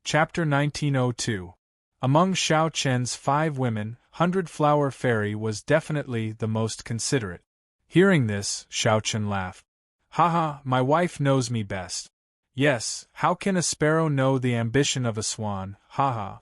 Chapter 1902. Among Xiao Chen's 5 women, 100-Flower Fairy was definitely the most considerate. Hearing this, Xiao Chen laughed. Haha, my wife knows me best. Yes, how can a sparrow know the ambition of a swan, haha.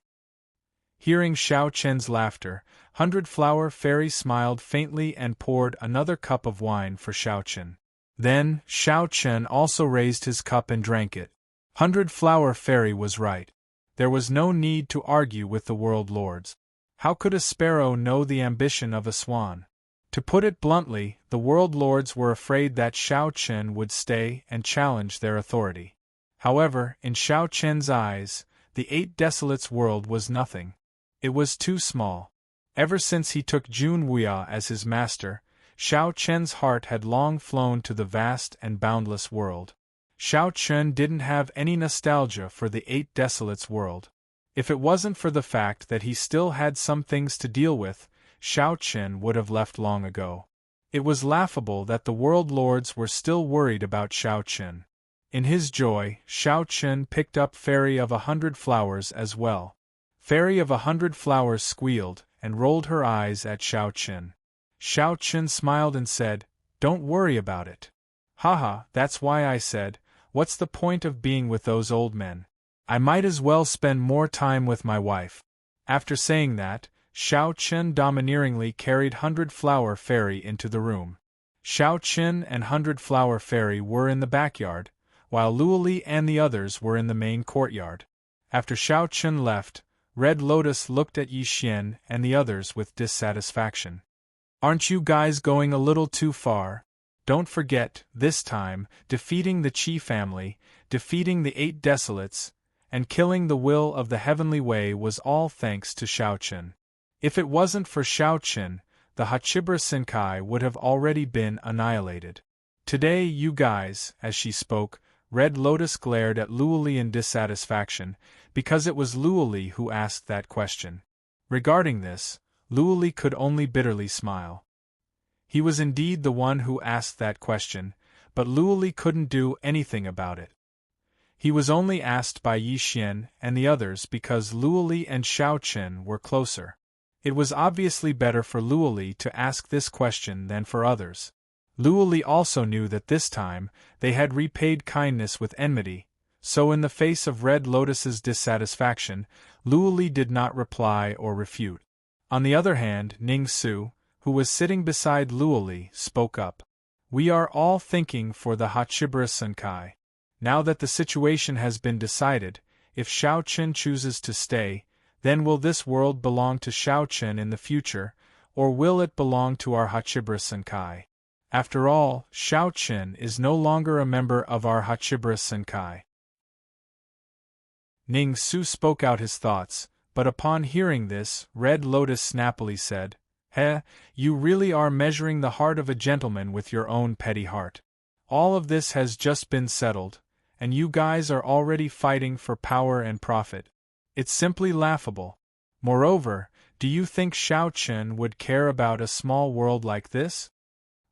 Hearing Xiao Chen's laughter, 100-Flower Fairy smiled faintly and poured another cup of wine for Xiao Chen. Then, Xiao Chen also raised his cup and drank it. 100-Flower Fairy was right. There was no need to argue with the world lords. How could a sparrow know the ambition of a swan? To put it bluntly, the world lords were afraid that Xiao Chen would stay and challenge their authority. However, in Xiao Chen's eyes, the 8 Desolates world was nothing. It was too small. Ever since he took Jun Wuya as his master, Xiao Chen's heart had long flown to the vast and boundless world. Xiao Chen didn't have any nostalgia for the 8 Desolates world. If it wasn't for the fact that he still had some things to deal with, Xiao Chen would have left long ago. It was laughable that the world lords were still worried about Xiao Chen. In his joy, Xiao Chen picked up Fairy of 100 Flowers as well. Fairy of 100 Flowers squealed and rolled her eyes at Xiao Chen. Xiao Chen smiled and said, "Don't worry about it. Haha, that's why I said, what's the point of being with those old men? I might as well spend more time with my wife." After saying that, Xiao Chen domineeringly carried 100-Flower Fairy into the room. Xiao Chen and 100-Flower Fairy were in the backyard, while Luoli and the others were in the main courtyard. After Xiao Chen left, Red Lotus looked at Yi Xian and the others with dissatisfaction. "Aren't you guys going a little too far? Don't forget, this time, defeating the Qi family, defeating the 8 Desolates, and killing the will of the Heavenly Way was all thanks to Xiao Chen. If it wasn't for Xiao Chen, the Hachibara Senkai would have already been annihilated. Today you guys," as she spoke, Red Lotus glared at Luoli in dissatisfaction, because it was Luoli who asked that question. Regarding this, Luoli could only bitterly smile. He was indeed the one who asked that question, but Luoli couldn't do anything about it. He was only asked by Yi Xian and the others because Luoli and Xiao Chen were closer. It was obviously better for Luoli to ask this question than for others. Luoli also knew that this time, they had repaid kindness with enmity, so in the face of Red Lotus's dissatisfaction, Luoli did not reply or refute. On the other hand, Ning Su, who was sitting beside Luoli, spoke up. "We are all thinking for the Hachibara Senkai. Now that the situation has been decided, if Xiao Chen chooses to stay, then will this world belong to Xiao Chen in the future, or will it belong to our Hachibara Senkai? After all, Xiao Chen is no longer a member of our Hachibara Senkai." Ning Su spoke out his thoughts, but upon hearing this, Red Lotus snappily said, "Heh, you really are measuring the heart of a gentleman with your own petty heart. All of this has just been settled, and you guys are already fighting for power and profit. It's simply laughable. Moreover, do you think Xiao Chen would care about a small world like this?"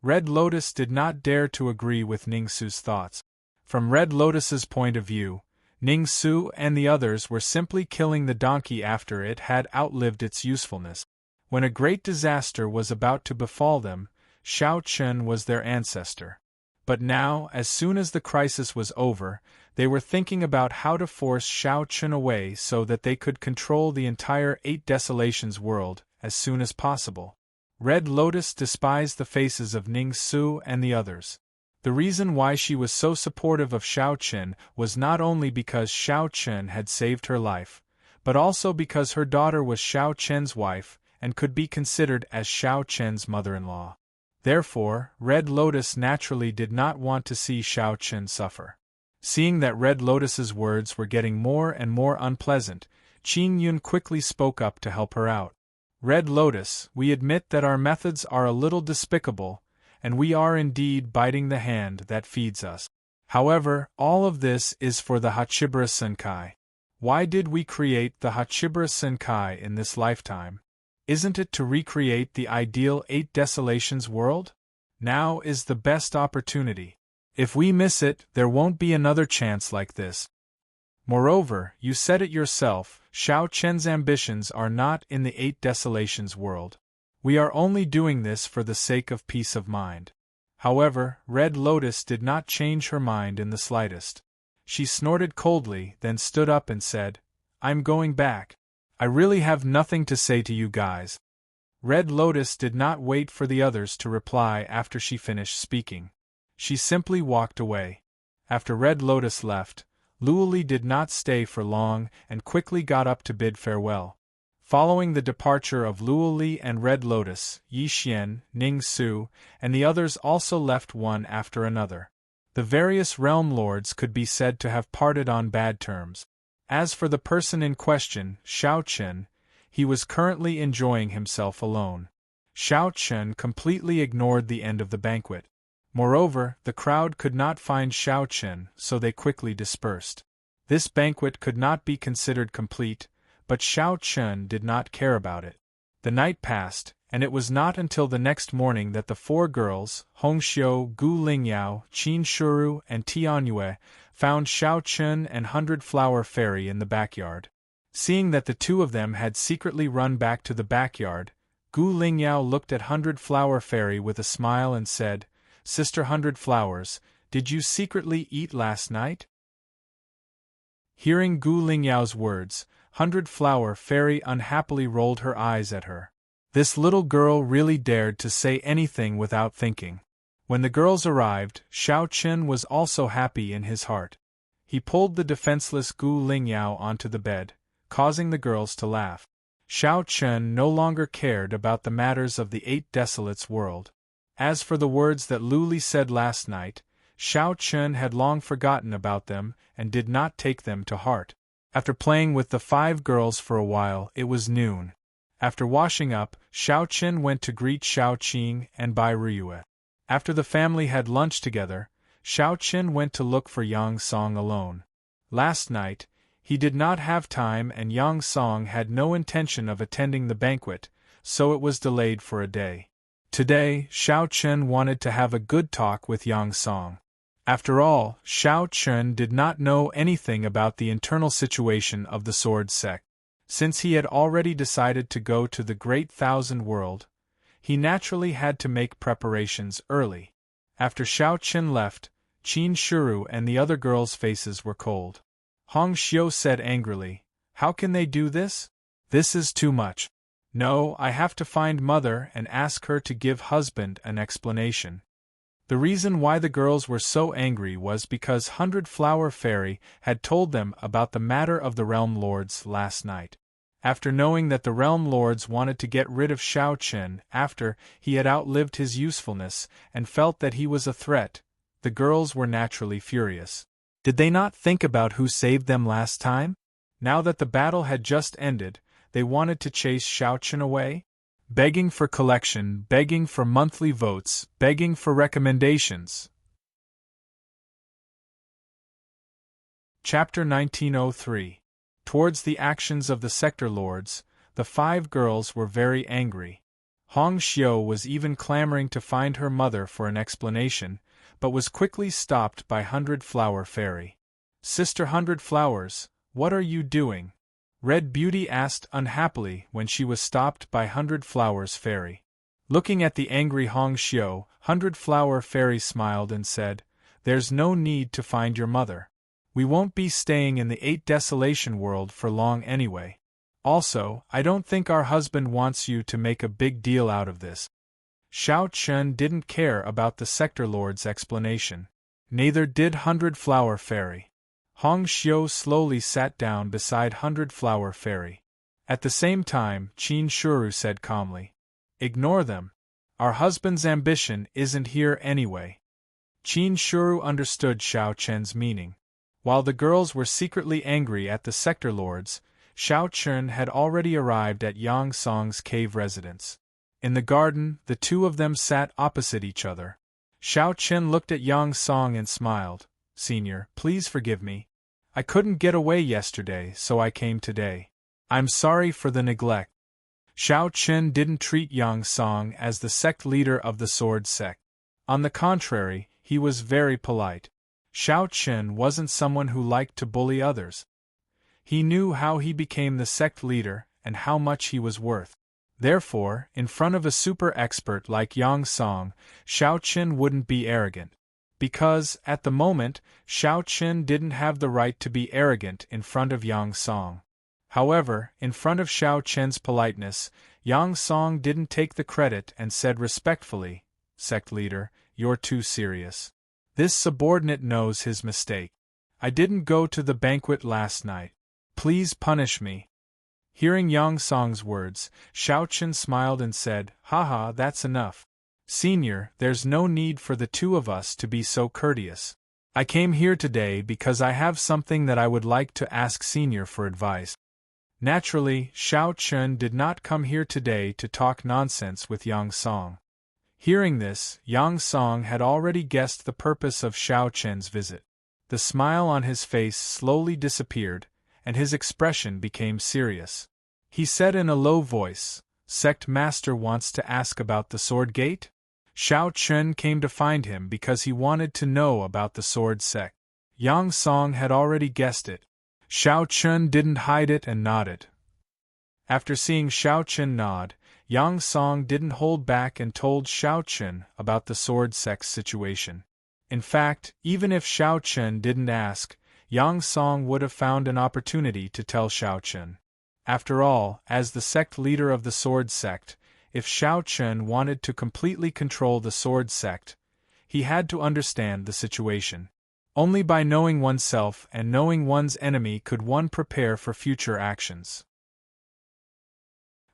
Red Lotus did not dare to agree with Ning Su's thoughts. From Red Lotus's point of view, Ning Su and the others were simply killing the donkey after it had outlived its usefulness. When a great disaster was about to befall them, Xiao Chen was their ancestor. But now, as soon as the crisis was over, they were thinking about how to force Xiao Chen away so that they could control the entire 8 Desolations world as soon as possible. Red Lotus despised the faces of Ning Su and the others. The reason why she was so supportive of Xiao Chen was not only because Xiao Chen had saved her life, but also because her daughter was Xiao Chen's wife and could be considered as Xiao Chen's mother-in-law. Therefore, Red Lotus naturally did not want to see Xiao Chen suffer. Seeing that Red Lotus's words were getting more and more unpleasant, Qin Yun quickly spoke up to help her out. "Red Lotus, we admit that our methods are a little despicable, and we are indeed biting the hand that feeds us. However, all of this is for the Hachibara Senkai. Why did we create the Hachibara Senkai in this lifetime? Isn't it to recreate the ideal 8 Desolations world? Now is the best opportunity. If we miss it, there won't be another chance like this." Moreover, you said it yourself, Xiao Chen's ambitions are not in the 8 Desolations world. We are only doing this for the sake of peace of mind. However, Red Lotus did not change her mind in the slightest. She snorted coldly, then stood up and said, I'm going back. I really have nothing to say to you guys. Red Lotus did not wait for the others to reply after she finished speaking. She simply walked away. After Red Lotus left, Luoli did not stay for long and quickly got up to bid farewell. Following the departure of Luoli and Red Lotus, Yi Xian, Ning Su, and the others also left one after another. The various realm lords could be said to have parted on bad terms. As for the person in question, Xiao Chen, he was currently enjoying himself alone. Xiao Chen completely ignored the end of the banquet. Moreover, the crowd could not find Xiao Chen, so they quickly dispersed. This banquet could not be considered complete, but Xiao Chen did not care about it. The night passed, and it was not until the next morning that the 4 girls, Hongxiu, Gu Lingyao, Qin Shuru, and Tianyue, found Xiao Chen and 100 Flower Fairy in the backyard. Seeing that the 2 of them had secretly run back to the backyard, Gu Lingyao looked at 100 Flower Fairy with a smile and said, Sister 100 Flowers, did you secretly eat last night? Hearing Gu Lingyao's words, 100 Flower Fairy unhappily rolled her eyes at her. This little girl really dared to say anything without thinking. When the girls arrived, Xiao Chen was also happy in his heart. He pulled the defenseless Gu Lingyao onto the bed, causing the girls to laugh. Xiao Chen no longer cared about the matters of the 8 Desolates world. As for the words that Luoli said last night, Xiao Chen had long forgotten about them and did not take them to heart. After playing with the 5 girls for a while, it was noon. After washing up, Xiao Chen went to greet Xiao Qing and Bai Riyue. After the family had lunch together, Xiao Chen went to look for Yang Song alone. Last night, he did not have time and Yang Song had no intention of attending the banquet, so it was delayed for a day. Today, Xiao Chen wanted to have a good talk with Yang Song. After all, Xiao Chen did not know anything about the internal situation of the Sword Sect. Since he had already decided to go to the Great Thousand World, he naturally had to make preparations early. After Xiao Chen left, Qin Shuru and the other girls' faces were cold. Hong Xiu said angrily, How can they do this? This is too much. No, I have to find Mother and ask her to give husband an explanation. The reason why the girls were so angry was because 100 Flower Fairy had told them about the matter of the Realm Lords last night. After knowing that the Realm Lords wanted to get rid of Xiao Chen after he had outlived his usefulness and felt that he was a threat, the girls were naturally furious. Did they not think about who saved them last time? Now that the battle had just ended, they wanted to chase Xiao Chen away? Begging for collection, begging for monthly votes, begging for recommendations. Chapter 1903. Towards the actions of the Sector Lords, the 5 girls were very angry. Hong Xiu was even clamoring to find her mother for an explanation, but was quickly stopped by 100 Flower Fairy. Sister 100 Flowers, what are you doing? Red Beauty asked unhappily when she was stopped by 100 Flowers Fairy. Looking at the angry Hong Xiu, 100 Flower Fairy smiled and said, There's no need to find your mother. We won't be staying in the 8 Desolation world for long anyway. Also, I don't think our husband wants you to make a big deal out of this. Xiao Chen didn't care about the Sector Lord's explanation. Neither did 100 Flower Fairy. Hong Xiu slowly sat down beside 100 Flower Fairy. At the same time, Qin Shuru said calmly, Ignore them. Our husband's ambition isn't here anyway. Qin Shuru understood Xiao Chen's meaning. While the girls were secretly angry at the Sector Lords, Xiao Chen had already arrived at Yang Song's cave residence. In the garden, the 2 of them sat opposite each other. Xiao Chen looked at Yang Song and smiled. Senior, please forgive me. I couldn't get away yesterday, so I came today. I'm sorry for the neglect. Xiao Chen didn't treat Yang Song as the sect leader of the Sword Sect. On the contrary, he was very polite. Xiao Chen wasn't someone who liked to bully others. He knew how he became the sect leader and how much he was worth. Therefore, in front of a super expert like Yang Song, Xiao Qin wouldn't be arrogant. Because, at the moment, Xiao Qin didn't have the right to be arrogant in front of Yang Song. However, in front of Xiao Qin's politeness, Yang Song didn't take the credit and said respectfully, "Sect leader, you're too serious. This subordinate knows his mistake. I didn't go to the banquet last night. Please punish me." Hearing Yang Song's words, Xiao Qin smiled and said, "Haha, that's enough. Senior, there's no need for the two of us to be so courteous. I came here today because I have something that I would like to ask Senior for advice." Naturally, Xiao Qin did not come here today to talk nonsense with Yang Song. Hearing this, Yang Song had already guessed the purpose of Xiao Qin's visit. The smile on his face slowly disappeared, and his expression became serious. He said in a low voice, "Sect Master wants to ask about the Sword Gate?" Xiao Qin came to find him because he wanted to know about the Sword Sect. Yang Song had already guessed it. Xiao Qin didn't hide it and nodded. After seeing Xiao Qin nod, Yang Song didn't hold back and told Xiao Qin about the Sword Sect's situation. In fact, even if Xiao Qin didn't ask, Yang Song would have found an opportunity to tell Xiao Qin. After all, as the sect leader of the Sword Sect, if Xiao Qin wanted to completely control the Sword Sect, he had to understand the situation. Only by knowing oneself and knowing one's enemy could one prepare for future actions.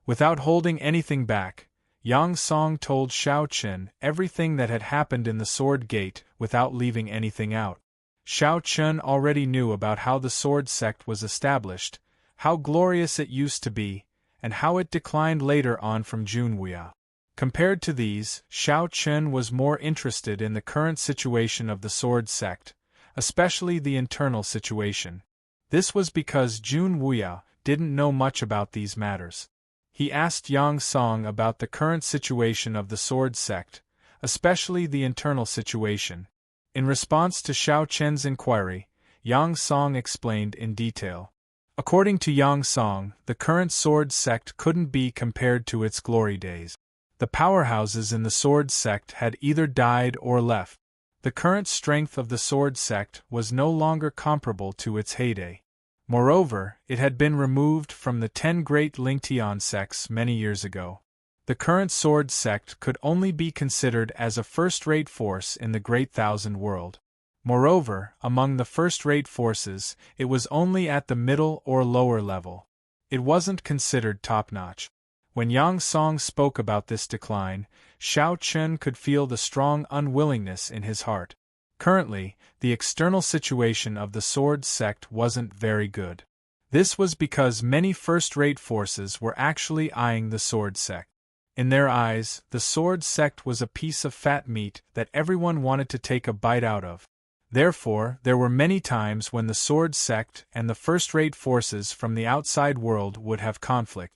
Without holding anything back, Yang Song told Xiao Qin everything that had happened in the Sword Gate without leaving anything out. Xiao Qin already knew about how the Sword Sect was established, how glorious it used to be, and how it declined later on from Junwuya. Compared to these, Xiao Qin was more interested in the current situation of the Sword Sect, especially the internal situation. This was because Junwuya didn't know much about these matters. He asked Yang Song about the current situation of the Sword Sect, especially the internal situation. In response to Xiao Qin's inquiry, Yang Song explained in detail. According to Yang Song, the current Sword Sect couldn't be compared to its glory days. The powerhouses in the Sword Sect had either died or left. The current strength of the Sword Sect was no longer comparable to its heyday. Moreover, it had been removed from the 10 great Lingtian sects many years ago. The current Sword Sect could only be considered as a first-rate force in the Great Thousand World. Moreover, among the first-rate forces, it was only at the middle or lower level. It wasn't considered top-notch. When Yang Song spoke about this decline, Xiao Qin could feel the strong unwillingness in his heart. Currently, the external situation of the Sword Sect wasn't very good. This was because many first-rate forces were actually eyeing the Sword Sect. In their eyes, the Sword Sect was a piece of fat meat that everyone wanted to take a bite out of. Therefore, there were many times when the Sword Sect and the first-rate forces from the outside world would have conflict.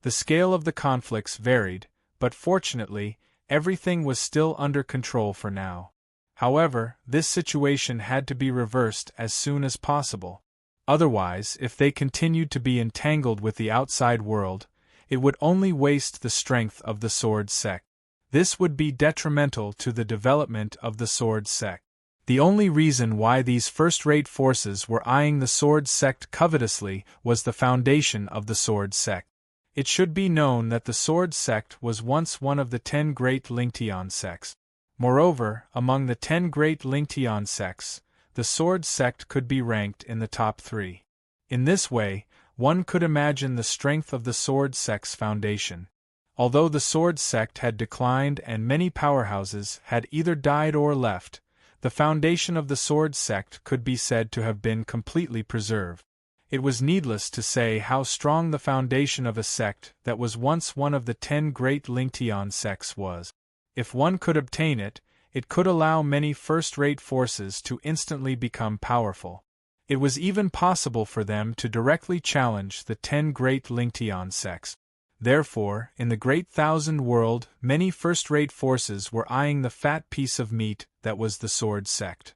The scale of the conflicts varied, but fortunately, everything was still under control for now. However, this situation had to be reversed as soon as possible. Otherwise, if they continued to be entangled with the outside world, it would only waste the strength of the Sword Sect. This would be detrimental to the development of the Sword Sect. The only reason why these first-rate forces were eyeing the Sword Sect covetously was the foundation of the Sword Sect. It should be known that the Sword Sect was once one of the 10 great Lingtian sects. Moreover, among the 10 great Lingtian sects, the Sword Sect could be ranked in the top 3. In this way, one could imagine the strength of the Sword Sect's foundation. Although the Sword Sect had declined and many powerhouses had either died or left, the foundation of the Sword Sect could be said to have been completely preserved. It was needless to say how strong the foundation of a sect that was once one of the 10 great Lingtian sects was. If one could obtain it, it could allow many first-rate forces to instantly become powerful. It was even possible for them to directly challenge the 10 great Lingtian sects. Therefore, in the Great Thousand World, many first-rate forces were eyeing the fat piece of meat that was the Sword Sect.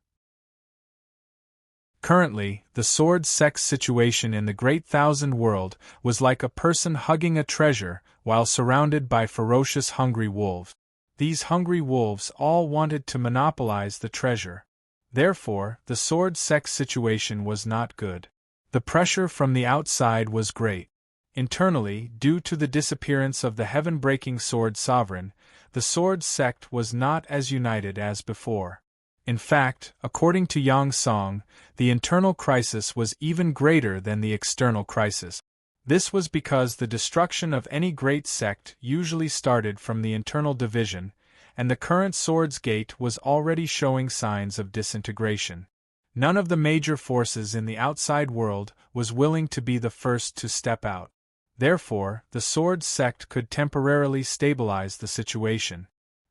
Currently, the sword sex situation in the Great Thousand World was like a person hugging a treasure while surrounded by ferocious hungry wolves. These hungry wolves all wanted to monopolize the treasure. Therefore, the sword sex situation was not good. The pressure from the outside was great. Internally, due to the disappearance of the heaven-breaking sword sovereign, the sword sect was not as united as before. In fact, according to Yang Song, the internal crisis was even greater than the external crisis. This was because the destruction of any great sect usually started from the internal division, and the current Sword's Gate was already showing signs of disintegration. None of the major forces in the outside world was willing to be the first to step out. Therefore, the Sword sect could temporarily stabilize the situation.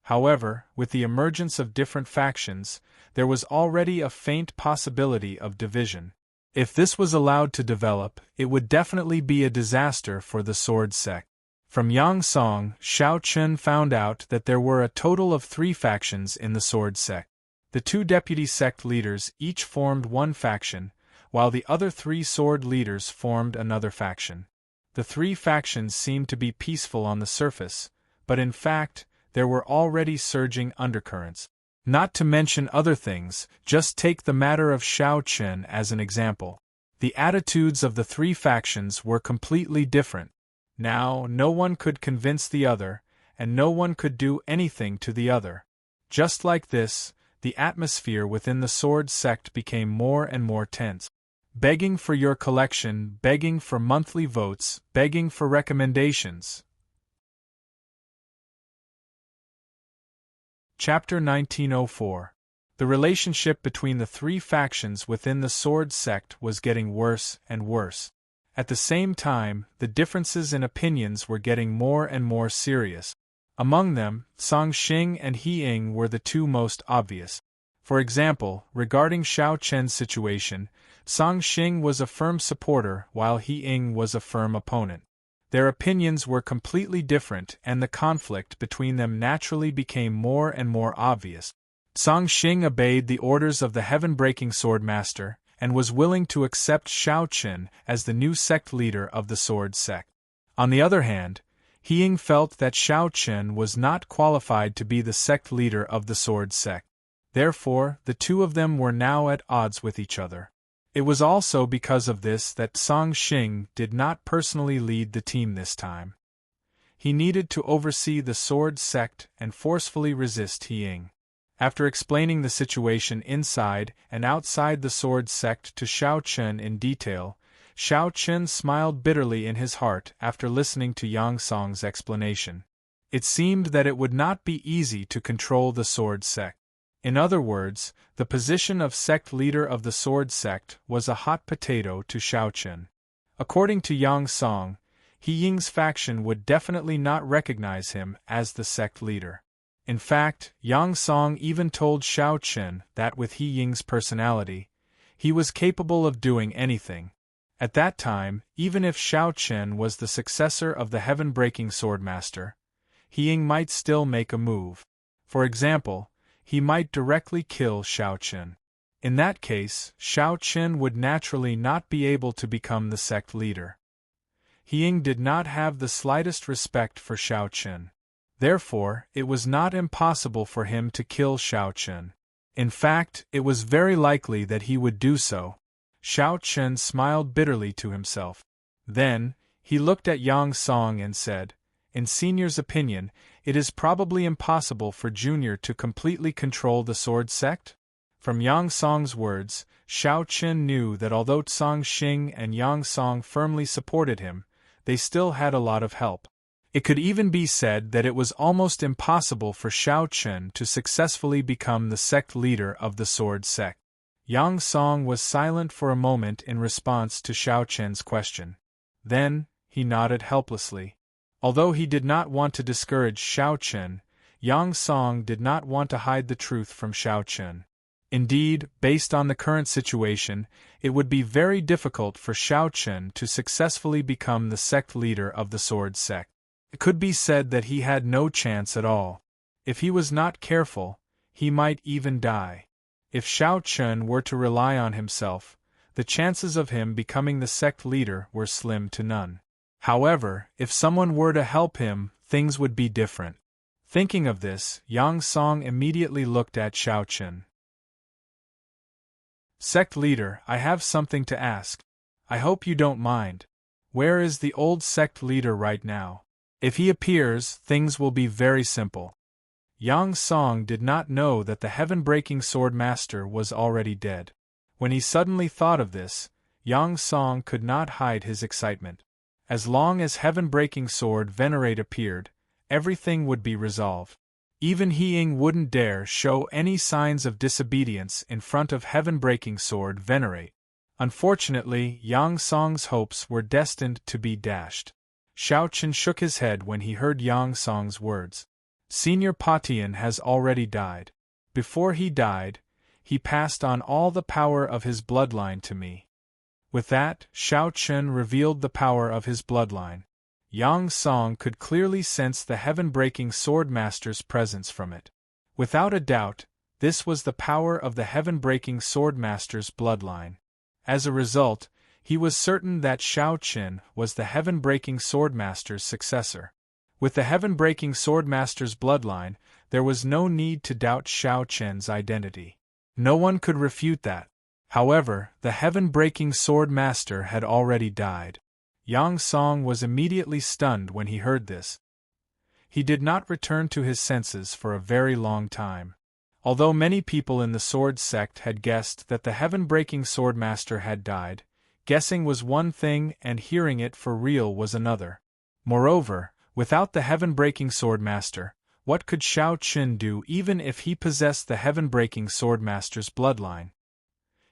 However, with the emergence of different factions, there was already a faint possibility of division. If this was allowed to develop, it would definitely be a disaster for the Sword sect. From Yang Song, Xiao Chen found out that there were a total of 3 factions in the Sword sect. The 2 deputy sect leaders each formed one faction, while the other 3 sword leaders formed another faction. The 3 factions seemed to be peaceful on the surface, but in fact, there were already surging undercurrents. Not to mention other things, just take the matter of Xiao Chen as an example. The attitudes of the 3 factions were completely different. Now, no one could convince the other, and no one could do anything to the other. Just like this, the atmosphere within the sword sect became more and more tense. Begging for your collection, begging for monthly votes, begging for recommendations. Chapter 1904. The relationship between the 3 factions within the sword sect was getting worse and worse. At the same time, the differences in opinions were getting more and more serious. Among them, Song Xing and He Ying were the 2 most obvious. For example, regarding Xiao Chen's situation, Song Xing was a firm supporter while He Ying was a firm opponent. Their opinions were completely different and the conflict between them naturally became more and more obvious. Song Xing obeyed the orders of the heaven-breaking sword master and was willing to accept Xiao Chen as the new sect leader of the sword sect. On the other hand, He Ying felt that Xiao Chen was not qualified to be the sect leader of the sword sect. Therefore, the 2 of them were now at odds with each other. It was also because of this that Song Xing did not personally lead the team this time. He needed to oversee the sword sect and forcefully resist He Ying. After explaining the situation inside and outside the sword sect to Xiao Chen in detail, Xiao Chen smiled bitterly in his heart after listening to Yang Song's explanation. It seemed that it would not be easy to control the sword sect. In other words, the position of sect leader of the sword sect was a hot potato to Xiao Chen. According to Yang Song, He Ying's faction would definitely not recognize him as the sect leader. In fact, Yang Song even told Xiao Chen that with He Ying's personality, he was capable of doing anything. At that time, even if Xiao Chen was the successor of the heaven-breaking swordmaster, He Ying might still make a move. For example, he might directly kill Xiao Chen. In that case, Xiao Chen would naturally not be able to become the sect leader. He Ying did not have the slightest respect for Xiao Chen. Therefore, it was not impossible for him to kill Xiao Chen. In fact, it was very likely that he would do so. Xiao Chen smiled bitterly to himself. Then, he looked at Yang Song and said, "In Senior's opinion, it is probably impossible for Junior to completely control the sword sect?" From Yang Song's words, Xiao Chen knew that although Song Xing and Yang Song firmly supported him, they still had a lot of help. It could even be said that it was almost impossible for Xiao Chen to successfully become the sect leader of the sword sect. Yang Song was silent for a moment in response to Xiao Chen's question. Then, he nodded helplessly. Although he did not want to discourage Xiao Chen, Yang Song did not want to hide the truth from Xiao Chen. Indeed, based on the current situation, it would be very difficult for Xiao Chen to successfully become the sect leader of the sword sect. It could be said that he had no chance at all. If he was not careful, he might even die. If Xiao Chen were to rely on himself, the chances of him becoming the sect leader were slim to none. However, if someone were to help him, things would be different. Thinking of this, Yang Song immediately looked at Xiao Chen. Sect leader, I have something to ask. I hope you don't mind. Where is the old sect leader right now? If he appears, things will be very simple. Yang Song did not know that the heaven-breaking sword master was already dead. When he suddenly thought of this, Yang Song could not hide his excitement. As long as heaven-breaking sword venerate appeared, everything would be resolved. Even He Ying wouldn't dare show any signs of disobedience in front of heaven-breaking sword venerate. Unfortunately, Yang Song's hopes were destined to be dashed. Xiao Chen shook his head when he heard Yang Song's words. Senior Patian has already died. Before he died, he passed on all the power of his bloodline to me. With that, Xiao Chen revealed the power of his bloodline. Yang Song could clearly sense the heaven-breaking sword master's presence from it. Without a doubt, this was the power of the heaven-breaking sword master's bloodline. As a result, he was certain that Xiao Chen was the heaven-breaking sword master's successor. With the heaven-breaking sword master's bloodline, there was no need to doubt Xiao Chen's identity. No one could refute that. However, the heaven-breaking sword master had already died. Yang Song was immediately stunned when he heard this. He did not return to his senses for a very long time. Although many people in the sword sect had guessed that the heaven-breaking sword master had died, guessing was one thing and hearing it for real was another. Moreover, without the heaven-breaking sword master, what could Xiao Chen do even if he possessed the heaven-breaking sword master's bloodline?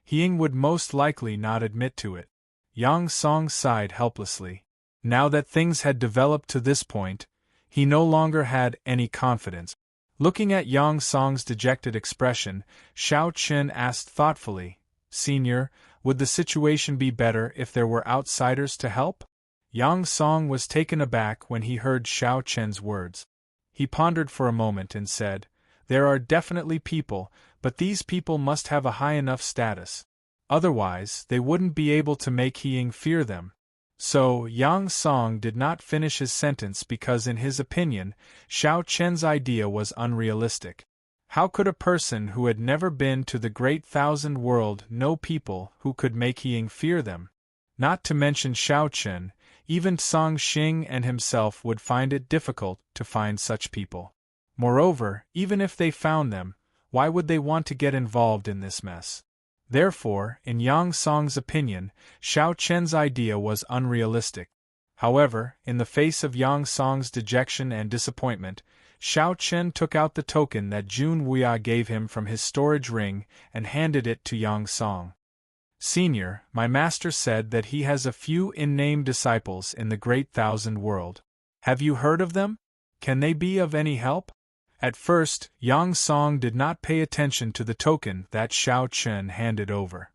He Ying would most likely not admit to it. Yang Song sighed helplessly. Now that things had developed to this point, he no longer had any confidence. Looking at Yang Song's dejected expression, Xiao Chen asked thoughtfully, Senior, would the situation be better if there were outsiders to help? Yang Song was taken aback when he heard Xiao Chen's words. He pondered for a moment and said, There are definitely people, but these people must have a high enough status. Otherwise, they wouldn't be able to make He Ying fear them. So, Yang Song did not finish his sentence because in his opinion, Xiao Chen's idea was unrealistic. How could a person who had never been to the Great Thousand World know people who could make He Ying fear them? Not to mention Xiao Chen, even Song Xing and himself would find it difficult to find such people. Moreover, even if they found them, why would they want to get involved in this mess? Therefore, in Yang Song's opinion, Xiao Chen's idea was unrealistic. However, in the face of Yang Song's dejection and disappointment, Xiao Chen took out the token that Jun Wuya gave him from his storage ring and handed it to Yang Song. Senior, my master said that he has a few in-name disciples in the Great Thousand World. Have you heard of them? Can they be of any help? At first, Yang Song did not pay attention to the token that Xiao Chen handed over.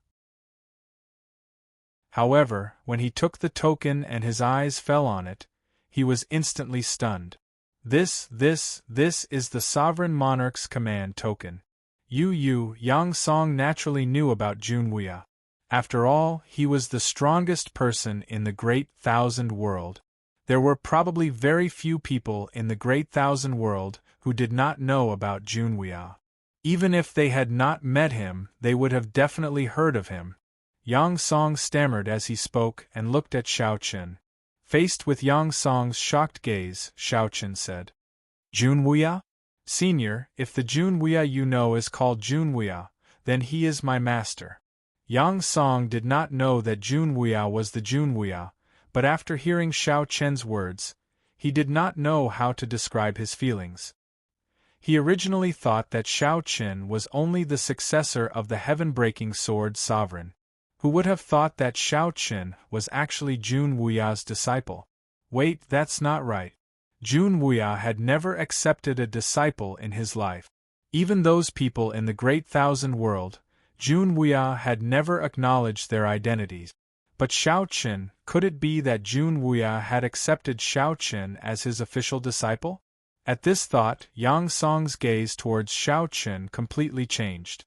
However, when he took the token and his eyes fell on it, he was instantly stunned. This is the Sovereign Monarch's command token. Yang Song naturally knew about Junwuya. After all, he was the strongest person in the Great Thousand World. There were probably very few people in the Great Thousand World who did not know about Junwuya. Even if they had not met him, they would have definitely heard of him. Yang Song stammered as he spoke and looked at Xiao Chen. Faced with Yang Song's shocked gaze, Xiao Chen said, Junwuya? Senior, if the Junwuya you know is called Junwuya, then he is my master. Yang Song did not know that Junwuya was the Junwuya, but after hearing Xiao Chen's words, he did not know how to describe his feelings. He originally thought that Xiao Chen was only the successor of the heaven-breaking sword sovereign. Who would have thought that Xiao Chen was actually Jun Wuya's disciple? Wait, that's not right. Jun Wuya had never accepted a disciple in his life. Even those people in the Great Thousand World, Jun Wuya had never acknowledged their identities. But Xiao Chen, could it be that Jun Wuya had accepted Xiao Chen as his official disciple? At this thought, Yang Song's gaze towards Xiao Chen completely changed.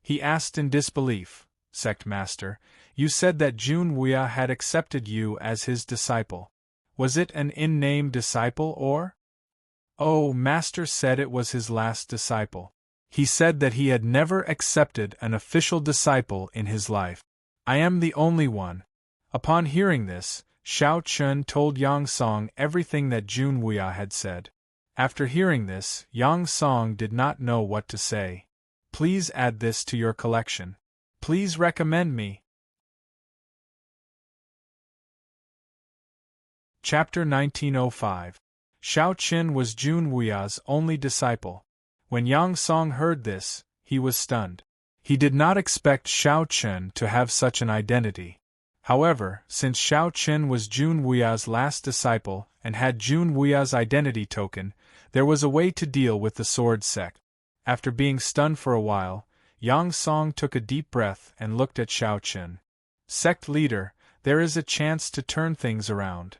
He asked in disbelief, Sect Master, you said that Jun Wuya had accepted you as his disciple. Was it an in-name disciple or? Oh, Master said it was his last disciple. He said that he had never accepted an official disciple in his life. I am the only one. Upon hearing this, Xiao Chun told Yang Song everything that Jun Wuya had said. After hearing this, Yang Song did not know what to say. Please add this to your collection. Please recommend me. Chapter 1905. Xiao Qin was Jun Wuya's only disciple. When Yang Song heard this, he was stunned. He did not expect Xiao Qin to have such an identity. However, since Xiao Qin was Jun Wuya's last disciple and had Jun Wuya's identity token, there was a way to deal with the sword sect. After being stunned for a while, Yang Song took a deep breath and looked at Xiao Qin. Sect leader, there is a chance to turn things around.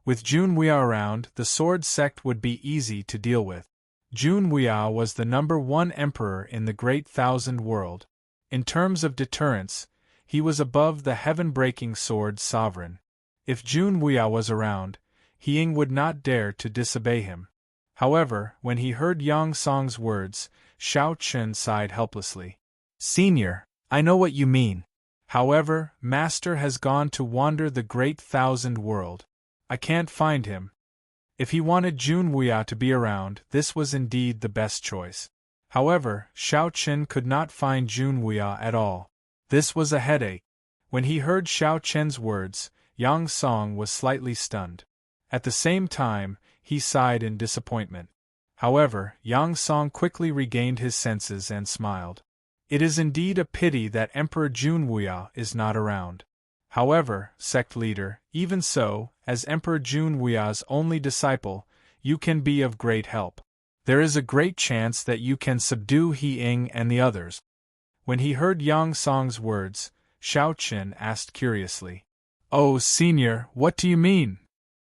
With Jun Wuya around, the sword sect would be easy to deal with. Jun Wuya was the #1 emperor in the Great Thousand World. In terms of deterrence, he was above the heaven-breaking sword sovereign. If Jun Wuya was around, He Ying would not dare to disobey him. However, when he heard Yang Song's words, Xiao Chen sighed helplessly. Senior, I know what you mean. However, Master has gone to wander the Great Thousand World. I can't find him. If he wanted Jun Wuya to be around, this was indeed the best choice. However, Xiao Chen could not find Jun Wuya at all. This was a headache. When he heard Xiao Chen's words, Yang Song was slightly stunned. At the same time, he sighed in disappointment. However, Yang Song quickly regained his senses and smiled. It is indeed a pity that Emperor Jun Wuya is not around. However, sect leader, even so, as Emperor Jun Wuya's only disciple, you can be of great help. There is a great chance that you can subdue He Ying and the others. When he heard Yang Song's words, Xiao Qin asked curiously, Oh, senior, what do you mean?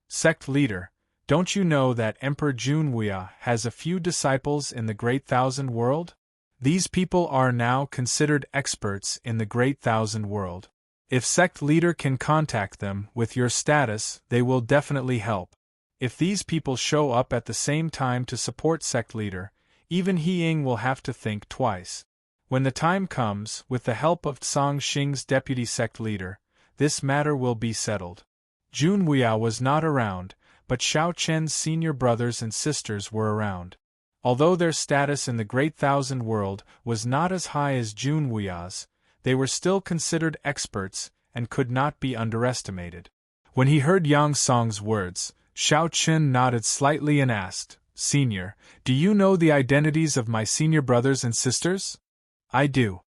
Sect leader, don't you know that Emperor Jun Wuya has a few disciples in the Great Thousand World? These people are now considered experts in the Great Thousand World. If sect leader can contact them with your status, they will definitely help. If these people show up at the same time to support sect leader, even He Ying will have to think twice. When the time comes, with the help of Tsang Xing's deputy sect leader, this matter will be settled. Jun Wuya was not around, but Xiao Chen's senior brothers and sisters were around. Although their status in the Great Thousand World was not as high as Jun Wuya's, they were still considered experts and could not be underestimated. When he heard Yang Song's words, Xiao Chen nodded slightly and asked, Senior, do you know the identities of my senior brothers and sisters? I do.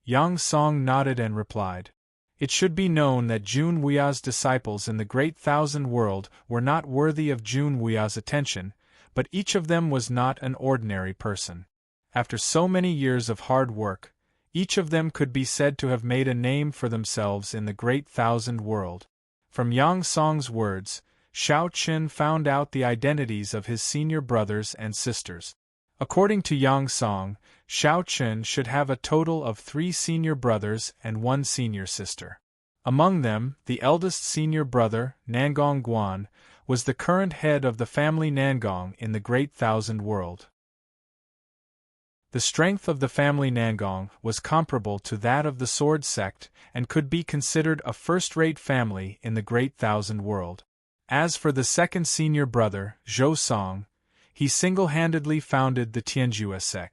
Yang Song nodded and replied. It should be known that Jun Wuya's disciples in the Great Thousand World were not worthy of Jun Wuya's attention, but each of them was not an ordinary person. After so many years of hard work, each of them could be said to have made a name for themselves in the Great Thousand World. From Yang Song's words, Xiao Qin found out the identities of his senior brothers and sisters. According to Yang Song, Xiao Qin should have a total of 3 senior brothers and 1 senior sister. Among them, the eldest senior brother, Nangong Guan, was the current head of the family Nangong in the Great Thousand World. The strength of the family Nangong was comparable to that of the Sword Sect and could be considered a first-rate family in the Great Thousand World. As for the second senior brother, Zhou Song, he single-handedly founded the Tianjue sect.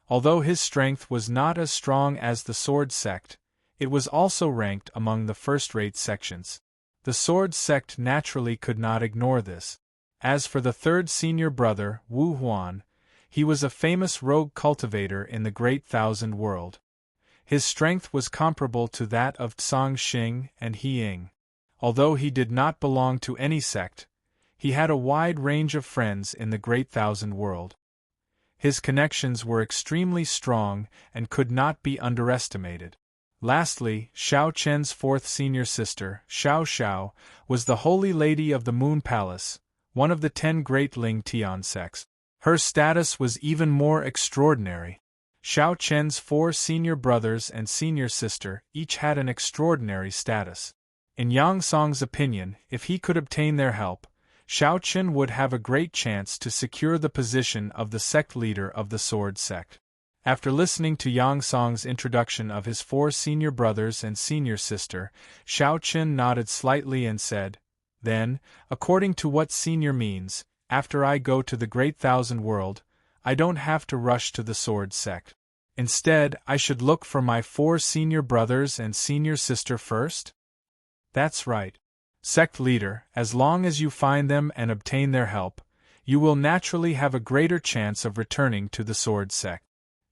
Although his strength was not as strong as the Sword Sect, it was also ranked among the first-rate sections. The Sword Sect naturally could not ignore this. As for the third senior brother, Wu Huan, he was a famous rogue cultivator in the Great Thousand World. His strength was comparable to that of Tsang Xing and He Ying. Although he did not belong to any sect, he had a wide range of friends in the Great Thousand World. His connections were extremely strong and could not be underestimated. Lastly, Xiao Chen's fourth senior sister, Xiao Xiao, was the Holy Lady of the Moon Palace, one of the 10 great Ling Tian sects. Her status was even more extraordinary. Xiao Chen's 4 senior brothers and senior sister each had an extraordinary status. In Yang Song's opinion, if he could obtain their help, Xiao Chen would have a great chance to secure the position of the sect leader of the sword sect. After listening to Yang Song's introduction of his 4 senior brothers and senior sister, Xiao Chen nodded slightly and said, "Then, according to what senior means, after I go to the Great Thousand World, I don't have to rush to the sword sect. Instead, I should look for my 4 senior brothers and senior sister first?" "That's right. Sect leader, as long as you find them and obtain their help, you will naturally have a greater chance of returning to the sword sect."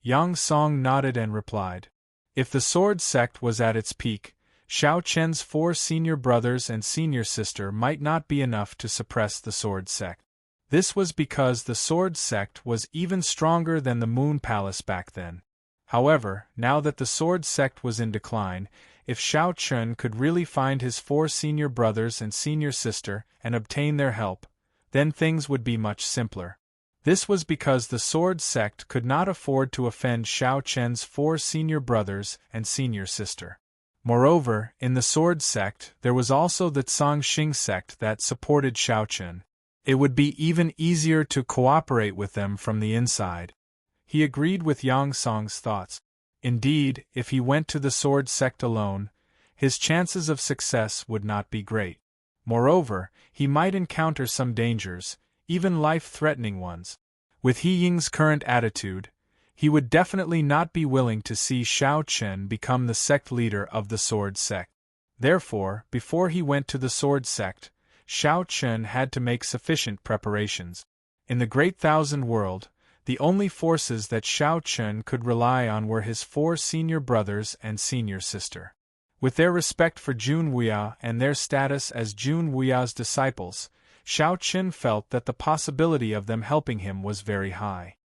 Yang Song nodded and replied. If the sword sect was at its peak, Xiao Chen's 4 senior brothers and senior sister might not be enough to suppress the sword sect. This was because the sword sect was even stronger than the Moon Palace back then. However, now that the sword sect was in decline, if Xiao Chen could really find his 4 senior brothers and senior sister and obtain their help, then things would be much simpler. This was because the sword sect could not afford to offend Xiao Chen's 4 senior brothers and senior sister. Moreover, in the sword sect there was also the Cangxing sect that supported Xiao Chen. It would be even easier to cooperate with them from the inside. He agreed with Yang Song's thoughts. Indeed, if he went to the sword sect alone, his chances of success would not be great. Moreover, he might encounter some dangers, even life-threatening ones. With He Ying's current attitude, he would definitely not be willing to see Xiao Chen become the sect leader of the sword sect. Therefore, before he went to the sword sect, Xiao Chen had to make sufficient preparations. In the Great Thousand World, the only forces that Xiao Chen could rely on were his 4 senior brothers and senior sister. With their respect for Jun Wuya and their status as Jun Wuya's disciples, Xiao Chen felt that the possibility of them helping him was very high.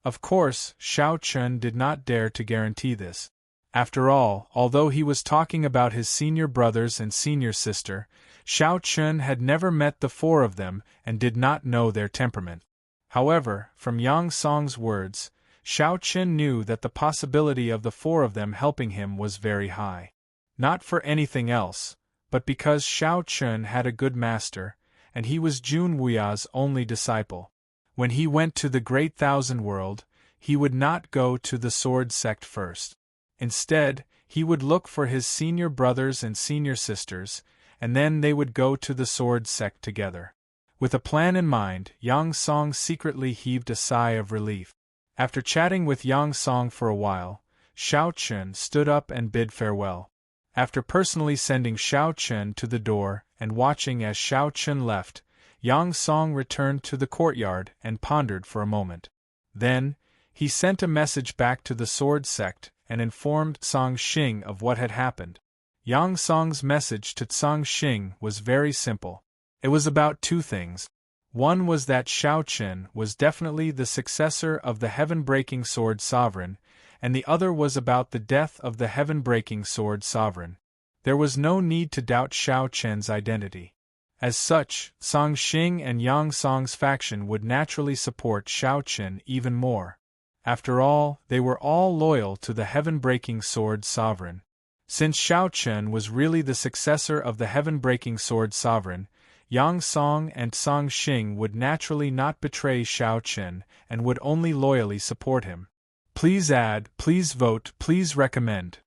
Of course, Xiao Chen did not dare to guarantee this. After all, although he was talking about his senior brothers and senior sister, Xiao Chen had never met the 4 of them and did not know their temperament. However, from Yang Song's words, Xiao Chen knew that the possibility of the 4 of them helping him was very high. Not for anything else, but because Xiao Chen had a good master, and he was Jun Wuya's only disciple. When he went to the Great Thousand World, he would not go to the sword sect first. Instead, he would look for his senior brothers and senior sisters, and then they would go to the sword sect together. With a plan in mind, Yang Song secretly heaved a sigh of relief. After chatting with Yang Song for a while, Xiao Chen stood up and bid farewell. After personally sending Xiao Chen to the door and watching as Xiao Chen left, Yang Song returned to the courtyard and pondered for a moment. Then, he sent a message back to the sword sect and informed Cangxing of what had happened. Yang Song's message to Cangxing was very simple. It was about 2 things. One was that Xiao Chen was definitely the successor of the heaven-breaking sword sovereign, and the other was about the death of the heaven-breaking sword sovereign. There was no need to doubt Xiao Chen's identity. As such, Cangxing and Yang Song's faction would naturally support Xiao Chen even more. After all, they were all loyal to the heaven-breaking sword sovereign. Since Xiao Chen was really the successor of the heaven-breaking sword sovereign, Yang Song and Cangxing would naturally not betray Xiao Chen and would only loyally support him. Please add, please vote, please recommend.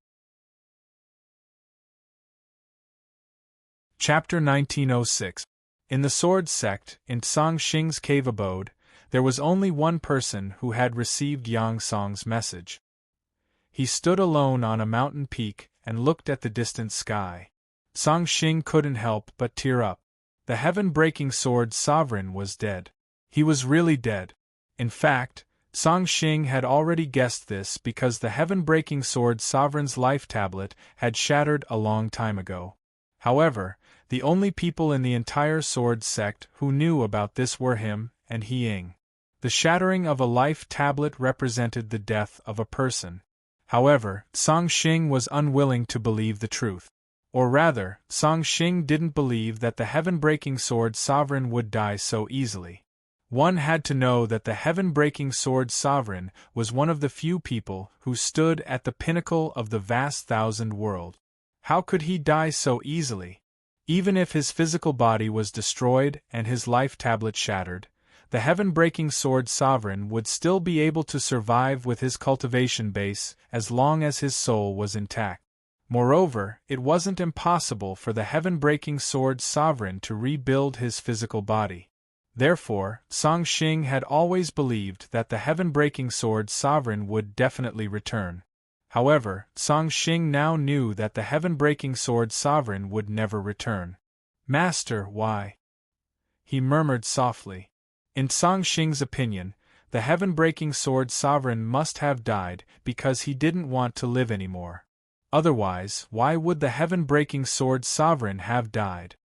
Chapter 1906. In the sword sect, in Cangxing's cave abode, there was only one person who had received Yang Song's message. He stood alone on a mountain peak and looked at the distant sky. Cangxing couldn't help but tear up. The heaven-breaking sword sovereign was dead. He was really dead. In fact, Cangxing had already guessed this because the heaven-breaking sword sovereign's life tablet had shattered a long time ago. However, the only people in the entire sword sect who knew about this were him and He Ying. The shattering of a life tablet represented the death of a person. However, Cangxing was unwilling to believe the truth. Or rather, Cangxing didn't believe that the heaven-breaking sword sovereign would die so easily. One had to know that the heaven-breaking sword sovereign was one of the few people who stood at the pinnacle of the vast thousand world. How could he die so easily? Even if his physical body was destroyed and his life tablet shattered, the heaven-breaking sword sovereign would still be able to survive with his cultivation base as long as his soul was intact. Moreover, it wasn't impossible for the heaven-breaking sword sovereign to rebuild his physical body. Therefore, Song Xing had always believed that the heaven-breaking sword sovereign would definitely return. However, Song Xing now knew that the heaven-breaking sword sovereign would never return. "Master, why?" he murmured softly. In Song Xing's opinion, the heaven-breaking sword sovereign must have died because he didn't want to live anymore. Otherwise, why would the heaven-breaking sword sovereign have died?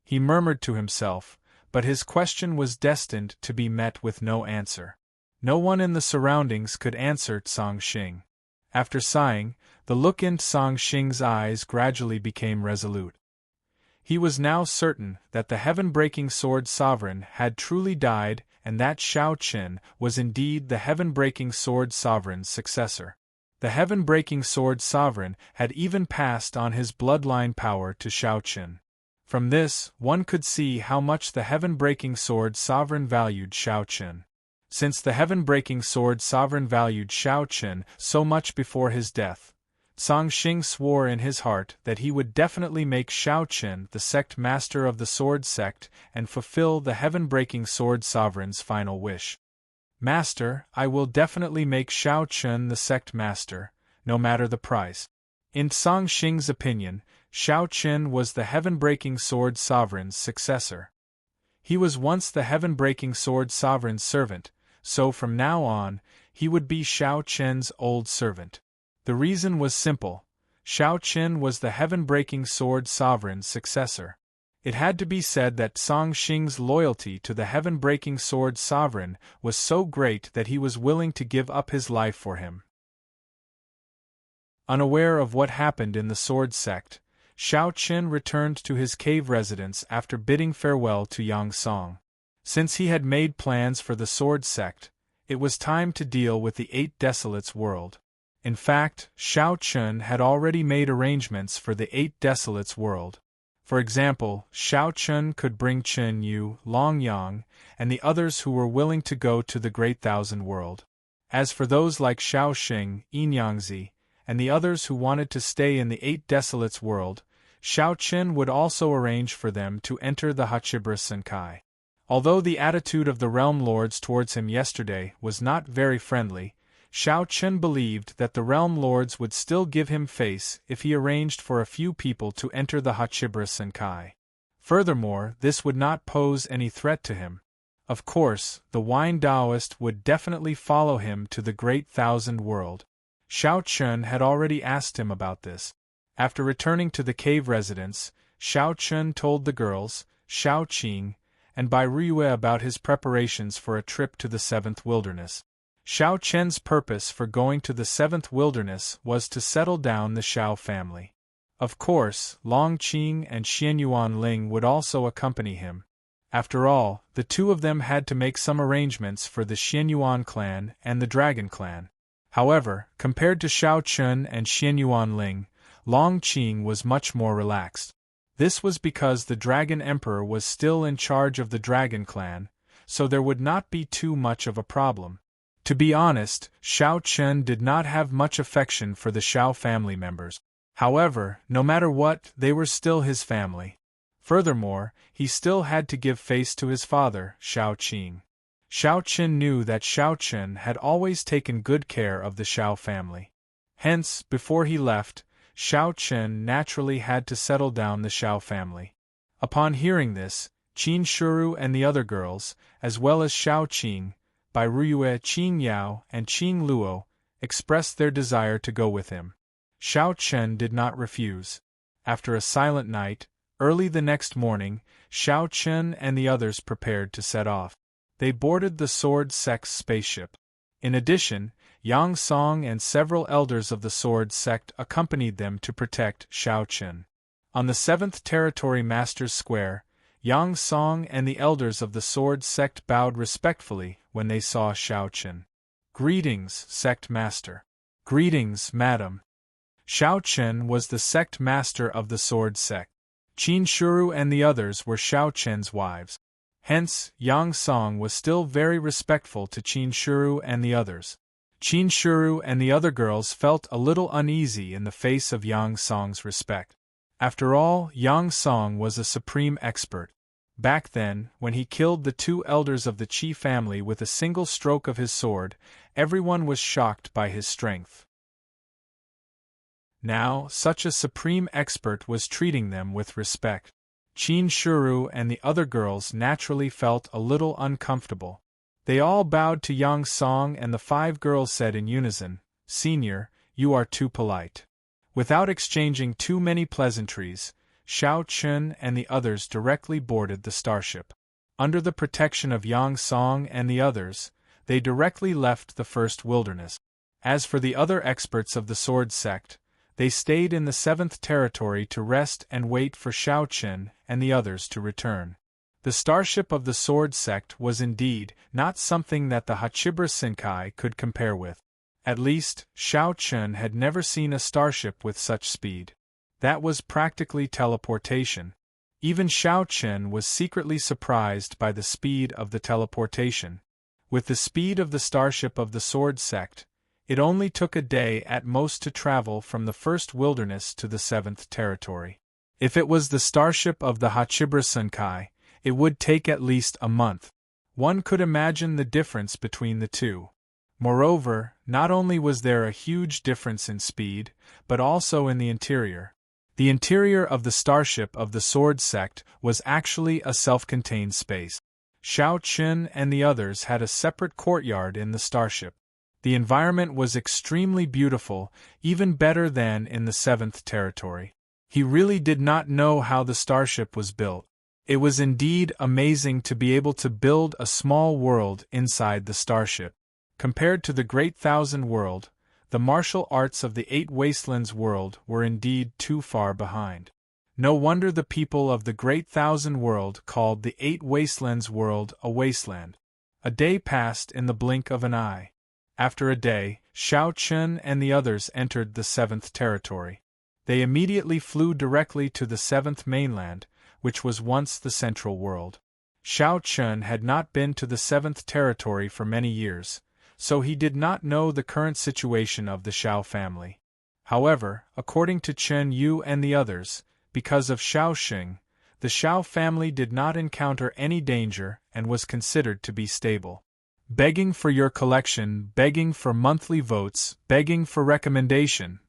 He murmured to himself, but his question was destined to be met with no answer. No one in the surroundings could answer Song Xing. After sighing, the look in Song Xing's eyes gradually became resolute. He was now certain that the heaven-breaking sword sovereign had truly died and that Xiao Qin was indeed the heaven-breaking sword sovereign's successor. The heaven-breaking sword sovereign had even passed on his bloodline power to Xiao Qin. From this, one could see how much the heaven-breaking sword sovereign valued Xiao Qin. Since the heaven-breaking sword sovereign valued Xiao Qin so much before his death, Song Xing swore in his heart that he would definitely make Xiao Qin the sect master of the sword sect and fulfill the heaven-breaking sword sovereign's final wish. "Master, I will definitely make Xiao Qin the sect master, no matter the price." In Song Xing's opinion, Xiao Qin was the heaven-breaking sword sovereign's successor. He was once the heaven-breaking sword sovereign's servant, so from now on, he would be Xiao Qin's old servant. The reason was simple: Xiao Qin was the heaven-breaking sword sovereign's successor. It had to be said that Song Xing's loyalty to the heaven-breaking sword sovereign was so great that he was willing to give up his life for him. Unaware of what happened in the sword sect, Xiao Qin returned to his cave residence after bidding farewell to Yang Song. Since he had made plans for the sword sect, it was time to deal with the Eight Desolates world. In fact, Xiao Qin had already made arrangements for the Eight Desolates world. For example, Xiao Qin could bring Qin Yu, Long Yang, and the others who were willing to go to the Great Thousand World. As for those like Xiao Xing, Yinyangzi, and the others who wanted to stay in the Eight Desolates world, Xiao Qin would also arrange for them to enter the Hachibra Senkai. Although the attitude of the Realm Lords towards him yesterday was not very friendly, Xiao Qin believed that the Realm Lords would still give him face if he arranged for a few people to enter the Hachibra Senkai. Furthermore, this would not pose any threat to him. Of course, the Wine Taoist would definitely follow him to the Great Thousand World. Xiao Qin had already asked him about this. After returning to the cave residence, Xiao Qin told the girls, Xiao Qing, and Bai Ruyue about his preparations for a trip to the Seventh Wilderness. Xiao Qin's purpose for going to the Seventh Wilderness was to settle down the Xiao family. Of course, Long Qing and Xianyuan Ling would also accompany him. After all, the two of them had to make some arrangements for the Xianyuan clan and the Dragon clan. However, compared to Xiao Qin and Xianyuan Ling, Long Qing was much more relaxed. This was because the Dragon Emperor was still in charge of the Dragon clan, so there would not be too much of a problem. To be honest, Xiao Qin did not have much affection for the Xiao family members. However, no matter what, they were still his family. Furthermore, he still had to give face to his father, Xiao Qing. Xiao Qin knew that Xiao Qin had always taken good care of the Xiao family. Hence, before he left, Xiao Qin naturally had to settle down the Xiao family. Upon hearing this, Qin Shuru and the other girls, as well as Xiao Qing, Bai Ruyue, Qing Yao, and Qing Luo, expressed their desire to go with him. Xiao Qin did not refuse. After a silent night, early the next morning, Xiao Qin and the others prepared to set off. They boarded the Sword Sect's spaceship. In addition, Yang Song and several elders of the Sword Sect accompanied them to protect Xiao Qin. On the 7th Territory Master's Square, Yang Song and the elders of the Sword Sect bowed respectfully when they saw Xiao Chen. "Greetings, Sect Master." "Greetings, Madam." Xiao Chen was the Sect Master of the Sword Sect. Qin Shuru and the others were Xiao Chen's wives. Hence, Yang Song was still very respectful to Qin Shuru and the others. Qin Shuru and the other girls felt a little uneasy in the face of Yang Song's respect. After all, Yang Song was a supreme expert. Back then, when he killed the two elders of the Qi family with a single stroke of his sword, everyone was shocked by his strength. Now, such a supreme expert was treating them with respect. Qin Shuru and the other girls naturally felt a little uncomfortable. They all bowed to Yang Song and the 5 girls said in unison, "Senior, you are too polite." Without exchanging too many pleasantries, Xiao Chen and the others directly boarded the starship. Under the protection of Yang Song and the others, they directly left the first wilderness. As for the other experts of the Sword Sect, they stayed in the 7th territory to rest and wait for Xiao Chen and the others to return. The starship of the Sword Sect was indeed not something that the Hachibra Senkai could compare with. At least, Xiao Chen had never seen a starship with such speed. That was practically teleportation. Even Xiao Chen was secretly surprised by the speed of the teleportation. With the speed of the starship of the Sword Sect, it only took a day at most to travel from the first wilderness to the 7th territory. If it was the starship of the Hachibra Senkai, it would take at least a month. One could imagine the difference between the two. Moreover, not only was there a huge difference in speed, but also in the interior. The interior of the starship of the Sword Sect was actually a self-contained space. Xiao Chen and the others had a separate courtyard in the starship. The environment was extremely beautiful, even better than in the 7th territory. He really did not know how the starship was built. It was indeed amazing to be able to build a small world inside the starship. Compared to the Great Thousand World, the martial arts of the 8 Wastelands world were indeed too far behind. No wonder the people of the Great Thousand World called the 8 Wastelands world a wasteland. A day passed in the blink of an eye. After a day, Xiao Chen and the others entered the 7th territory. They immediately flew directly to the 7th mainland, which was once the central world. Xiao Chen had not been to the 7th territory for many years, so he did not know the current situation of the Xiao family. However, according to Chen Yu and the others, because of Xiao Xing, the Xiao family did not encounter any danger and was considered to be stable. Begging for your collection, begging for monthly votes, begging for recommendation.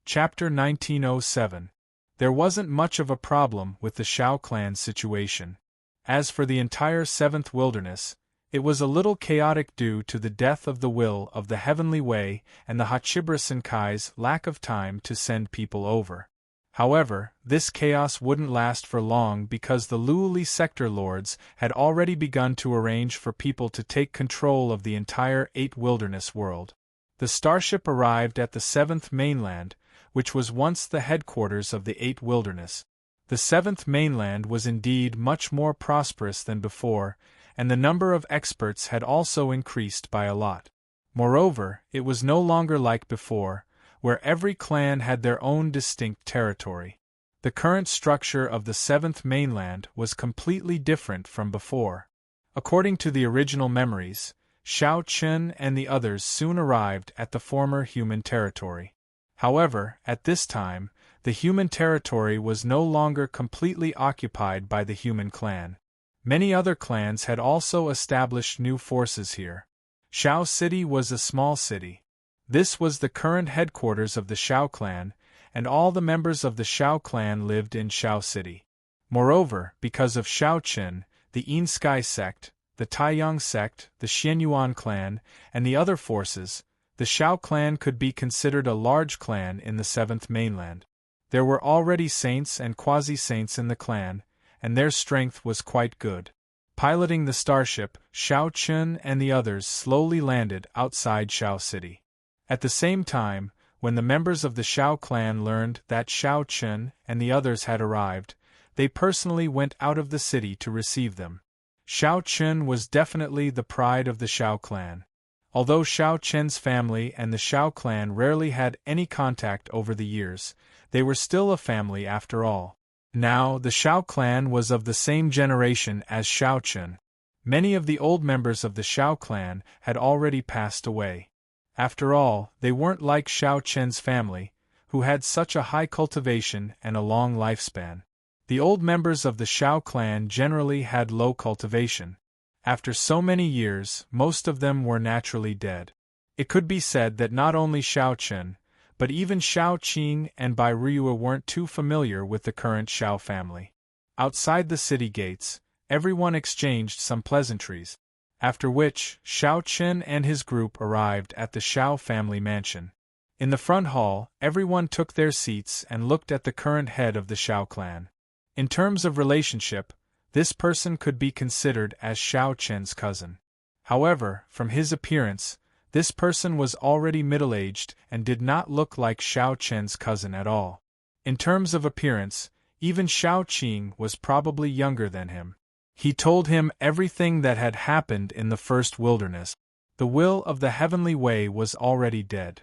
Chapter 1907. There wasn't much of a problem with the Xiao clan's situation. As for the entire 7th wilderness, it was a little chaotic due to the death of the will of the Heavenly Way and the Hachibra Senkai's lack of time to send people over. However, this chaos wouldn't last for long because the Luoli sector lords had already begun to arrange for people to take control of the entire 8 wilderness world. The starship arrived at the 7th mainland, which was once the headquarters of the 8 wilderness. The 7th mainland was indeed much more prosperous than before, and the number of experts had also increased by a lot. Moreover, it was no longer like before, where every clan had their own distinct territory. The current structure of the 7th mainland was completely different from before. According to the original memories, Xiao Chen and the others soon arrived at the former human territory. However, at this time, the human territory was no longer completely occupied by the human clan. Many other clans had also established new forces here. Xiao City was a small city. This was the current headquarters of the Xiao clan, and all the members of the Xiao clan lived in Xiao City. Moreover, because of Xiao Qin, the Yin Sky sect, the Taiyang sect, the Xianyuan clan, and the other forces, the Xiao clan could be considered a large clan in the 7th mainland. There were already saints and quasi-saints in the clan, and their strength was quite good. Piloting the starship, Xiao Chen and the others slowly landed outside Xiao City. At the same time, When the members of the Shao clan learned that Shao Chen and the others had arrived, they personally went out of the city to receive them. Shao Chen was definitely the pride of the Shao clan. Although Shao Chen's family and the Shao clan rarely had any contact over the years, they were still a family after all. Now, the Shao clan was of the same generation as Shao Chen. Many of the old members of the Shao clan had already passed away. After all, they weren't like Shao Chen's family, who had such a high cultivation and a long lifespan. The old members of the Shao clan generally had low cultivation. After so many years, most of them were naturally dead. It could be said that not only Shao Chen, but even Shao Qing and Bai Ruoye weren't too familiar with the current Shao family. Outside the city gates, everyone exchanged some pleasantries, after which Shao Chen and his group arrived at the Shao family mansion. In the front hall, everyone took their seats and looked at the current head of the Shao clan. In terms of relationship, this person could be considered as Shao Chen's cousin. However, from his appearance, this person was already middle-aged and did not look like Shao Chen's cousin at all. In terms of appearance, even Shao Qing was probably younger than him. He told him everything that had happened in the first wilderness. The will of the heavenly way was already dead.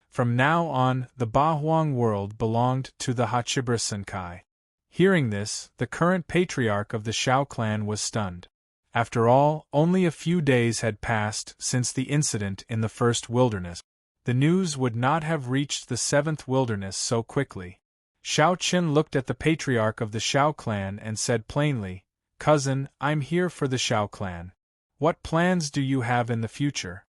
From now on, the Bahuang world belonged to the Hachibra Senkai. Hearing this, the current patriarch of the Shao clan was stunned. After all, only a few days had passed since the incident in the first wilderness. The news would not have reached the seventh wilderness so quickly. Shao Chen looked at the patriarch of the Shao clan and said plainly, "Cousin, I'm here for the Shao clan. What plans do you have in the future?"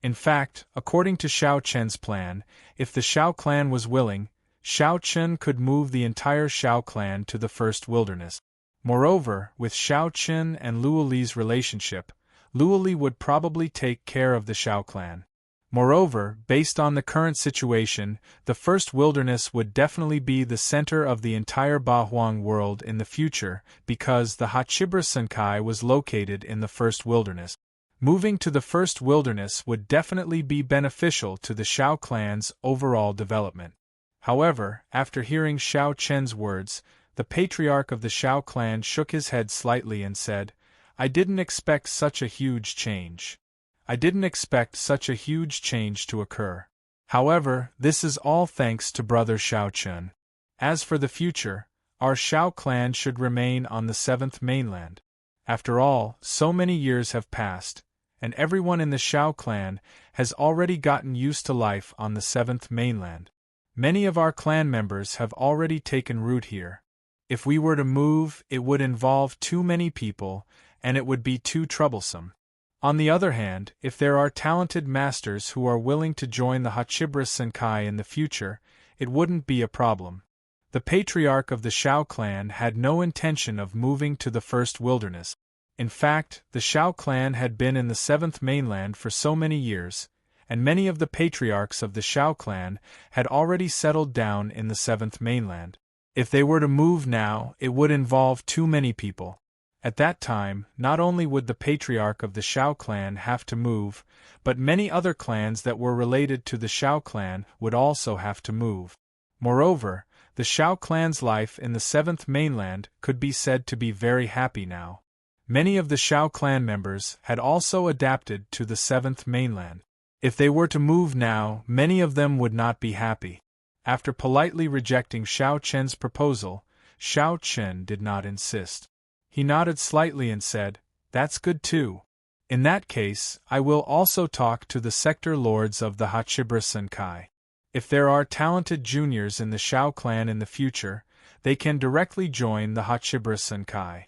In fact, according to Shao Chen's plan, if the Shao clan was willing, Shao Chen could move the entire Shao clan to the first wilderness. Moreover, with Shao Chen and Luo Li's relationship, Luo Li would probably take care of the Shao clan. Moreover, based on the current situation, the first wilderness would definitely be the center of the entire Bahuang world in the future, because the Hachibra Senkai was located in the first wilderness. Moving to the first wilderness would definitely be beneficial to the Shao clan's overall development. However, after hearing Shao Chen's words, the patriarch of the Shao clan shook his head slightly and said, "I didn't expect such a huge change. I didn't expect such a huge change to occur. However, this is all thanks to brother Shao Chen. As for the future, our Shao clan should remain on the seventh mainland. After all, so many years have passed, and everyone in the Shao clan has already gotten used to life on the seventh mainland. Many of our clan members have already taken root here. If we were to move, it would involve too many people, and it would be too troublesome. On the other hand, if there are talented masters who are willing to join the Hachibra Senkai in the future, it wouldn't be a problem." The patriarch of the Shao clan had no intention of moving to the first wilderness. In fact, the Shao clan had been in the seventh mainland for so many years, and many of the patriarchs of the Shao clan had already settled down in the seventh mainland. If they were to move now, it would involve too many people. At that time, not only would the patriarch of the Shao clan have to move, but many other clans that were related to the Shao clan would also have to move. Moreover, the Shao clan's life in the seventh mainland could be said to be very happy now. Many of the Shao clan members had also adapted to the seventh mainland. If they were to move now, many of them would not be happy. After politely rejecting Shao Chen's proposal, Shao Chen did not insist. He nodded slightly and said, "That's good too. In that case, I will also talk to the sector lords of the Hachibra Senkai. If there are talented juniors in the Shao clan in the future, they can directly join the Hachibra Senkai."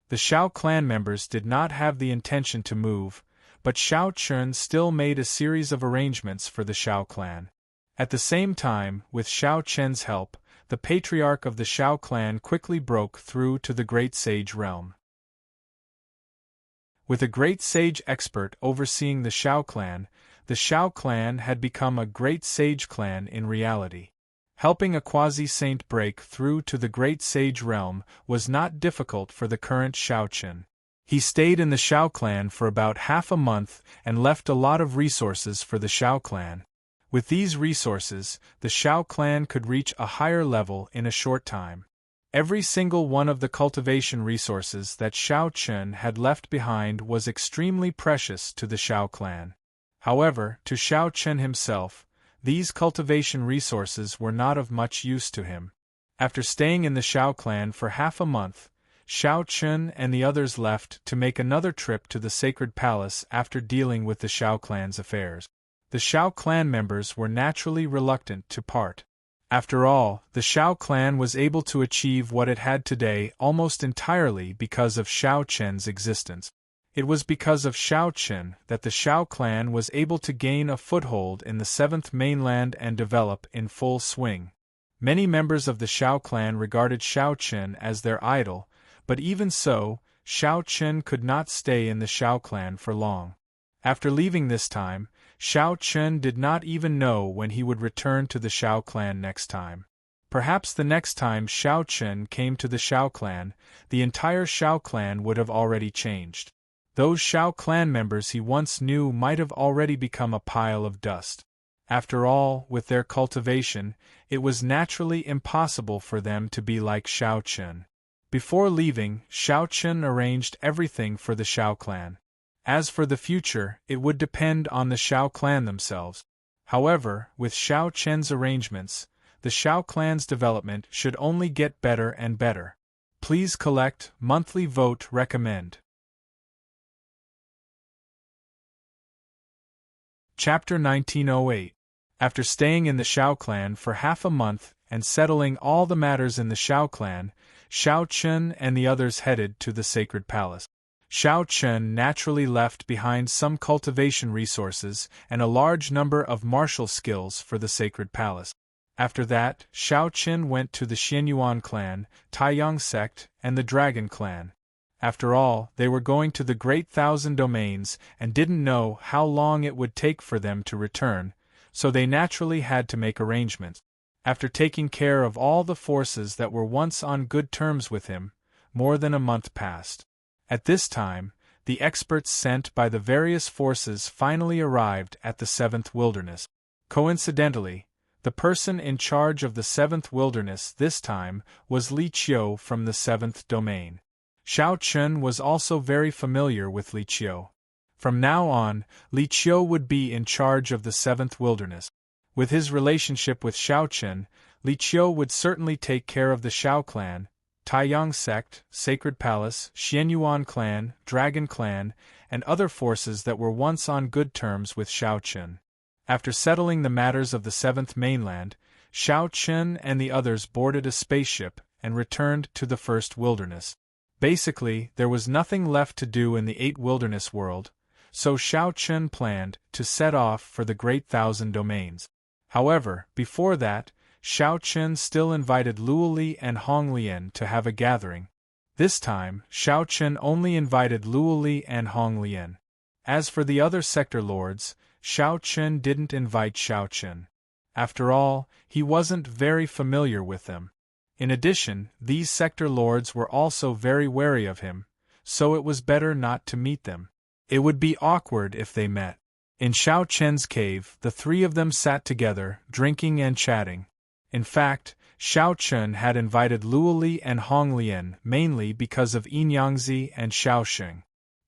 The Shao clan members did not have the intention to move, but Shao Chen still made a series of arrangements for the Shao clan. At the same time, with Shao Chen's help, the patriarch of the Shao clan quickly broke through to the Great Sage realm. With a Great Sage expert overseeing the Shao clan had become a Great Sage clan in reality. Helping a quasi-saint break through to the Great Sage realm was not difficult for the current Shao Chen. He stayed in the Shao clan for about half a month and left a lot of resources for the Shao clan. With these resources, the Shao clan could reach a higher level in a short time. Every single one of the cultivation resources that Shao Chun had left behind was extremely precious to the Shao clan. However, to Shao Chun himself, these cultivation resources were not of much use to him. After staying in the Shao clan for half a month, Shao Chun and the others left to make another trip to the sacred palace after dealing with the Shao clan's affairs. The Shao clan members were naturally reluctant to part. After all, the Shao clan was able to achieve what it had today almost entirely because of Shao Chen's existence. It was because of Shao Chen that the Shao clan was able to gain a foothold in the seventh mainland and develop in full swing. Many members of the Shao clan regarded Shao Chen as their idol, but even so, Shao Chen could not stay in the Shao clan for long. After leaving this time, Shao Chen did not even know when he would return to the Shao clan next time. Perhaps the next time Shao Chen came to the Shao clan, the entire Shao clan would have already changed. Those Shao clan members he once knew might have already become a pile of dust. After all, with their cultivation, it was naturally impossible for them to be like Shao Chen. Before leaving, Shao Chen arranged everything for the Shao clan. As for the future, it would depend on the Shao clan themselves. However, with Shao Chen's arrangements, the Shao clan's development should only get better and better. Please collect monthly vote recommend. Chapter 1908. After staying in the Shao clan for half a month and settling all the matters in the Shao clan, Shao Chun and the others headed to the sacred palace. Shao Chun naturally left behind some cultivation resources and a large number of martial skills for the sacred palace. After that, Shao Chun went to the Xianyuan clan, Taiyang sect, and the Dragon clan. After all, they were going to the Great Thousand Domains and didn't know how long it would take for them to return, so they naturally had to make arrangements. After taking care of all the forces that were once on good terms with him, more than a month passed. At this time, the experts sent by the various forces finally arrived at the seventh wilderness. Coincidentally, the person in charge of the seventh wilderness this time was Li Qiu from the seventh domain. Shao Chun was also very familiar with Li Qiu. From now on, Li Qiu would be in charge of the seventh wilderness. With his relationship with Shao Chun, Li Qiu would certainly take care of the Shao clan, Taiyang sect, Sacred Palace, Xianyuan clan, Dragon clan, and other forces that were once on good terms with Shao Chun. After settling the matters of the seventh mainland, Shao Chun and the others boarded a spaceship and returned to the first wilderness. Basically, there was nothing left to do in the eight wilderness world, so Shao Chun planned to set off for the Great Thousand Domains. However, before that, Shao Chun still invited Luo Li and Hong Lian to have a gathering. This time, Shao Chun only invited Luo Li and Hong Lian. As for the other sector lords, Shao Chun didn't invite Shao Chun. After all, he wasn't very familiar with them. In addition, these sector lords were also very wary of him, so it was better not to meet them. It would be awkward if they met. In Shao Chen's cave, the three of them sat together, drinking and chatting. In fact, Shao Chun had invited Luo Li and Hong Lian mainly because of Yinyangzi and Shao Xing.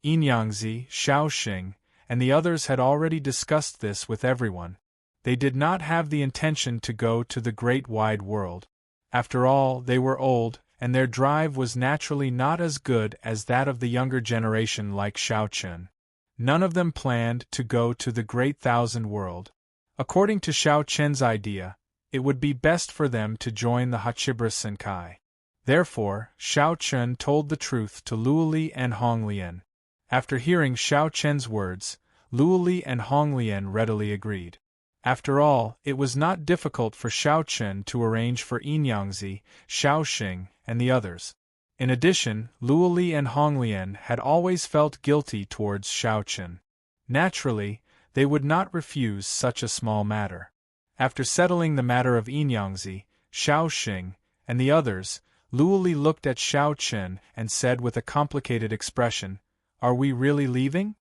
Yinyangzi, Shao Xing, and the others had already discussed this with everyone. They did not have the intention to go to the great wide world. After all, they were old, and their drive was naturally not as good as that of the younger generation like Shao Chun. None of them planned to go to the Great Thousand World. According to Shao Chen's idea, it would be best for them to join the Hachibra Senkai. Therefore, Shao Chun told the truth to Luo Li and Hong Lian. After hearing Shao Chen's words, Luo Li and Hong Lian readily agreed. After all, it was not difficult for Shao Chun to arrange for Yinyangzi, Shao Xing, and the others. In addition, Luo Li and Hong Lian had always felt guilty towards Shao Chun. Naturally, they would not refuse such a small matter. After settling the matter of Yinyangzi, Shao Xing, and the others, Luo Li looked at Shao Chun and said with a complicated expression, "Are we really leaving?"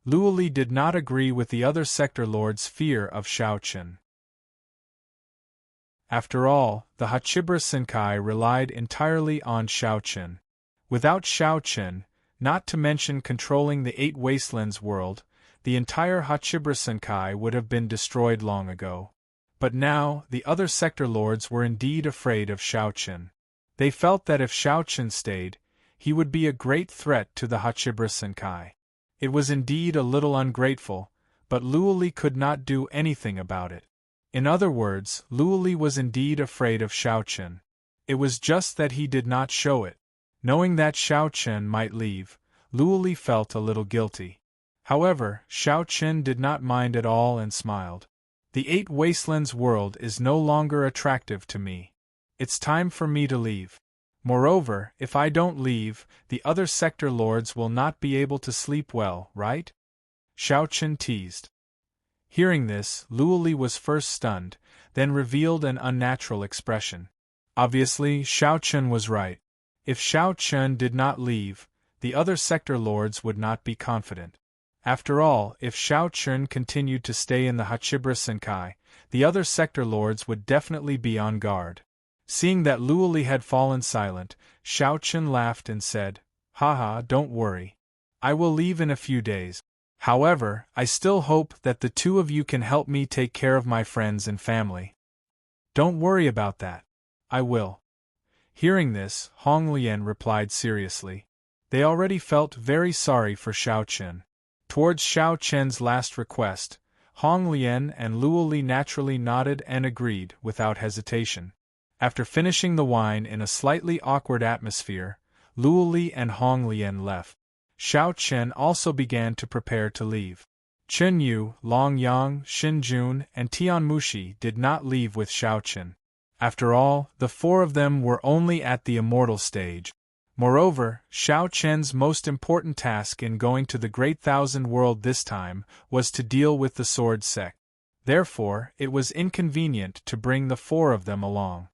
Luo Li did not agree with the other sector lord's fear of Shao Chun. After all, the Hachibra Senkai relied entirely on Xiao Chen. Without Xiao Chen, not to mention controlling the Eight Wastelands world, the entire Hachibra Senkai would have been destroyed long ago. But now, the other sector lords were indeed afraid of Xiao Chen. They felt that if Xiao Chen stayed, he would be a great threat to the Hachibra Senkai. It was indeed a little ungrateful, but Luoli could not do anything about it. In other words, Luoli was indeed afraid of Xiao Chen. It was just that he did not show it. Knowing that Xiao Chen might leave, Luoli felt a little guilty. However, Xiao Chen did not mind at all and smiled. The Eight Wastelands world is no longer attractive to me. It's time for me to leave. Moreover, if I don't leave, the other sector lords will not be able to sleep well, right? Xiao Chen teased. Hearing this, Luoli was first stunned, then revealed an unnatural expression. Obviously, Xiao Chen was right. If Xiao Chen did not leave, the other sector lords would not be confident. After all, if Xiao Chen continued to stay in the Hachibra Senkai, the other sector lords would definitely be on guard. Seeing that Luoli had fallen silent, Xiao Chen laughed and said, "Haha, don't worry. I will leave in a few days. However, I still hope that the two of you can help me take care of my friends and family." "Don't worry about that. I will." Hearing this, Hong Lian replied seriously. They already felt very sorry for Xiao Chen. Towards Xiao Chen's last request, Hong Lian and Luoli naturally nodded and agreed without hesitation. After finishing the wine in a slightly awkward atmosphere, Luoli and Hong Lian left. Xiao Chen also began to prepare to leave. Chen Yu, Long Yang, Xin Jun, and Tian Mushi did not leave with Xiao Chen. After all, the four of them were only at the immortal stage. Moreover, Xiao Chen's most important task in going to the Great Thousand World this time was to deal with the Sword Sect. Therefore, it was inconvenient to bring the four of them along.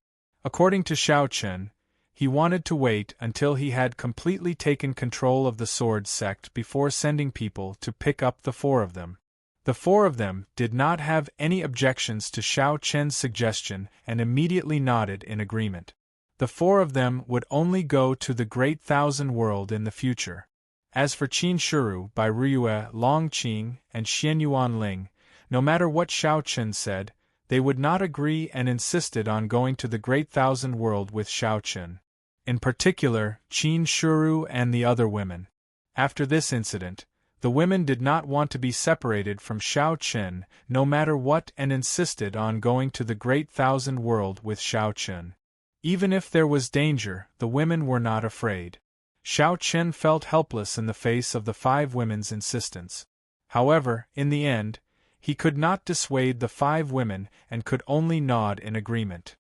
According to Xiao Chen, he wanted to wait until he had completely taken control of the Sword Sect before sending people to pick up the four of them. The four of them did not have any objections to Xiao Chen's suggestion and immediately nodded in agreement. The four of them would only go to the Great Thousand World in the future. As for Qin Shuru by Ryue, Long Qing, and Xian Yuan Ling, no matter what Xiao Chen said, they would not agree and insisted on going to the Great Thousand World with Xiao Chen. In particular, Qin Shuru and the other women. After this incident, the women did not want to be separated from Xiao Chen no matter what and insisted on going to the Great Thousand World with Xiao Chen. Even if there was danger, the women were not afraid. Xiao Chen felt helpless in the face of the five women's insistence. However, in the end, he could not dissuade the five women and could only nod in agreement.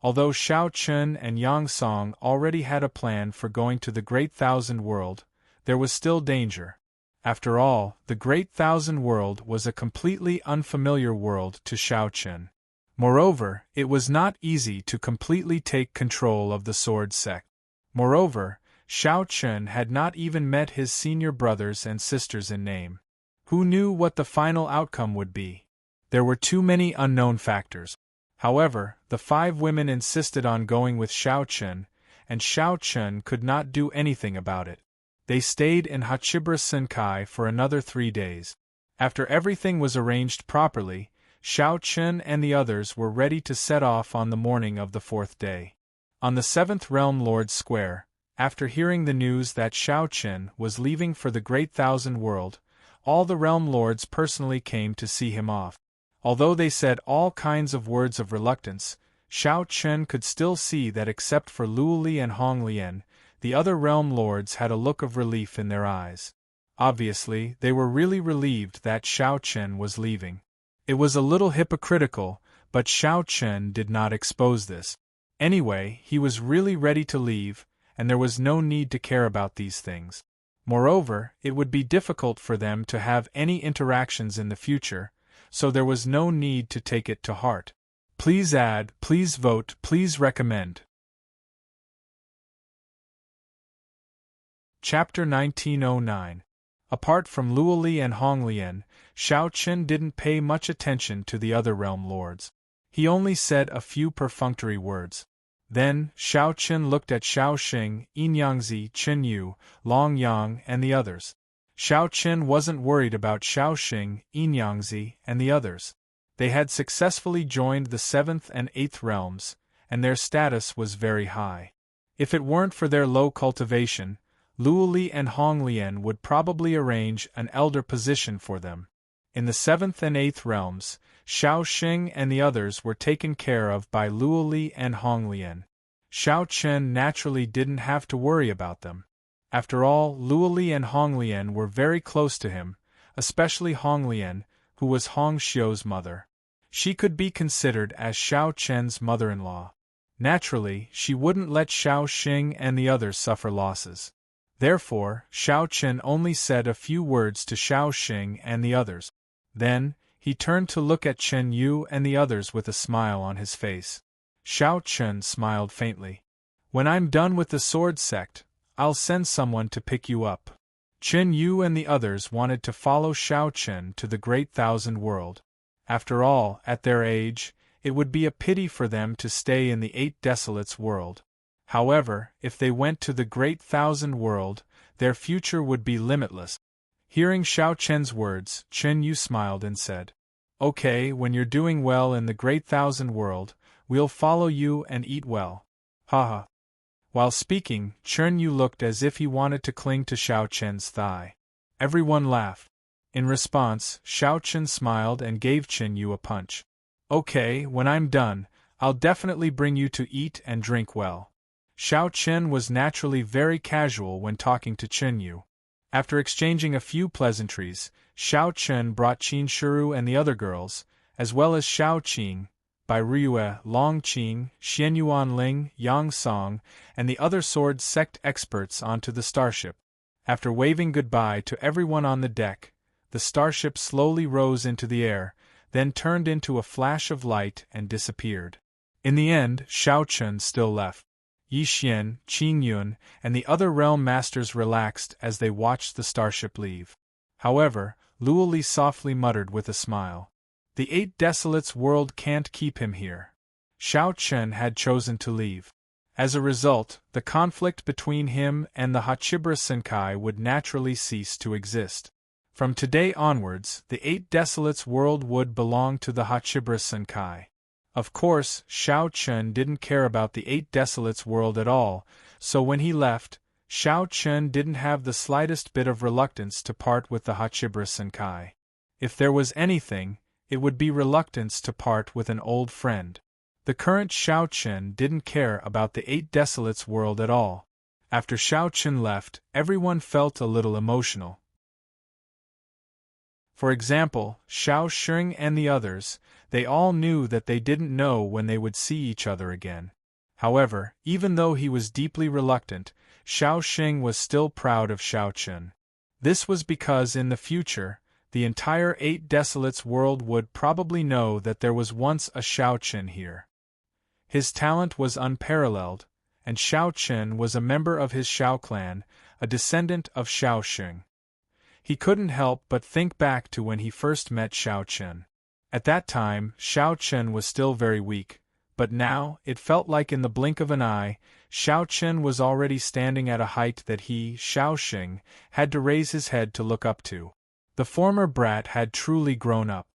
Although Xiao Chen and Yang Song already had a plan for going to the Great Thousand World, there was still danger. After all, the Great Thousand World was a completely unfamiliar world to Xiao Chen. Moreover, it was not easy to completely take control of the Sword Sect. Moreover, Xiao Chen had not even met his senior brothers and sisters in name. Who knew what the final outcome would be? There were too many unknown factors. However, the five women insisted on going with Xiao Chen, and Xiao Chen could not do anything about it. They stayed in Hachibra Senkai for another 3 days. After everything was arranged properly, Xiao Chen and the others were ready to set off on the morning of the 4th day. On the 7th Realm Lord's Square, after hearing the news that Xiao Chen was leaving for the Great Thousand World, all the Realm Lords personally came to see him off. Although they said all kinds of words of reluctance, Xiao Chen could still see that except for Luoli and Hong Lian, the other Realm Lords had a look of relief in their eyes. Obviously, they were really relieved that Xiao Chen was leaving. It was a little hypocritical, but Xiao Chen did not expose this. Anyway, he was really ready to leave, and there was no need to care about these things. Moreover, it would be difficult for them to have any interactions in the future, so there was no need to take it to heart. Please add, please vote, please recommend. Chapter 1909. Apart from Luoli and Hong Lian, Xiao Chen didn't pay much attention to the other realm lords. He only said a few perfunctory words. Then, Xiao Chen looked at Xiao Xing, Yinyangzi, Chen Yu, Long Yang, and the others. Xiao Chen wasn't worried about Xiao Xing, Yinyangzi, and the others. They had successfully joined the 7th and 8th realms, and their status was very high. If it weren't for their low cultivation, Luoli and Honglian would probably arrange an elder position for them. In the 7th and 8th realms, Xiao Xing and the others were taken care of by Luoli and Honglian. Xiao Chen naturally didn't have to worry about them. After all, Luoli and Honglian were very close to him, especially Honglian, who was Hong Xiu's mother. She could be considered as Xiao Chen's mother-in-law. Naturally, she wouldn't let Xiao Xing and the others suffer losses. Therefore, Xiao Chen only said a few words to Xiao Xing and the others. Then, he turned to look at Chen Yu and the others with a smile on his face. Xiao Chen smiled faintly. "When I'm done with the sword sect, I'll send someone to pick you up." Chen Yu and the others wanted to follow Xiao Chen to the Great Thousand World. After all, at their age, it would be a pity for them to stay in the 8 Desolates world. However, if they went to the Great Thousand World, their future would be limitless. Hearing Xiao Chen's words, Chen Yu smiled and said, "Okay, when you're doing well in the Great Thousand World, we'll follow you and eat well. Haha." While speaking, Chen Yu looked as if he wanted to cling to Xiao Chen's thigh. Everyone laughed. In response, Xiao Chen smiled and gave Chen Yu a punch. "Okay, when I'm done, I'll definitely bring you to eat and drink well." Xiao Chen was naturally very casual when talking to Chen Yu. After exchanging a few pleasantries, Xiao Chen brought Qin Shiru and the other girls, as well as Xiao Qing, Bai Riyue, Long Qing, Xianyuan Ling, Yang Song, and the other sword sect experts onto the starship. After waving goodbye to everyone on the deck, the starship slowly rose into the air, then turned into a flash of light and disappeared. In the end, Xiao Chen still left. Yi Xian, Qing Yun, and the other realm masters relaxed as they watched the starship leave. However, Luoli softly muttered with a smile, "The 8 Desolates world can't keep him here." Xiao Chen had chosen to leave. As a result, the conflict between him and the Hachibra Senkai would naturally cease to exist. From today onwards, the 8 Desolates world would belong to the Hachibra Senkai. Of course, Xiao Chen didn't care about the 8 Desolates world at all, so when he left, Xiao Chen didn't have the slightest bit of reluctance to part with the Hachibra Senkai. If there was anything, it would be reluctance to part with an old friend. The current Xiao Chen didn't care about the 8 Desolates world at all. After Xiao Chen left, everyone felt a little emotional. For example, Xiao Xing and the others, they all knew that they didn't know when they would see each other again. However, even though he was deeply reluctant, Xiao Xing was still proud of Xiao Chen. This was because in the future, the entire 8 Desolates world would probably know that there was once a Xiao Chen here. His talent was unparalleled, and Xiao Chen was a member of his Xiao clan, a descendant of Xiao Xing. He couldn't help but think back to when he first met Xiao Chen. At that time, Xiao Chen was still very weak, but now, it felt like in the blink of an eye, Xiao Chen was already standing at a height that he, Xiao Xing, had to raise his head to look up to. The former brat had truly grown up.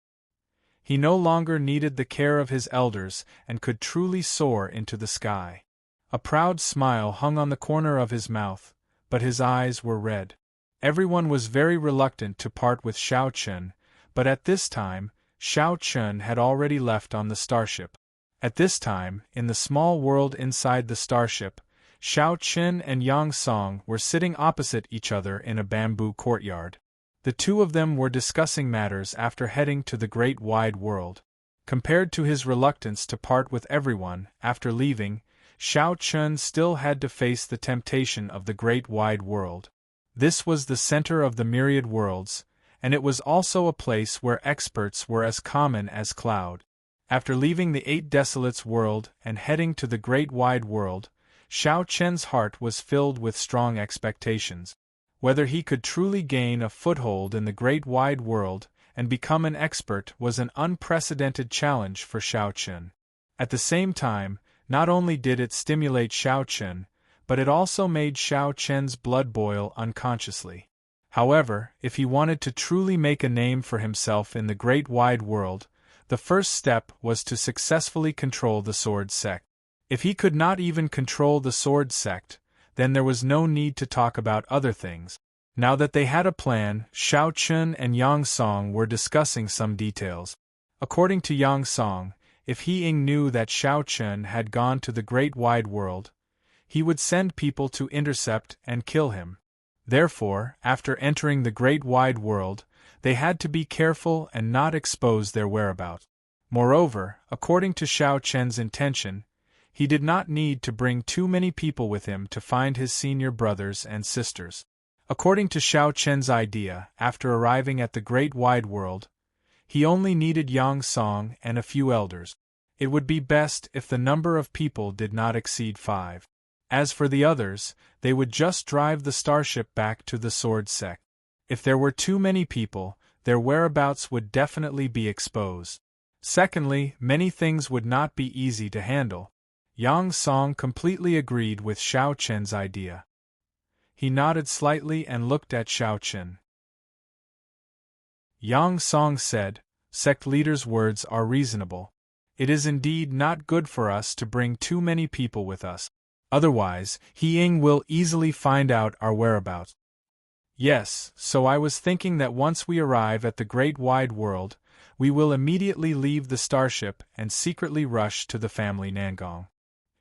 He no longer needed the care of his elders and could truly soar into the sky. A proud smile hung on the corner of his mouth, but his eyes were red. Everyone was very reluctant to part with Xiao Chen, but at this time, Xiao Chen had already left on the starship. At this time, in the small world inside the starship, Xiao Chen and Yang Song were sitting opposite each other in a bamboo courtyard. The two of them were discussing matters after heading to the great wide world. Compared to his reluctance to part with everyone, after leaving, Xiao Chen still had to face the temptation of the great wide world. This was the center of the myriad worlds, and it was also a place where experts were as common as cloud. After leaving the 8 Desolates world and heading to the great wide world, Xiao Chen's heart was filled with strong expectations. Whether he could truly gain a foothold in the great wide world and become an expert was an unprecedented challenge for Xiao Chen. At the same time, not only did it stimulate Xiao Chen, but it also made Xiao Chen's blood boil unconsciously. However, if he wanted to truly make a name for himself in the great wide world, the first step was to successfully control the sword sect. If he could not even control the sword sect, then there was no need to talk about other things. Now that they had a plan, Xiao Chen and Yang Song were discussing some details. According to Yang Song, if He Ying knew that Xiao Chen had gone to the great wide world, he would send people to intercept and kill him. Therefore, after entering the great wide world, they had to be careful and not expose their whereabouts. Moreover, according to Xiao Chen's intention, he did not need to bring too many people with him to find his senior brothers and sisters. According to Xiao Chen's idea, after arriving at the great wide world, he only needed Yang Song and a few elders. It would be best if the number of people did not exceed 5. As for the others, they would just drive the starship back to the sword sect. If there were too many people, their whereabouts would definitely be exposed. Secondly, many things would not be easy to handle. Yang Song completely agreed with Xiao Chen's idea. He nodded slightly and looked at Xiao Chen. Yang Song said, "Sect leader's words are reasonable. It is indeed not good for us to bring too many people with us. Otherwise, He Ying will easily find out our whereabouts." "Yes, so I was thinking that once we arrive at the great wide world, we will immediately leave the starship and secretly rush to the family Nangong."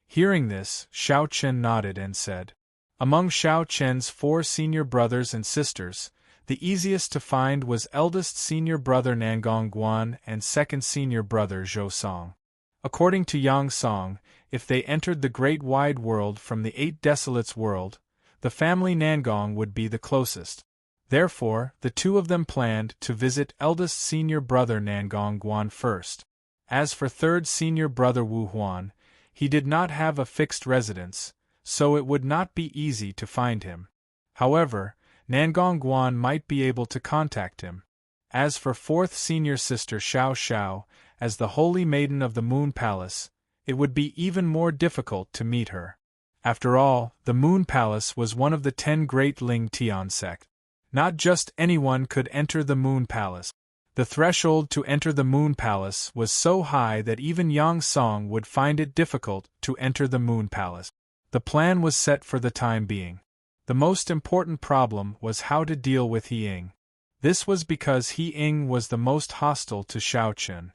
Hearing this, Xiao Chen nodded and said, "Among Xiao Chen's 4 senior brothers and sisters, the easiest to find was eldest senior brother Nangong Guan and second senior brother Zhou Song. According to Yang Song, if they entered the great wide world from the 8 Desolates world, the family Nangong would be the closest. Therefore, the two of them planned to visit eldest senior brother Nangong Guan first. As for third senior brother Wu Huan, he did not have a fixed residence, so it would not be easy to find him. However, Nangong Guan might be able to contact him. As for fourth senior sister Xiao Xiao, as the holy maiden of the Moon Palace, it would be even more difficult to meet her. After all, the Moon Palace was one of the 10 great Ling Tian sect. Not just anyone could enter the Moon Palace. The threshold to enter the Moon Palace was so high that even Yang Song would find it difficult to enter the Moon Palace. The plan was set for the time being. The most important problem was how to deal with He Ying. This was because He Ying was the most hostile to Xiao Chen.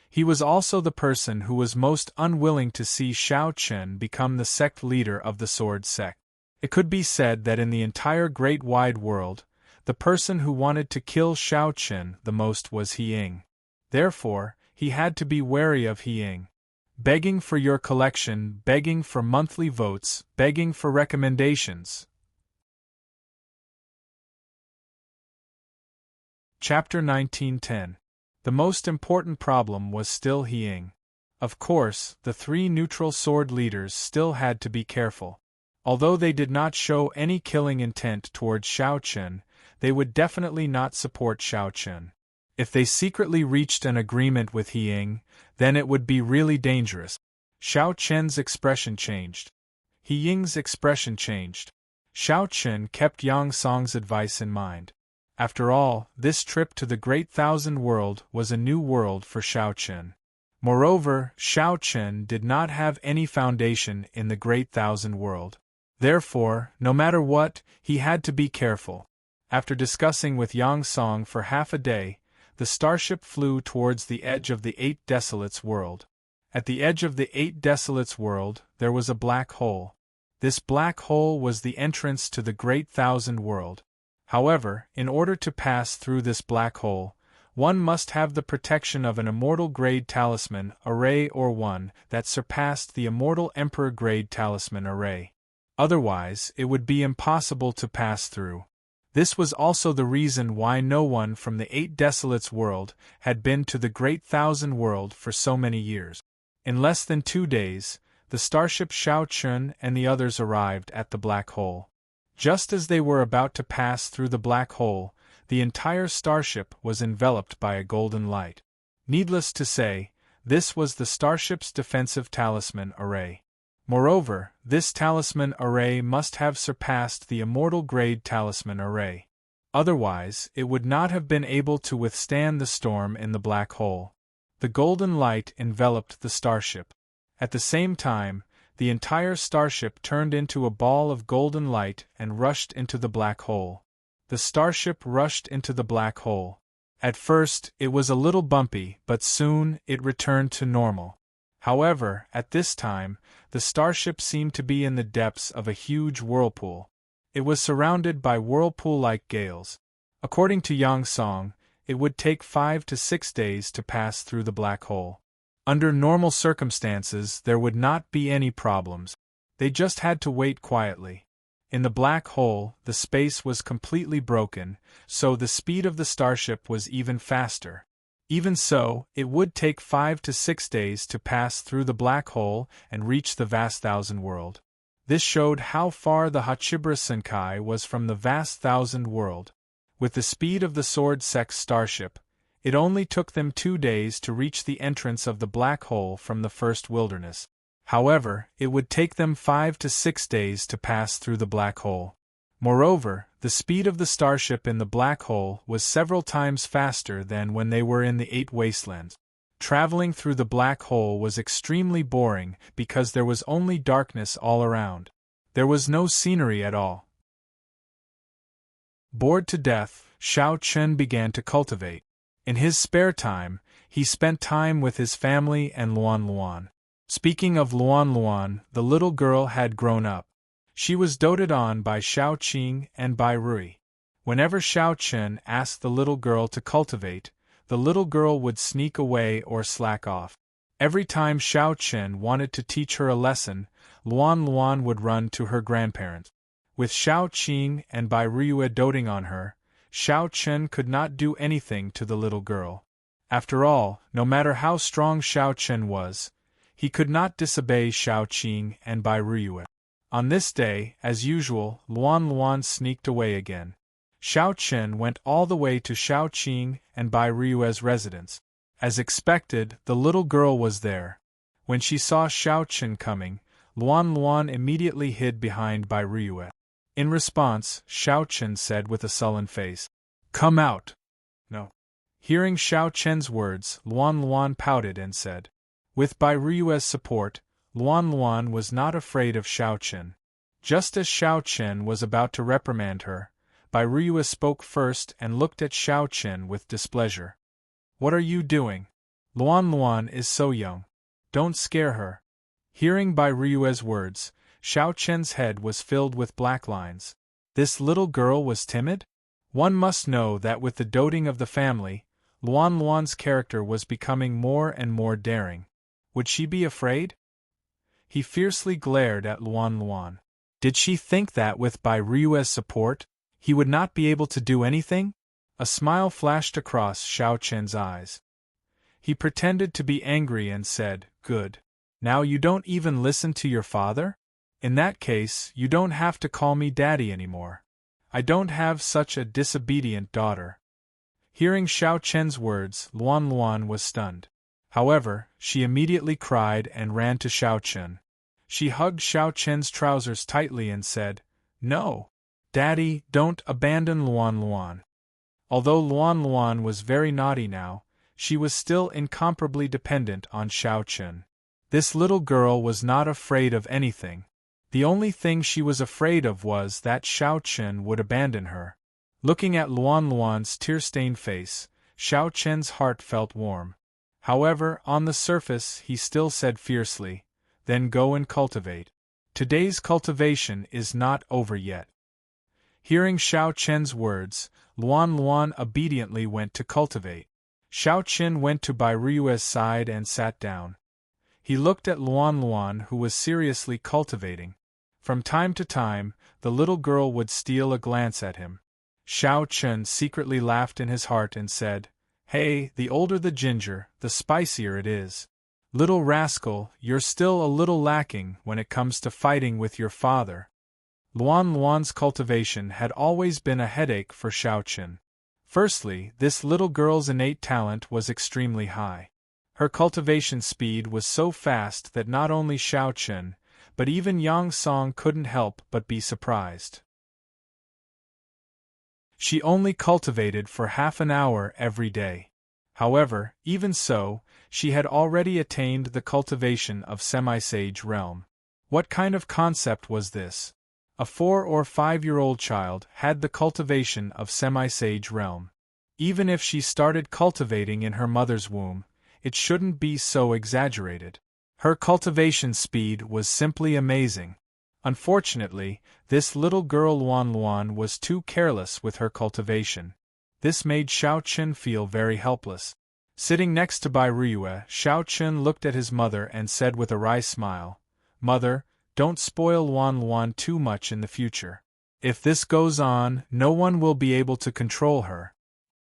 He was also the person who was most unwilling to see Xiao Chen become the sect leader of the sword sect. It could be said that in the entire great wide world, the person who wanted to kill Xiao Chen the most was He Ying. Therefore, he had to be wary of He Ying. Begging for your collection, begging for monthly votes, begging for recommendations. Chapter 1910. The most important problem was still He Ying. Of course, the 3 neutral sword leaders still had to be careful. Although they did not show any killing intent towards Xiao Chen, they would definitely not support Xiao Chen. If they secretly reached an agreement with He Ying, then it would be really dangerous. Xiao Chen's expression changed. He Ying's expression changed. Xiao Chen kept Yang Song's advice in mind. After all, this trip to the Great Thousand World was a new world for Xiao Chen. Moreover, Xiao Chen did not have any foundation in the Great Thousand World. Therefore, no matter what, he had to be careful. After discussing with Yang Song for half a day, the starship flew towards the edge of the 8 Desolates world. At the edge of the 8 Desolates world, there was a black hole. This black hole was the entrance to the Great Thousand World. However, in order to pass through this black hole, one must have the protection of an immortal grade talisman array or one that surpassed the immortal emperor grade talisman array. Otherwise, it would be impossible to pass through. This was also the reason why no one from the 8 Desolates world had been to the Great Thousand World for so many years. In less than 2 days, the starship Xiao Chen and the others arrived at the black hole. Just as they were about to pass through the black hole, The entire starship was enveloped by a golden light. Needless to say, this was the starship's defensive talisman array. Moreover, this talisman array must have surpassed the immortal-grade talisman array. Otherwise, it would not have been able to withstand the storm in the black hole. The golden light enveloped the starship. At the same time, the entire starship turned into a ball of golden light and rushed into the black hole. The starship rushed into the black hole. At first, it was a little bumpy, but soon it returned to normal. However, at this time, the starship seemed to be in the depths of a huge whirlpool. It was surrounded by whirlpool-like gales. According to Yang Song, it would take 5 to 6 days to pass through the black hole. Under normal circumstances, there would not be any problems. They just had to wait quietly. In the black hole, the space was completely broken, so the speed of the starship was even faster. Even so, it would take 5 to 6 days to pass through the black hole and reach the vast thousand world. This showed how far the Hachibara Senkai was from the vast thousand world. With the speed of the Sword Sex starship, it only took them 2 days to reach the entrance of the black hole from the first wilderness. However, it would take them 5 to 6 days to pass through the black hole. Moreover, the speed of the starship in the black hole was several times faster than when they were in the 8 wastelands. Traveling through the black hole was extremely boring because there was only darkness all around. There was no scenery at all. Bored to death, Xiao Chen began to cultivate. In his spare time, he spent time with his family and Luan Luan. Speaking of Luan Luan, the little girl had grown up. She was doted on by Xiao Qing and by Rui. Whenever Xiao Chen asked the little girl to cultivate, the little girl would sneak away or slack off. Every time Xiao Chen wanted to teach her a lesson, Luan Luan would run to her grandparents. With Xiao Qing and Bai Ryue doting on her, Xiao Chen could not do anything to the little girl. After all, no matter how strong Xiao Chen was, he could not disobey Xiao Qing and Bai Ryue. On this day, as usual, Luan Luan sneaked away again. Xiao Chen went all the way to Xiao Qing and Bai Ryue's residence. As expected, the little girl was there. When she saw Xiao Chen coming, Luan Luan immediately hid behind Bai Ryue. In response, Xiao Chen said with a sullen face, "Come out!" "No." Hearing Xiao Chen's words, Luan Luan pouted and said. With Bai Ryue's support, Luan Luan was not afraid of Xiao Chen. Just as Xiao Chen was about to reprimand her, Bai Ryue spoke first and looked at Xiao Chen with displeasure. "What are you doing? Luan Luan is so young. Don't scare her." Hearing Bai Ryue's words, Xiao Chen's head was filled with black lines. This little girl was timid? One must know that with the doting of the family, Luan Luan's character was becoming more and more daring. Would she be afraid? He fiercely glared at Luan Luan. Did she think that with Bai Ryue's support, he would not be able to do anything? A smile flashed across Xiao Chen's eyes. He pretended to be angry and said, "Good. Now you don't even listen to your father? In that case, you don't have to call me daddy anymore. I don't have such a disobedient daughter." Hearing Xiao Chen's words, Luan Luan was stunned. However, she immediately cried and ran to Xiao Chen. She hugged Xiao Chen's trousers tightly and said, "No! Daddy, don't abandon Luan Luan." Although Luan Luan was very naughty now, she was still incomparably dependent on Xiao Chen. This little girl was not afraid of anything. The only thing she was afraid of was that Xiao Chen would abandon her. Looking at Luan Luan's tear-stained face, Xiao Chen's heart felt warm. However, on the surface he still said fiercely, "Then go and cultivate. Today's cultivation is not over yet." Hearing Xiao Chen's words, Luan Luan obediently went to cultivate. Xiao Chen went to Bai Ryue's side and sat down. He looked at Luan Luan, who was seriously cultivating. From time to time, the little girl would steal a glance at him. Xiao Chen secretly laughed in his heart and said, "Hey, the older the ginger, the spicier it is. Little rascal, you're still a little lacking when it comes to fighting with your father." Luan Luan's cultivation had always been a headache for Xiao Chen. Firstly, this little girl's innate talent was extremely high. Her cultivation speed was so fast that not only Xiao Chen, but even Yang Song couldn't help but be surprised. She only cultivated for half an hour every day. However, even so, she had already attained the cultivation of semi-sage realm. What kind of concept was this? A 4 or 5-year-old child had the cultivation of semi-sage realm. Even if she started cultivating in her mother's womb, it shouldn't be so exaggerated. Her cultivation speed was simply amazing. Unfortunately, this little girl Luan Luan was too careless with her cultivation. This made Xiao Chen feel very helpless. Sitting next to Bai Ruyue, Xiao Chen looked at his mother and said with a wry smile, "Mother, don't spoil Luan Luan too much in the future. If this goes on, no one will be able to control her."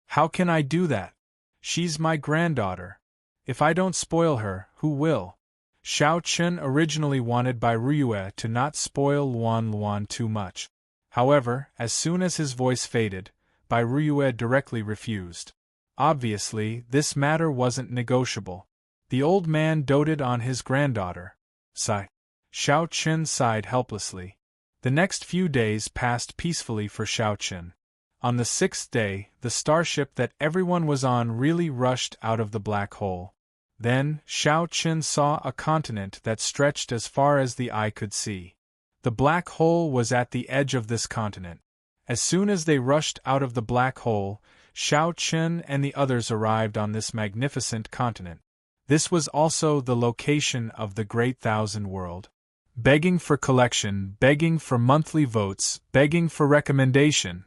"How can I do that? She's my granddaughter. If I don't spoil her, who will?" Xiao Chen originally wanted Bai Ruyue to not spoil Luan Luan too much. However, as soon as his voice faded, Bai Ruyue directly refused. Obviously, this matter wasn't negotiable. The old man doted on his granddaughter. Sigh. Xiao Chen sighed helplessly. The next few days passed peacefully for Xiao Chen. On the 6th day, the starship that everyone was on really rushed out of the black hole. Then, Xiao Chen saw a continent that stretched as far as the eye could see. The black hole was at the edge of this continent. As soon as they rushed out of the black hole, Xiao Chen and the others arrived on this magnificent continent. This was also the location of the Great Thousand World. Begging for collection, begging for monthly votes, begging for recommendation.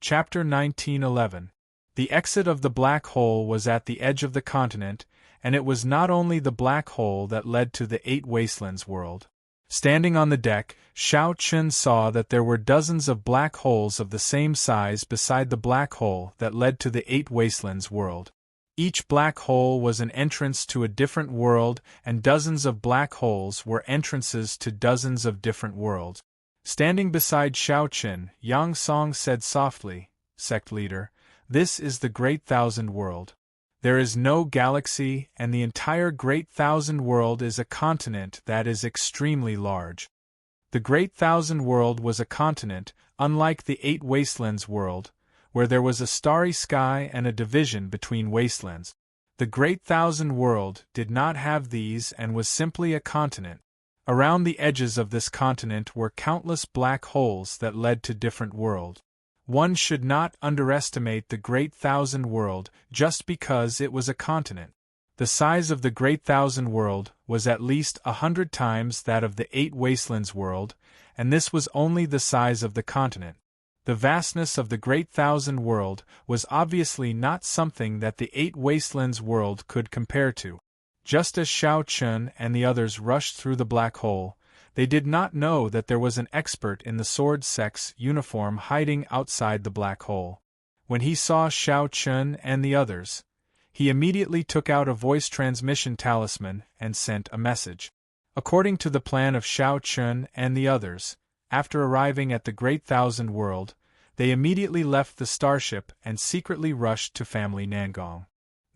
Chapter 1911. The exit of the black hole was at the edge of the continent, and it was not only the black hole that led to the 8 Wastelands world. Standing on the deck, Xiao Chen saw that there were dozens of black holes of the same size beside the black hole that led to the 8 Wastelands world. Each black hole was an entrance to a different world, and dozens of black holes were entrances to dozens of different worlds. Standing beside Xiao Chen, Yang Song said softly, "Sect leader, this is the Great Thousand World. There is no galaxy, and the entire Great Thousand World is a continent that is extremely large." The Great Thousand World was a continent, unlike the 8 Wastelands world, where there was a starry sky and a division between wastelands. The Great Thousand World did not have these and was simply a continent. Around the edges of this continent were countless black holes that led to different worlds. One should not underestimate the Great Thousand World just because it was a continent. The size of the Great Thousand World was at least 100 times that of the 8 Wastelands world, and this was only the size of the continent. The vastness of the Great Thousand World was obviously not something that the 8 Wastelands world could compare to. Just as Xiao Chen and the others rushed through the black hole, they did not know that there was an expert in the sword sect's uniform hiding outside the black hole. When he saw Xiao Chen and the others, he immediately took out a voice transmission talisman and sent a message. According to the plan of Xiao Chen and the others, after arriving at the Great Thousand World, they immediately left the starship and secretly rushed to Family Nangong.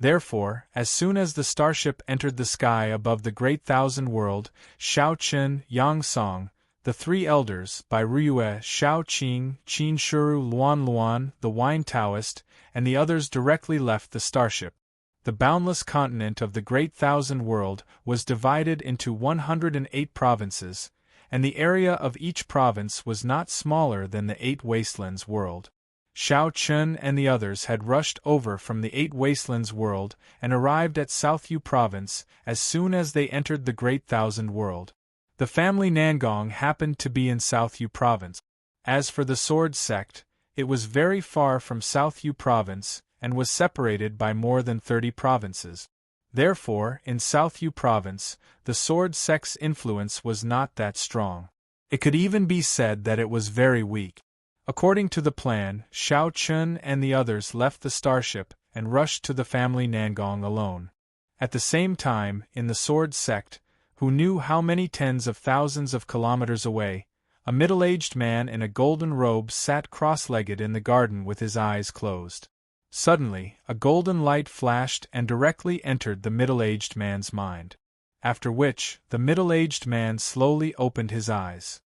Therefore, as soon as the starship entered the sky above the Great Thousand World, Xiao Chen, Yang Song, the 3 elders, Bai Ruyue, Xiao Qing, Qin Shuru, Luan Luan, the Wine Taoist, and the others directly left the starship. The boundless continent of the Great Thousand World was divided into 108 provinces, and the area of each province was not smaller than the 8 Wastelands world. Xiao Chen and the others had rushed over from the 8 Wastelands world and arrived at Southyu province as soon as they entered the Great Thousand World. The family Nangong happened to be in Southyu province. As for the sword sect, it was very far from Southyu province and was separated by more than 30 provinces. Therefore, in Southyu province, the sword sect's influence was not that strong. It could even be said that it was very weak. According to the plan, Xiao Chen and the others left the starship and rushed to the family Nangong alone. At the same time, in the sword sect, who knew how many tens of thousands of kilometers away, A middle-aged man in a golden robe sat cross-legged in the garden with his eyes closed. Suddenly, a golden light flashed and directly entered the middle-aged man's mind. After which, the middle-aged man slowly opened his eyes.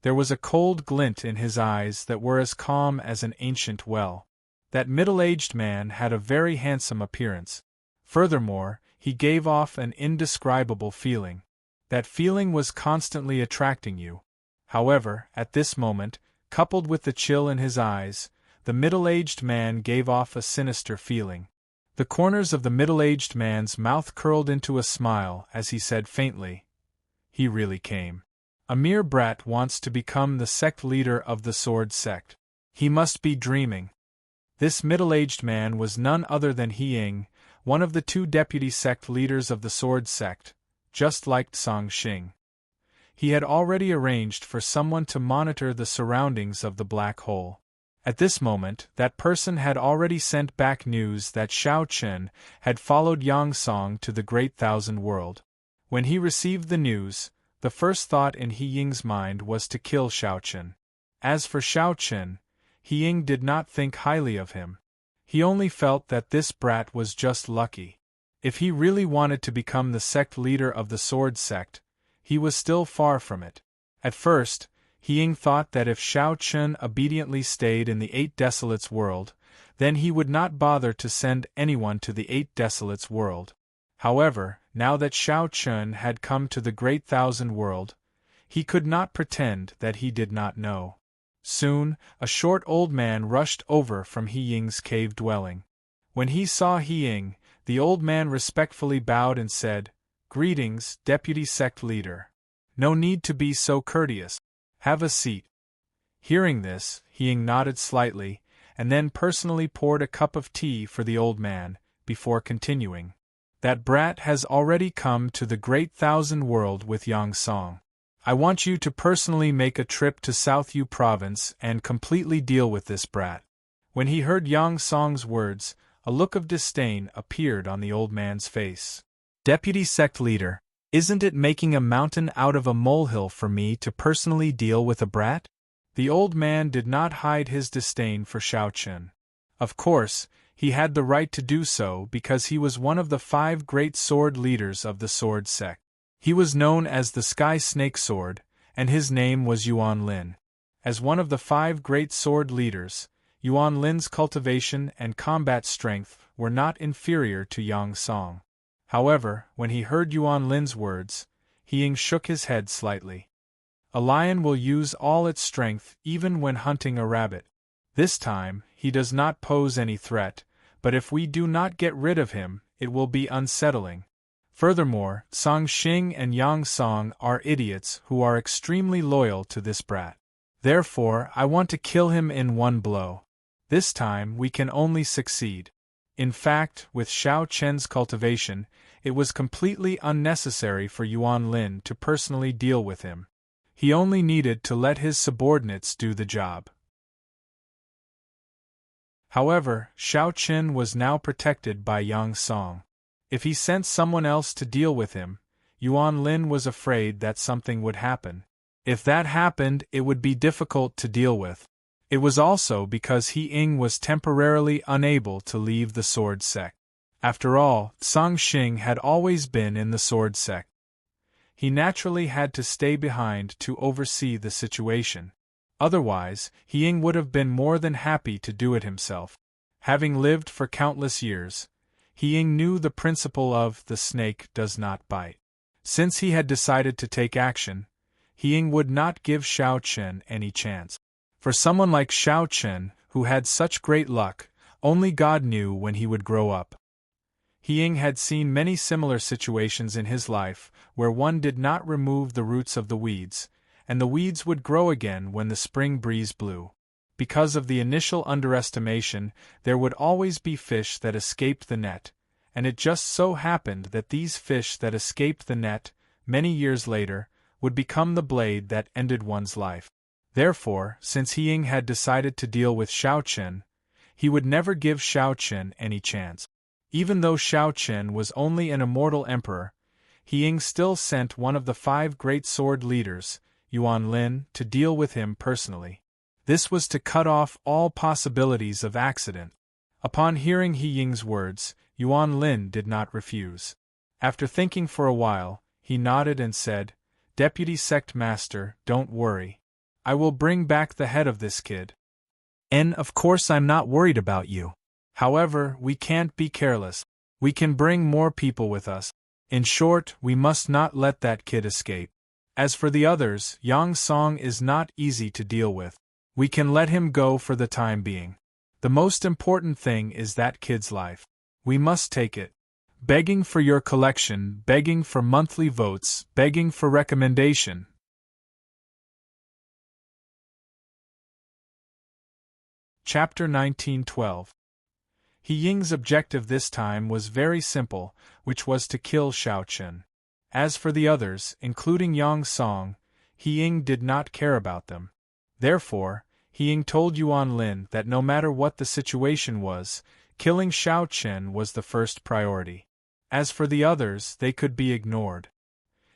There was a cold glint in his eyes that were as calm as an ancient well. That middle-aged man had a very handsome appearance. Furthermore, he gave off an indescribable feeling. That feeling was constantly attracting you. However, at this moment, coupled with the chill in his eyes, the middle-aged man gave off a sinister feeling. The corners of the middle-aged man's mouth curled into a smile as he said faintly, "He really came. A mere brat wants to become the sect leader of the sword sect. He must be dreaming." This middle-aged man was none other than He Ying, one of the 2 deputy sect leaders of the sword sect, just like Song Xing. He had already arranged for someone to monitor the surroundings of the black hole. At this moment, that person had already sent back news that Xiao Chen had followed Yang Song to the Great Thousand World. When he received the news, the first thought in He Ying's mind was to kill Xiao Chen. As for Xiao Chen, He Ying did not think highly of him. He only felt that this brat was just lucky. If he really wanted to become the sect leader of the sword sect, he was still far from it. At first, He Ying thought that if Xiao Chen obediently stayed in the 8 Desolates world, then he would not bother to send anyone to the 8 Desolates world. However, now that Xiao Chen had come to the Great Thousand World, he could not pretend that he did not know. Soon, a short old man rushed over from He Ying's cave dwelling. When he saw He Ying, the old man respectfully bowed and said, "Greetings, Deputy Sect Leader. No need to be so courteous. Have a seat." Hearing this, He Ying nodded slightly, and then personally poured a cup of tea for the old man, before continuing. "That brat has already come to the Great Thousand World with Yang Song. I want you to personally make a trip to South Yu Province and completely deal with this brat." When he heard Yang Song's words, a look of disdain appeared on the old man's face. "Deputy Sect Leader, isn't it making a mountain out of a molehill for me to personally deal with a brat?" The old man did not hide his disdain for Xiao Chen. Of course, he had the right to do so because he was one of the 5 great sword leaders of the sword sect. He was known as the Sky Snake Sword, and his name was Yuan Lin. As one of the 5 great sword leaders, Yuan Lin's cultivation and combat strength were not inferior to Yang Song. However, when he heard Yuan Lin's words, He Ying shook his head slightly. A lion will use all its strength even when hunting a rabbit. This time, he does not pose any threat, but if we do not get rid of him, it will be unsettling. Furthermore, Song Xing and Yang Song are idiots who are extremely loyal to this brat. Therefore, I want to kill him in one blow. This time we can only succeed. In fact, with Xiao Chen's cultivation, it was completely unnecessary for Yuan Lin to personally deal with him. He only needed to let his subordinates do the job. However, Xiao Chen was now protected by Yang Song. If he sent someone else to deal with him, Yuan Lin was afraid that something would happen. If that happened, it would be difficult to deal with. It was also because He Ying was temporarily unable to leave the sword sect. After all, Song Xing had always been in the sword sect. He naturally had to stay behind to oversee the situation. Otherwise, He Ying would have been more than happy to do it himself. Having lived for countless years, He Ying knew the principle of the snake does not bite. Since he had decided to take action, He Ying would not give Xiao Chen any chance. For someone like Xiao Chen, who had such great luck, only God knew when he would grow up. He Ying had seen many similar situations in his life where one did not remove the roots of the weeds, and the weeds would grow again when the spring breeze blew. Because of the initial underestimation, there would always be fish that escaped the net, and it just so happened that these fish that escaped the net, many years later, would become the blade that ended one's life. Therefore, since He Ying had decided to deal with Xiao Chen, he would never give Xiao Chen any chance. Even though Xiao Chen was only an immortal emperor, He Ying still sent one of the 5 great sword leaders, Yuan Lin, to deal with him personally. This was to cut off all possibilities of accident. Upon hearing He Ying's words, Yuan Lin did not refuse. After thinking for a while, he nodded and said, "Deputy Sect Master, don't worry. I will bring back the head of this kid. And of course I'm not worried about you. However, we can't be careless. We can bring more people with us. In short, we must not let that kid escape. As for the others, Yang Song is not easy to deal with. We can let him go for the time being. The most important thing is that kid's life. We must take it. Begging for your collection, begging for monthly votes, begging for recommendation." Chapter 1912. He Ying's objective this time was very simple, which was to kill Shao Chen. As for the others, including Yang Song, He Ying did not care about them. Therefore, He Ying told Yuan Lin that no matter what the situation was, killing Shao Chen was the first priority. As for the others, they could be ignored.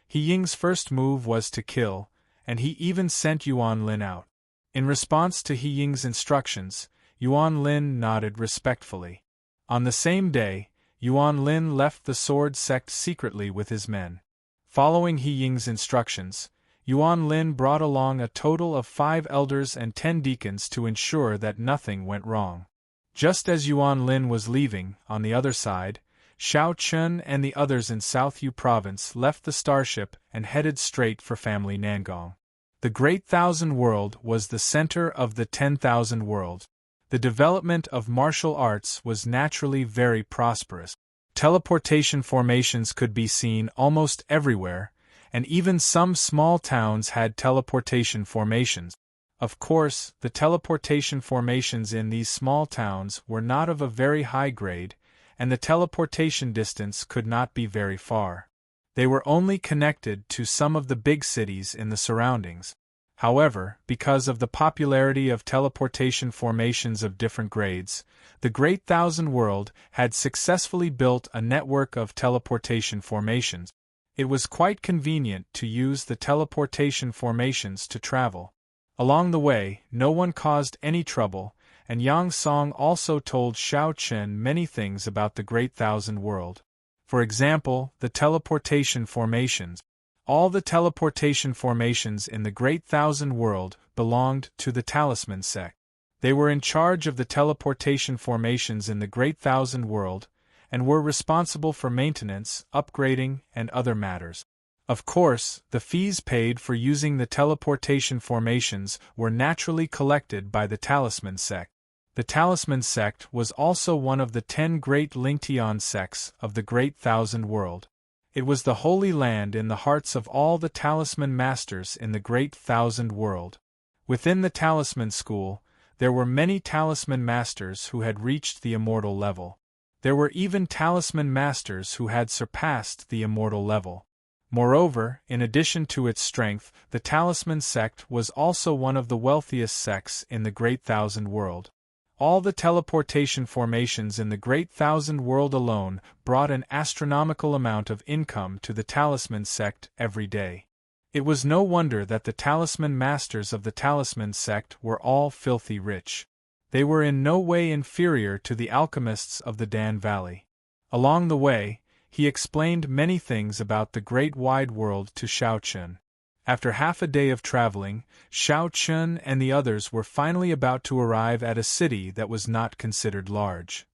He Ying's first move was to kill, and he even sent Yuan Lin out. In response to He Ying's instructions, Yuan Lin nodded respectfully. On the same day, Yuan Lin left the sword sect secretly with his men. Following He Ying's instructions, Yuan Lin brought along a total of 5 elders and 10 deacons to ensure that nothing went wrong. Just as Yuan Lin was leaving, on the other side, Shao Chen and the others in South Yu Province left the starship and headed straight for family Nangong. The Great Thousand World was the center of the 10,000 world. The development of martial arts was naturally very prosperous. Teleportation formations could be seen almost everywhere, and even some small towns had teleportation formations. Of course, the teleportation formations in these small towns were not of a very high grade, and the teleportation distance could not be very far. They were only connected to some of the big cities in the surroundings. However, because of the popularity of teleportation formations of different grades, the Great Thousand World had successfully built a network of teleportation formations. It was quite convenient to use the teleportation formations to travel. Along the way, no one caused any trouble, and Yang Song also told Shao Chen many things about the Great Thousand World. For example, the teleportation formations. All the teleportation formations in the Great Thousand World belonged to the Talisman sect. They were in charge of the teleportation formations in the Great Thousand World, and were responsible for maintenance, upgrading, and other matters. Of course, the fees paid for using the teleportation formations were naturally collected by the Talisman sect. The Talisman sect was also one of the 10 great Lingtian sects of the Great Thousand World. It was the holy land in the hearts of all the Talisman masters in the Great Thousand World. Within the Talisman school, there were many Talisman masters who had reached the immortal level. There were even Talisman masters who had surpassed the immortal level. Moreover, in addition to its strength, the Talisman sect was also one of the wealthiest sects in the Great Thousand World. All the teleportation formations in the Great Thousand World alone brought an astronomical amount of income to the Talisman sect every day. It was no wonder that the Talisman masters of the Talisman sect were all filthy rich. They were in no way inferior to the alchemists of the Dan Valley. Along the way, he explained many things about the great wide world to Shao Chen. After half a day of traveling, Shao Chen and the others were finally about to arrive at a city that was not considered large.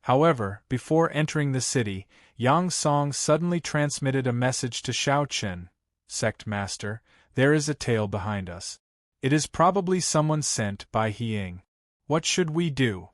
However, before entering the city, Yang Song suddenly transmitted a message to Shao Chen. "Sect Master, there is a tale behind us. It is probably someone sent by He Ying. What should we do?"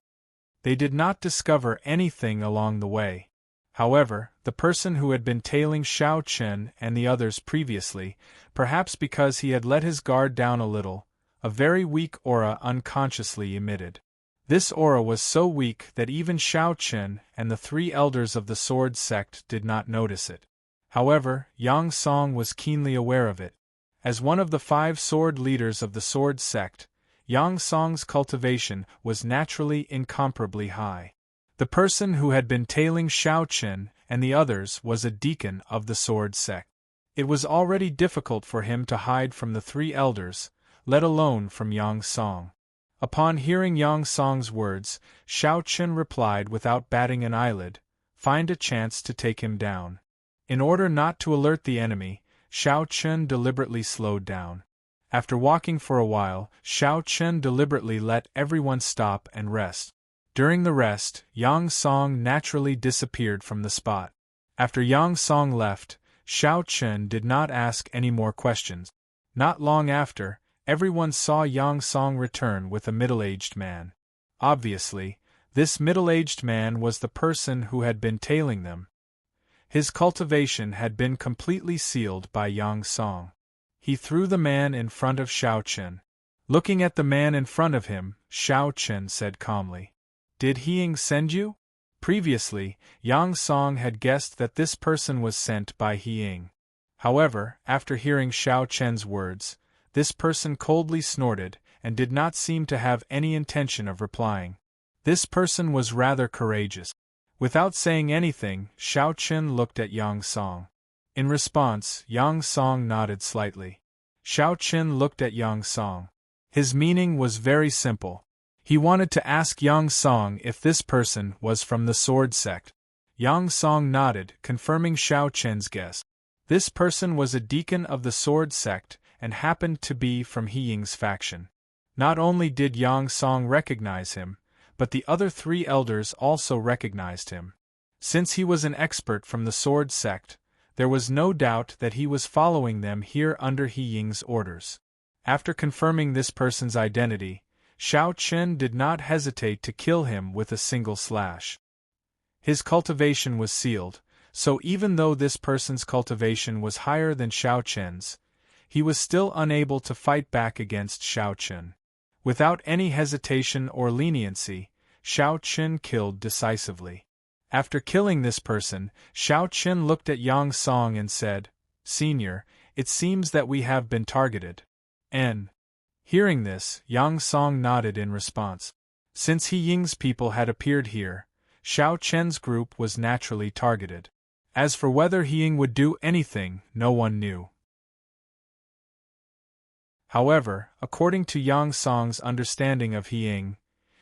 They did not discover anything along the way. However, the person who had been tailing Shao Chen and the others previously, perhaps because he had let his guard down a little, a very weak aura unconsciously emitted. This aura was so weak that even Shao Chen and the 3 elders of the sword sect did not notice it. However, Yang Song was keenly aware of it. As one of the 5 sword leaders of the sword sect, Yang Song's cultivation was naturally incomparably high. The person who had been tailing Xiao Chen and the others was a deacon of the sword sect. It was already difficult for him to hide from the three elders, let alone from Yang Song. Upon hearing Yang Song's words, Xiao Chen replied without batting an eyelid, "Find a chance to take him down." In order not to alert the enemy, Xiao Chen deliberately slowed down. After walking for a while, Xiao Chen deliberately let everyone stop and rest. During the rest, Yang Song naturally disappeared from the spot. After Yang Song left, Xiao Chen did not ask any more questions. Not long after, everyone saw Yang Song return with a middle-aged man. Obviously, this middle-aged man was the person who had been tailing them. His cultivation had been completely sealed by Yang Song. He threw the man in front of Xiao Chen. Looking at the man in front of him, Xiao Chen said calmly, "Did He Ying send you?" Previously, Yang Song had guessed that this person was sent by He Ying. However, after hearing Xiao Chen's words, this person coldly snorted and did not seem to have any intention of replying. This person was rather courageous. Without saying anything, Xiao Chen looked at Yang Song. In response, Yang Song nodded slightly. Xiao Chen looked at Yang Song. His meaning was very simple. He wanted to ask Yang Song if this person was from the sword sect. Yang Song nodded, confirming Xiao Chen's guess. This person was a deacon of the sword sect and happened to be from He Ying's faction. Not only did Yang Song recognize him, but the other three elders also recognized him. Since he was an expert from the sword sect, there was no doubt that he was following them here under He Ying's orders. After confirming this person's identity, Xiao Chen did not hesitate to kill him with a single slash. His cultivation was sealed, so even though this person's cultivation was higher than Xiao Chen's, he was still unable to fight back against Xiao Chen. Without any hesitation or leniency, Xiao Chen killed decisively. After killing this person, Xiao Chen looked at Yang Song and said, "Senior, it seems that we have been targeted." Hearing this, Yang Song nodded in response. Since He Ying's people had appeared here, Xiao Chen's group was naturally targeted. As for whether He Ying would do anything, no one knew. However, according to Yang Song's understanding of He Ying,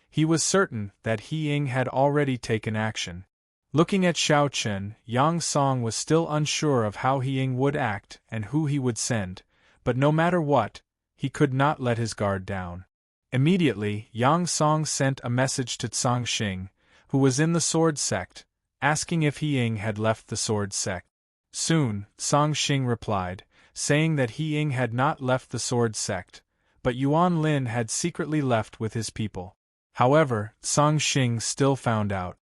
he was certain that He Ying had already taken action. Looking at Xiao Chen, Yang Song was still unsure of how He Ying would act and who he would send, but no matter what, he could not let his guard down. Immediately, Yang Song sent a message to Tsang Xing, who was in the sword sect, asking if He Ying had left the sword sect. Soon, Tsang Xing replied, saying that He Ying had not left the sword sect, but Yuan Lin had secretly left with his people. However, Tsang Xing still found out.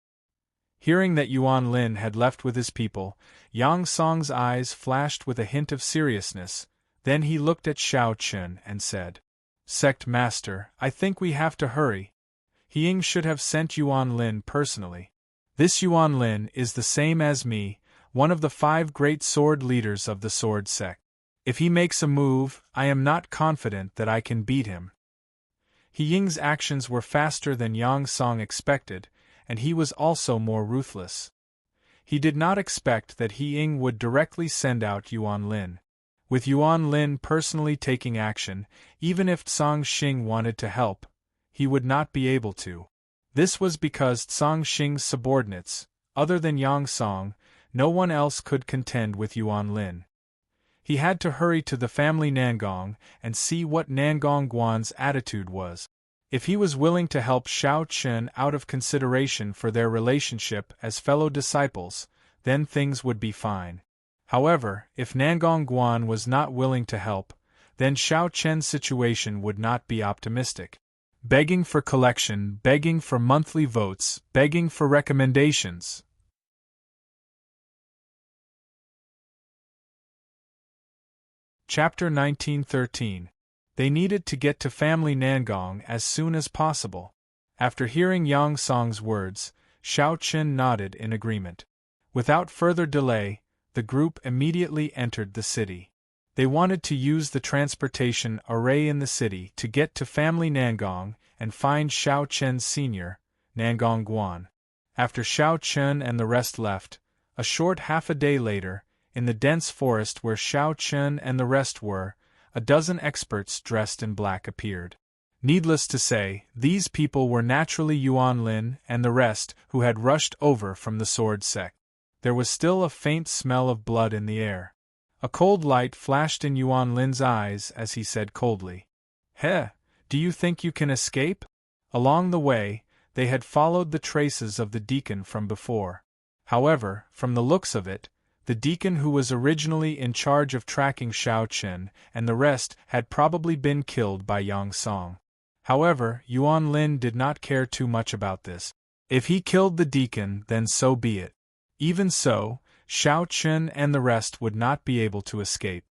Hearing that Yuan Lin had left with his people, Yang Song's eyes flashed with a hint of seriousness. Then he looked at Xiao Chen and said, "Sect Master, I think we have to hurry. He Ying should have sent Yuan Lin personally. This Yuan Lin is the same as me, one of the 5 great sword leaders of the sword sect. If he makes a move, I am not confident that I can beat him." He Ying's actions were faster than Yang Song expected, and he was also more ruthless. He did not expect that He Ying would directly send out Yuan Lin. With Yuan Lin personally taking action, even if Tsang Xing wanted to help, he would not be able to. This was because Tsang Xing's subordinates, other than Yang Song, no one else could contend with Yuan Lin. He had to hurry to the family Nangong and see what Nangong Guan's attitude was. If he was willing to help Xiao Chen out of consideration for their relationship as fellow disciples, then things would be fine. However, if Nangong Guan was not willing to help, then Xiao Chen's situation would not be optimistic. Begging for collection, begging for monthly votes, begging for recommendations. Chapter 1913. They needed to get to family Nangong as soon as possible. After hearing Yang Song's words, Xiao Chen nodded in agreement. Without further delay, the group immediately entered the city. They wanted to use the transportation array in the city to get to family Nangong and find Xiao Chen's senior, Nangong Guan. After Xiao Chen and the rest left, a short half a day later, in the dense forest where Xiao Chen and the rest were, a dozen experts dressed in black appeared. Needless to say, these people were naturally Yuan Lin and the rest who had rushed over from the sword sect. There was still a faint smell of blood in the air. A cold light flashed in Yuan Lin's eyes as he said coldly, "Heh, do you think you can escape?" Along the way, they had followed the traces of the deacon from before. However, from the looks of it, the deacon who was originally in charge of tracking Xiao Chen and the rest had probably been killed by Yang Song. However, Yuan Lin did not care too much about this. If he killed the deacon, then so be it. Even so, Xiao Chen and the rest would not be able to escape.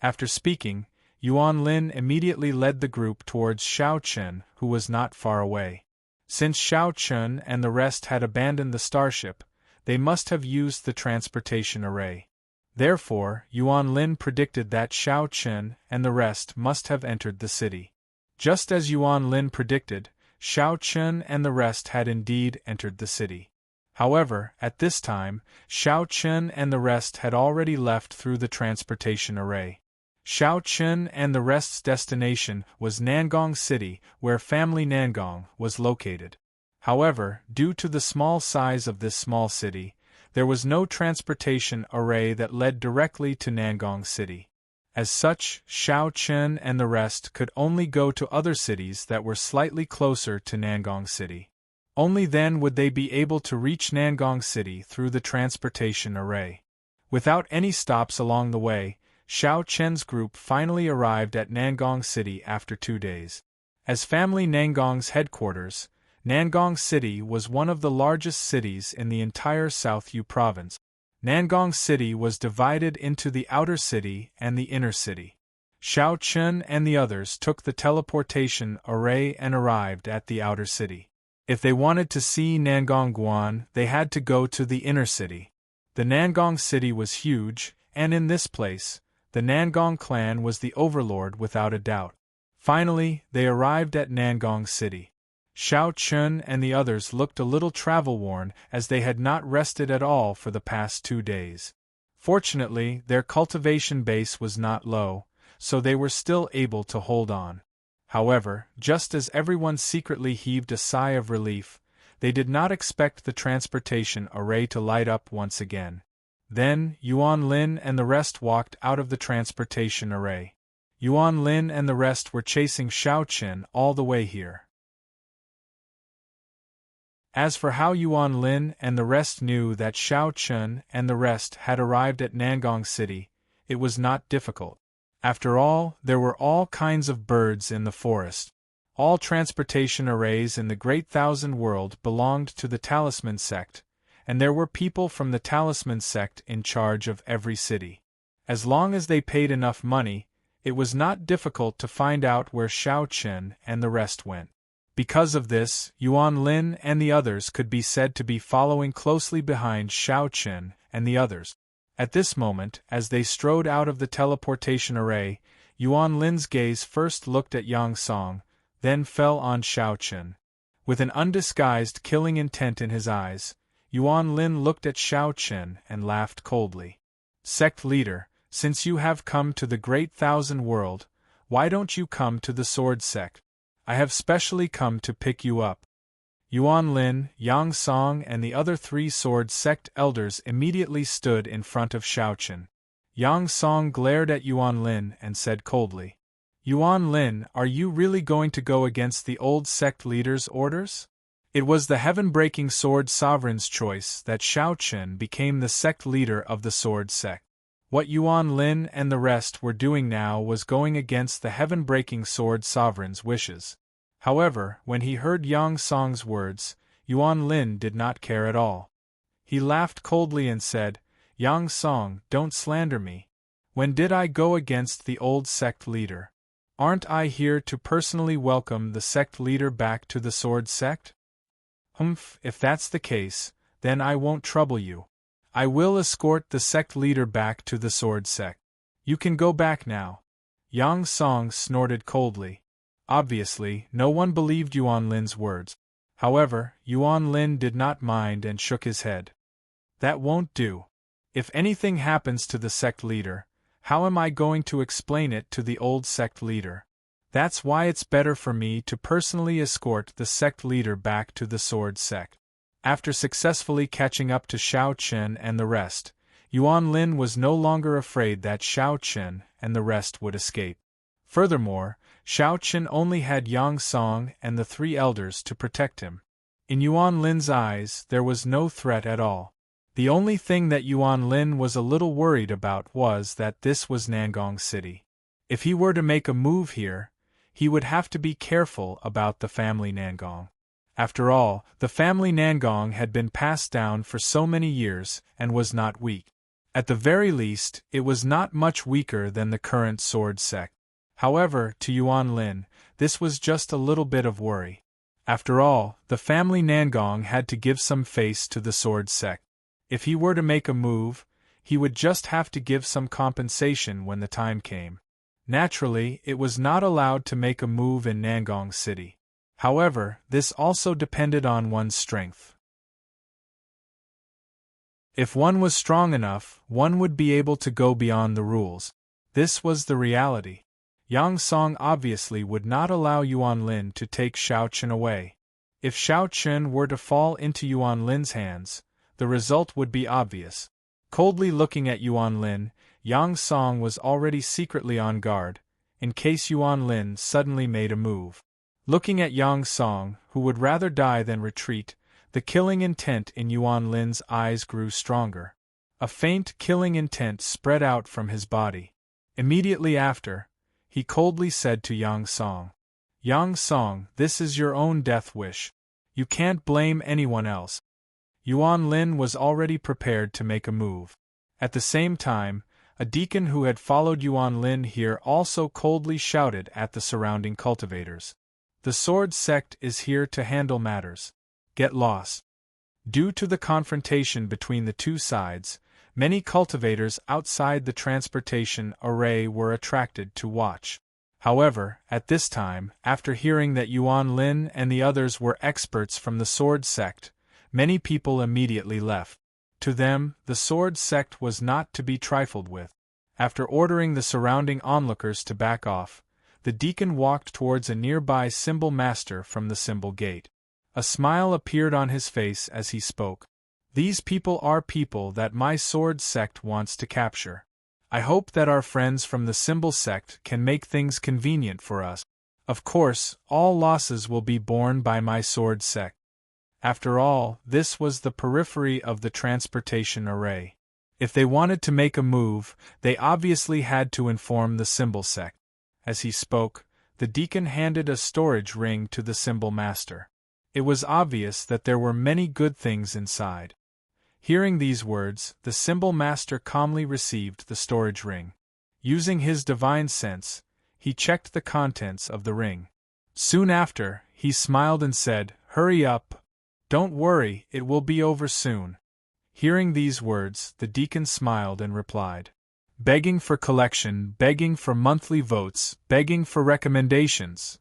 After speaking, Yuan Lin immediately led the group towards Xiao Chen, who was not far away. Since Xiao Chen and the rest had abandoned the starship, they must have used the transportation array. Therefore, Yuan Lin predicted that Xiao Chen and the rest must have entered the city. Just as Yuan Lin predicted, Xiao Chen and the rest had indeed entered the city. However, at this time, Xiao Chen and the rest had already left through the transportation array. Xiao Chen and the rest's destination was Nangong City, where family Nangong was located. However, due to the small size of this small city, there was no transportation array that led directly to Nangong City. As such, Xiao Chen and the rest could only go to other cities that were slightly closer to Nangong City. Only then would they be able to reach Nangong City through the transportation array. Without any stops along the way, Xiao Chen's group finally arrived at Nangong City after 2 days. As family Nangong's headquarters, Nangong City was one of the largest cities in the entire South Yu province. Nangong City was divided into the outer city and the inner city. Xiao Chen and the others took the teleportation array and arrived at the outer city. If they wanted to see Nangong Guan, they had to go to the inner city. The Nangong City was huge, and in this place, the Nangong clan was the overlord without a doubt. Finally, they arrived at Nangong City. Xiao Chen and the others looked a little travel-worn as they had not rested at all for the past 2 days. Fortunately, their cultivation base was not low, so they were still able to hold on. However, just as everyone secretly heaved a sigh of relief, they did not expect the transportation array to light up once again. Then, Yuan Lin and the rest walked out of the transportation array. Yuan Lin and the rest were chasing Xiao Chen all the way here. As for how Yuan Lin and the rest knew that Xiao Chen and the rest had arrived at Nangong City, it was not difficult. After all, there were all kinds of birds in the forest. All transportation arrays in the Great Thousand World belonged to the Talisman sect, and there were people from the Talisman sect in charge of every city. As long as they paid enough money, it was not difficult to find out where Xiao Chen and the rest went. Because of this, Yuan Lin and the others could be said to be following closely behind Xiao Chen and the others. At this moment, as they strode out of the teleportation array, Yuan Lin's gaze first looked at Yang Song, then fell on Xiao Chen. With an undisguised killing intent in his eyes, Yuan Lin looked at Xiao Chen and laughed coldly. "Sect leader, since you have come to the Great Thousand World, why don't you come to the Sword Sect? I have specially come to pick you up." Yuan Lin, Yang Song and the other 3 Sword Sect elders immediately stood in front of Xiao Chen. Yang Song glared at Yuan Lin and said coldly, "Yuan Lin, are you really going to go against the old sect leader's orders?" It was the heaven-breaking Sword Sovereign's choice that Xiao Chen became the sect leader of the Sword Sect. What Yuan Lin and the rest were doing now was going against the heaven-breaking Sword Sovereign's wishes. However, when he heard Yang Song's words, Yuan Lin did not care at all. He laughed coldly and said, "Yang Song, don't slander me. When did I go against the old sect leader? Aren't I here to personally welcome the sect leader back to the Sword Sect? Humph, if that's the case, then I won't trouble you. I will escort the sect leader back to the Sword Sect. You can go back now." Yang Song snorted coldly. Obviously, no one believed Yuan Lin's words. However, Yuan Lin did not mind and shook his head. That won't do. If anything happens to the sect leader, how am I going to explain it to the old sect leader? That's why it's better for me to personally escort the sect leader back to the sword sect. After successfully catching up to Xiao Chen and the rest, Yuan Lin was no longer afraid that Xiao Chen and the rest would escape. Furthermore, Xiao Chen only had Yang Song and the three elders to protect him. In Yuan Lin's eyes, there was no threat at all. The only thing that Yuan Lin was a little worried about was that this was Nangong City. If he were to make a move here, he would have to be careful about the family Nangong. After all, the family Nangong had been passed down for so many years and was not weak. At the very least, it was not much weaker than the current sword sect. However, to Yuan Lin, this was just a little bit of worry. After all, the family Nangong had to give some face to the sword sect. If he were to make a move, he would just have to give some compensation when the time came. Naturally, it was not allowed to make a move in Nangong City. However, this also depended on one's strength. If one was strong enough, one would be able to go beyond the rules. This was the reality. Yang Song obviously would not allow Yuan Lin to take Xiao Chen away. If Xiao Chen were to fall into Yuan Lin's hands, the result would be obvious. Coldly looking at Yuan Lin, Yang Song was already secretly on guard, in case Yuan Lin suddenly made a move. Looking at Yang Song, who would rather die than retreat, the killing intent in Yuan Lin's eyes grew stronger. A faint killing intent spread out from his body. Immediately after, he coldly said to Yang Song, "Yang Song, this is your own death wish. You can't blame anyone else." Yuan Lin was already prepared to make a move. At the same time, a deacon who had followed Yuan Lin here also coldly shouted at the surrounding cultivators. "The sword sect is here to handle matters. Get lost." Due to the confrontation between the two sides, many cultivators outside the transportation array were attracted to watch. However, at this time, after hearing that Yuan Lin and the others were experts from the sword sect, many people immediately left. To them, the sword sect was not to be trifled with. After ordering the surrounding onlookers to back off, the deacon walked towards a nearby symbol master from the symbol gate. A smile appeared on his face as he spoke. "These people are people that my sword sect wants to capture. I hope that our friends from the symbol sect can make things convenient for us. Of course, all losses will be borne by my sword sect." After all, this was the periphery of the transportation array. If they wanted to make a move, they obviously had to inform the symbol sect. As he spoke, the deacon handed a storage ring to the symbol master. It was obvious that there were many good things inside. Hearing these words, the symbol master calmly received the storage ring. Using his divine sense, he checked the contents of the ring. Soon after, he smiled and said, "Hurry up. Don't worry, it will be over soon." Hearing these words, the deacon smiled and replied, "Begging for collection, begging for monthly votes, begging for recommendations."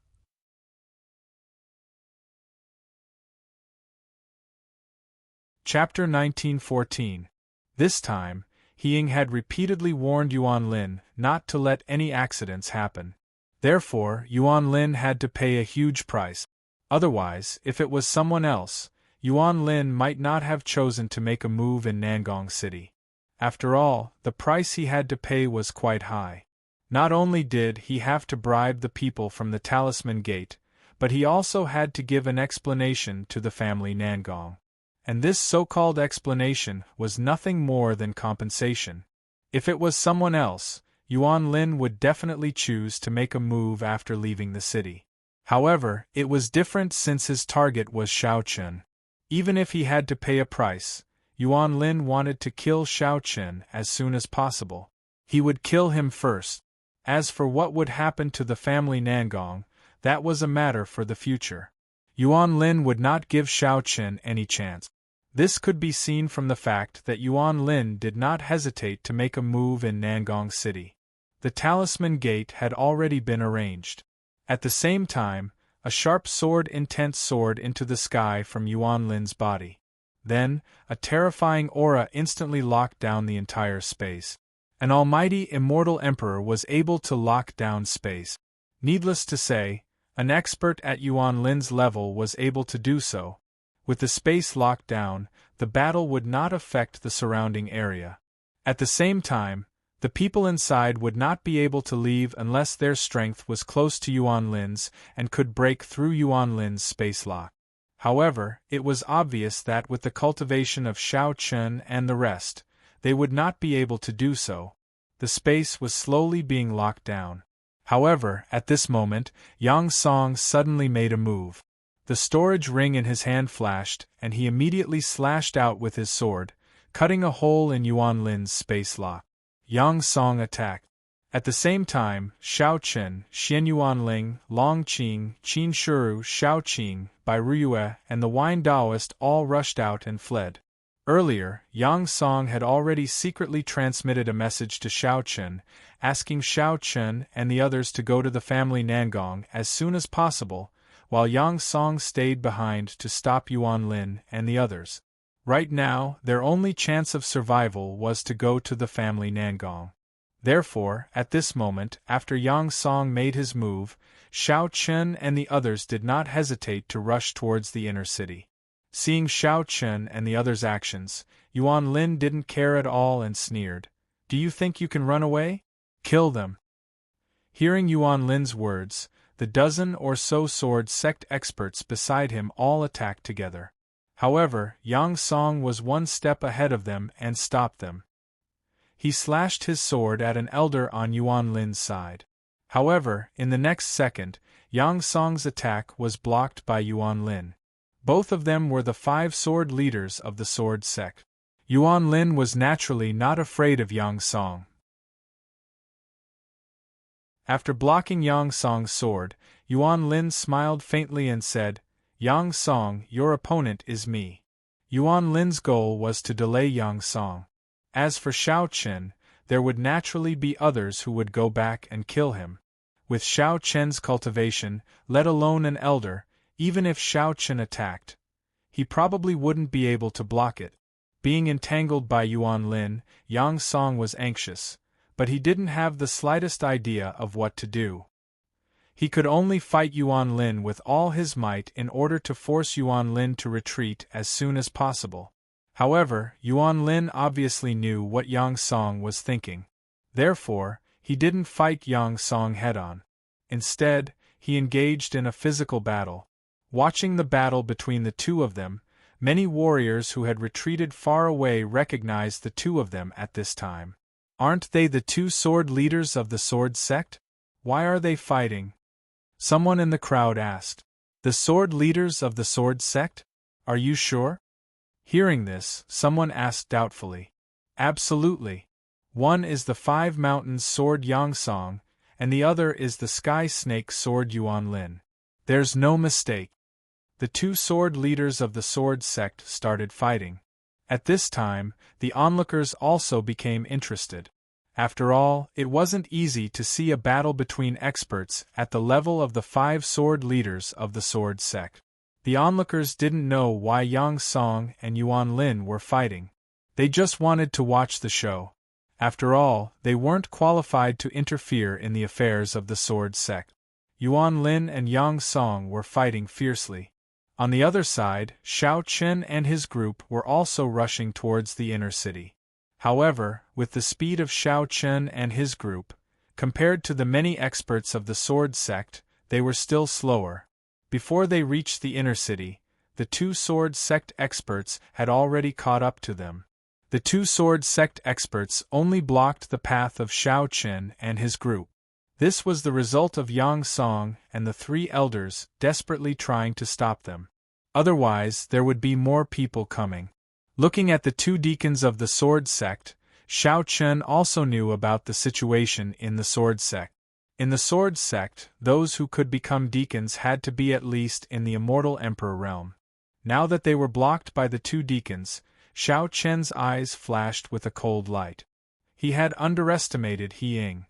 Chapter 1914. This time, He Ying had repeatedly warned Yuan Lin not to let any accidents happen. Therefore, Yuan Lin had to pay a huge price. Otherwise, if it was someone else, Yuan Lin might not have chosen to make a move in Nangong City. After all, the price he had to pay was quite high. Not only did he have to bribe the people from the Talisman Gate, but he also had to give an explanation to the family Nangong. And this so-called explanation was nothing more than compensation. If it was someone else, Yuan Lin would definitely choose to make a move after leaving the city. However, it was different since his target was Xiao Chen. Even if he had to pay a price, Yuan Lin wanted to kill Xiao Chen as soon as possible. He would kill him first. As for what would happen to the family Nangong, that was a matter for the future. Yuan Lin would not give Xiao Chen any chance. This could be seen from the fact that Yuan Lin did not hesitate to make a move in Nangong City. The Talisman Gate had already been arranged. At the same time, A sharp sword, intense sword into the sky from Yuan Lin's body. Then, a terrifying aura instantly locked down the entire space. An almighty immortal emperor was able to lock down space. Needless to say, an expert at Yuan Lin's level was able to do so. With the space locked down, the battle would not affect the surrounding area. At the same time, the people inside would not be able to leave unless their strength was close to Yuan Lin's and could break through Yuan Lin's space lock. However, it was obvious that with the cultivation of Shao Chun and the rest, they would not be able to do so. The space was slowly being locked down. However, at this moment, Yang Song suddenly made a move. The storage ring in his hand flashed, and he immediately slashed out with his sword, cutting a hole in Yuan Lin's space lock. Yang Song attacked. At the same time, Shao Chen, Xian Yuanling, Long Qing, Qin Shuru, Shao Qing, Bai Ruyue, and the Wine Daoist all rushed out and fled. Earlier, Yang Song had already secretly transmitted a message to Shao Chen, asking Shao Chen and the others to go to the family Nangong as soon as possible, while Yang Song stayed behind to stop Yuan Lin and the others. Right now, their only chance of survival was to go to the family Nangong. Therefore, at this moment, after Yang Song made his move, Shao Chen and the others did not hesitate to rush towards the inner city. Seeing Shao Chen and the others' actions, Yuan Lin didn't care at all and sneered. "Do you think you can run away? Kill them." Hearing Yuan Lin's words, the dozen or so sword sect experts beside him all attacked together. However, Yang Song was one step ahead of them and stopped them. He slashed his sword at an elder on Yuan Lin's side. However, in the next second, Yang Song's attack was blocked by Yuan Lin. Both of them were the 5 sword leaders of the sword sect. Yuan Lin was naturally not afraid of Yang Song. After blocking Yang Song's sword, Yuan Lin smiled faintly and said, "Yang Song, your opponent is me." Yuan Lin's goal was to delay Yang Song. As for Shao Chen, there would naturally be others who would go back and kill him. With Shao Chen's cultivation, let alone an elder, even if Shao Chen attacked, he probably wouldn't be able to block it. Being entangled by Yuan Lin, Yang Song was anxious, but he didn't have the slightest idea of what to do. He could only fight Yuan Lin with all his might in order to force Yuan Lin to retreat as soon as possible. However, Yuan Lin obviously knew what Yang Song was thinking. Therefore, he didn't fight Yang Song head-on. Instead, he engaged in a physical battle. Watching the battle between the two of them, many warriors who had retreated far away recognized the two of them at this time. Aren't they the 2 sword leaders of the sword sect? Why are they fighting? Someone in the crowd asked. The sword leaders of the sword sect? Are you sure? Hearing this, someone asked doubtfully. Absolutely. One is the 5 mountains sword Yang Song, and the other is the sky snake sword Yuan Lin. There's no mistake. The 2 sword leaders of the sword sect started fighting. At this time, the onlookers also became interested. After all, it wasn't easy to see a battle between experts at the level of the 5 sword leaders of the sword sect. The onlookers didn't know why Yang Song and Yuan Lin were fighting. They just wanted to watch the show. After all, they weren't qualified to interfere in the affairs of the sword sect. Yuan Lin and Yang Song were fighting fiercely. On the other side, Shao Chen and his group were also rushing towards the inner city. However, with the speed of Shao Chen and his group, compared to the many experts of the sword sect, they were still slower. Before they reached the inner city, the 2 sword sect experts had already caught up to them. The 2 sword sect experts only blocked the path of Shao Chen and his group. This was the result of Yang Song and the 3 elders desperately trying to stop them. Otherwise, there would be more people coming. Looking at the 2 deacons of the sword sect, Shao Chen also knew about the situation in the sword sect. In the sword sect, those who could become deacons had to be at least in the immortal emperor realm. Now that they were blocked by the 2 deacons, Shao Chen's eyes flashed with a cold light. He had underestimated He Ying.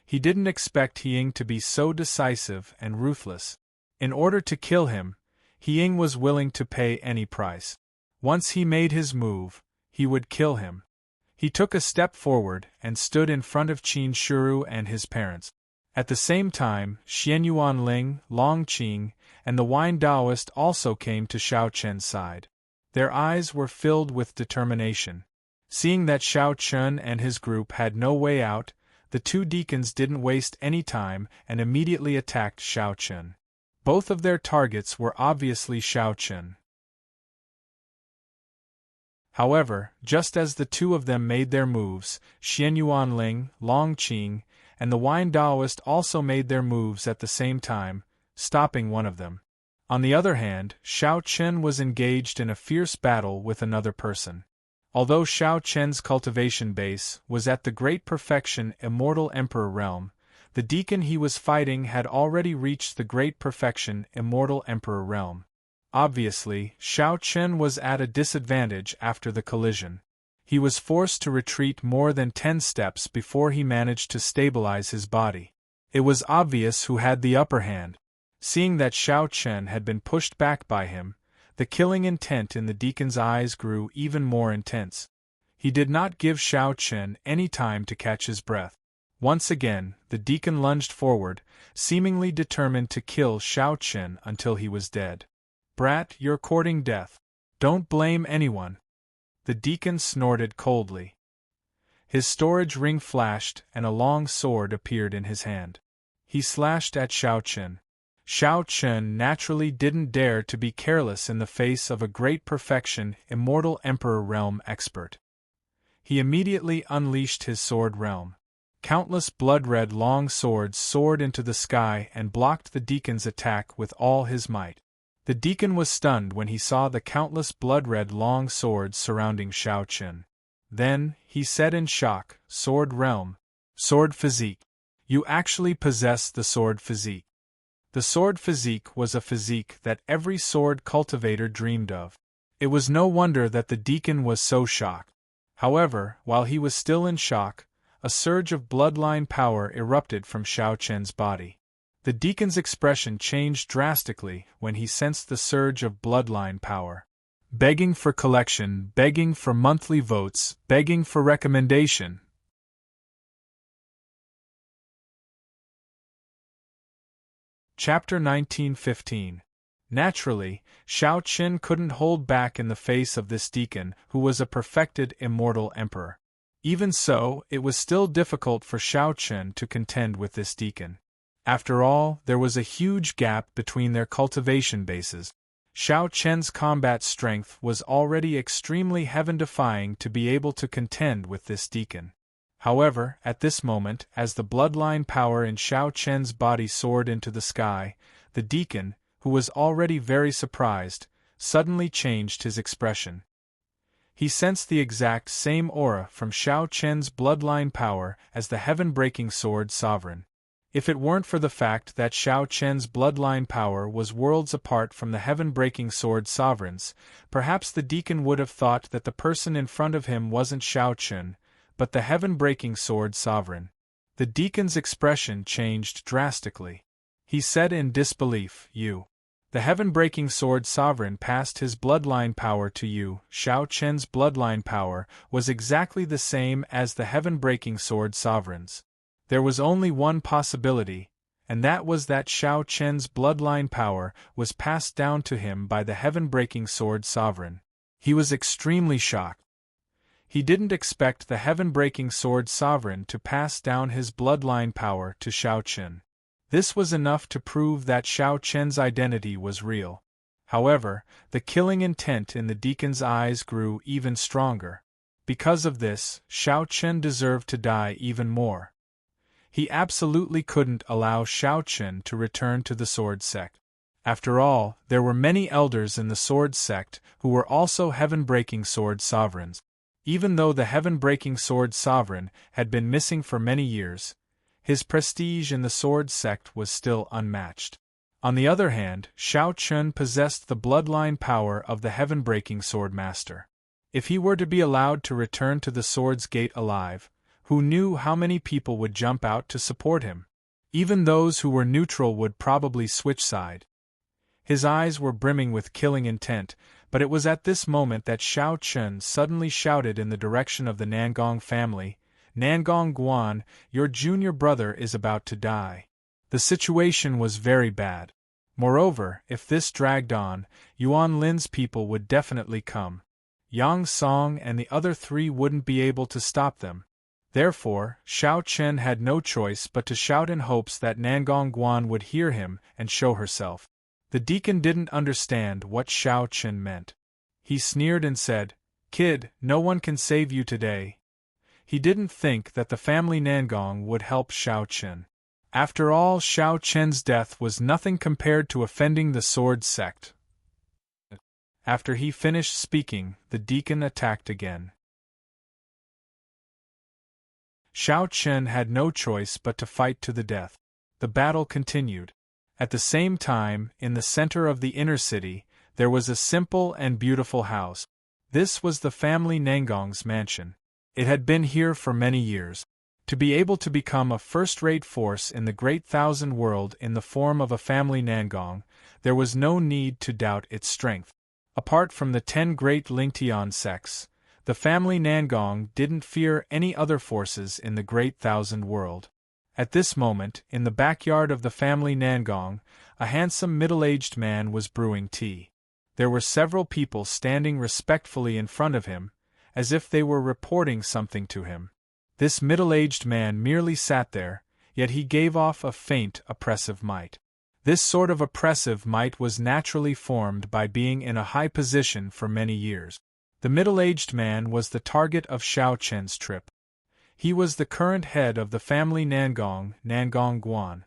He didn't expect He Ying to be so decisive and ruthless. In order to kill him, He Ying was willing to pay any price. Once he made his move, he would kill him. He took a step forward and stood in front of Qin Shuru and his parents. At the same time, Xianyuan Ling, Long Qing, and the wine Taoist also came to Xiao Chen's side. Their eyes were filled with determination. Seeing that Xiao Chen and his group had no way out, the two deacons didn't waste any time and immediately attacked Xiao Chen. Both of their targets were obviously Xiao Chen. However, just as the two of them made their moves, Xianyuan Ling, Long Qing, and the wine Taoist also made their moves at the same time, stopping one of them. On the other hand, Xiao Chen was engaged in a fierce battle with another person. Although Xiao Chen's cultivation base was at the Great Perfection Immortal Emperor realm, the deacon he was fighting had already reached the Great Perfection Immortal Emperor realm. Obviously, Xiao Chen was at a disadvantage after the collision. He was forced to retreat more than 10 steps before he managed to stabilize his body. It was obvious who had the upper hand. Seeing that Xiao Chen had been pushed back by him, the killing intent in the deacon's eyes grew even more intense. He did not give Xiao Chen any time to catch his breath. Once again, the deacon lunged forward, seemingly determined to kill Xiao Chen until he was dead. "Brat, you're courting death. Don't blame anyone." The deacon snorted coldly. His storage ring flashed and a long sword appeared in his hand. He slashed at Xiao Chen. Xiao Chen naturally didn't dare to be careless in the face of a Great Perfection Immortal Emperor realm expert. He immediately unleashed his sword realm. Countless blood-red long swords soared into the sky and blocked the deacon's attack with all his might. The deacon was stunned when he saw the countless blood-red long swords surrounding Xiao Chen. Then, he said in shock, "Sword realm. Sword physique. You actually possess the sword physique." The sword physique was a physique that every sword cultivator dreamed of. It was no wonder that the deacon was so shocked. However, while he was still in shock, a surge of bloodline power erupted from Xiao Chen's body. The deacon's expression changed drastically when he sensed the surge of bloodline power. Begging for collection, begging for monthly votes, begging for recommendation. Chapter 1915. Naturally, Xiao Chen couldn't hold back in the face of this deacon who was a perfected immortal emperor. Even so, it was still difficult for Xiao Chen to contend with this deacon. After all, there was a huge gap between their cultivation bases. Xiao Chen's combat strength was already extremely heaven-defying to be able to contend with this deacon. However, at this moment, as the bloodline power in Xiao Chen's body soared into the sky, the deacon, who was already very surprised, suddenly changed his expression. He sensed the exact same aura from Xiao Chen's bloodline power as the heaven-breaking sword sovereign. If it weren't for the fact that Xiao Chen's bloodline power was worlds apart from the heaven-breaking sword sovereigns, perhaps the deacon would have thought that the person in front of him wasn't Xiao Chen, but the heaven-breaking sword sovereign. The deacon's expression changed drastically. He said in disbelief, "You. The heaven-breaking sword sovereign passed his bloodline power to you." Xiao Chen's bloodline power was exactly the same as the heaven-breaking sword sovereign's. There was only one possibility, and that was that Xiao Chen's bloodline power was passed down to him by the heaven-breaking sword sovereign. He was extremely shocked. He didn't expect the heaven-breaking sword sovereign to pass down his bloodline power to Xiao Chen. This was enough to prove that Xiao Chen's identity was real. However, the killing intent in the deacon's eyes grew even stronger. Because of this, Xiao Chen deserved to die even more. He absolutely couldn't allow Xiao Chen to return to the sword sect. After all, there were many elders in the sword sect who were also heaven-breaking sword sovereigns. Even though the heaven-breaking sword sovereign had been missing for many years, his prestige in the sword sect was still unmatched. On the other hand, Xiao Chen possessed the bloodline power of the heaven-breaking sword master. If he were to be allowed to return to the sword's gate alive, who knew how many people would jump out to support him? Even those who were neutral would probably switch side. His eyes were brimming with killing intent, but it was at this moment that Xiao Chen suddenly shouted in the direction of the Nangong family, "Nangong Guan, your junior brother is about to die." The situation was very bad. Moreover, if this dragged on, Yuan Lin's people would definitely come. Yang Song and the other three wouldn't be able to stop them. Therefore, Xiao Chen had no choice but to shout in hopes that Nangong Guan would hear him and show herself. The deacon didn't understand what Xiao Chen meant. He sneered and said, "Kid, no one can save you today." He didn't think that the family Nangong would help Xiao Chen. After all, Xiao Chen's death was nothing compared to offending the sword sect. After he finished speaking, the deacon attacked again. Xiao Chen had no choice but to fight to the death. The battle continued. At the same time, in the center of the inner city, there was a simple and beautiful house. This was the family Nangong's mansion. It had been here for many years. To be able to become a first-rate force in the great thousand world in the form of a family Nangong, there was no need to doubt its strength. Apart from the 10 great Lingtian sects, the family Nangong didn't fear any other forces in the great thousand world. At this moment, in the backyard of the family Nangong, a handsome middle-aged man was brewing tea. There were several people standing respectfully in front of him, as if they were reporting something to him. This middle-aged man merely sat there, yet he gave off a faint, oppressive might. This sort of oppressive might was naturally formed by being in a high position for many years. The middle-aged man was the target of Xiao Chen's trip. He was the current head of the family Nangong, Nangong Guan.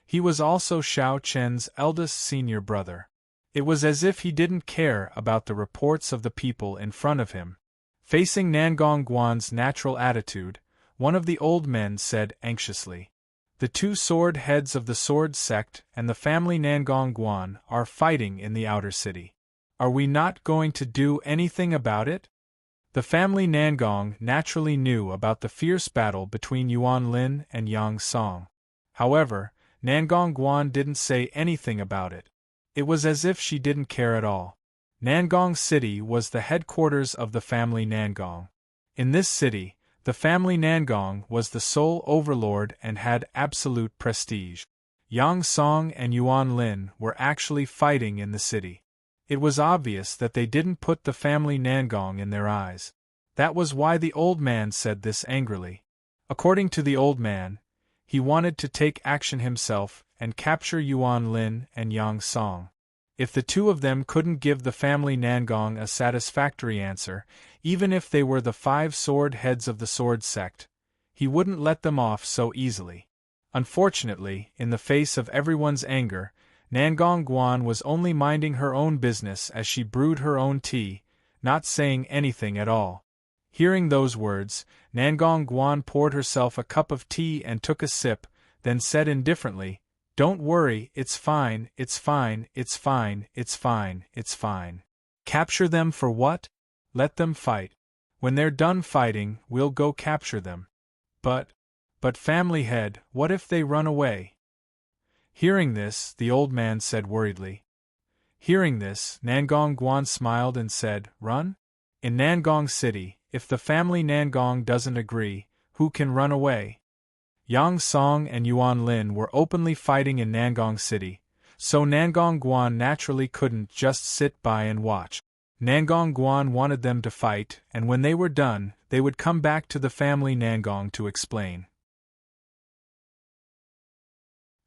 He was also Xiao Chen's eldest senior brother. It was as if he didn't care about the reports of the people in front of him. Facing Nangong Guan's natural attitude, one of the old men said anxiously, "The 2 sword heads of the sword sect and the family Nangong Guan are fighting in the outer city. Are we not going to do anything about it?" The family Nangong naturally knew about the fierce battle between Yuan Lin and Yang Song. However, Nangong Guan didn't say anything about it. It was as if she didn't care at all. Nangong City was the headquarters of the family Nangong. In this city, the family Nangong was the sole overlord and had absolute prestige. Yang Song and Yuan Lin were actually fighting in the city. It was obvious that they didn't put the family Nangong in their eyes. That was why the old man said this angrily. According to the old man, he wanted to take action himself and capture Yuan Lin and Yang Song. If the 2 of them couldn't give the family Nangong a satisfactory answer, even if they were the 5 sword heads of the sword sect, he wouldn't let them off so easily. Unfortunately, in the face of everyone's anger, Nangong Guan was only minding her own business as she brewed her own tea, not saying anything at all. Hearing those words, Nangong Guan poured herself a cup of tea and took a sip, then said indifferently, "Don't worry, it's fine, it's fine, it's fine, it's fine, it's fine." Capture them for what? Let them fight. When they're done fighting, we'll go capture them. But family head, what if they run away? Hearing this, the old man said worriedly. Hearing this, Nangong Guan smiled and said, "Run? In Nangong City, if the family Nangong doesn't agree, who can run away?" Yang Song and Yuan Lin were openly fighting in Nangong City, so Nangong Guan naturally couldn't just sit by and watch. Nangong Guan wanted them to fight, and when they were done, they would come back to the family Nangong to explain.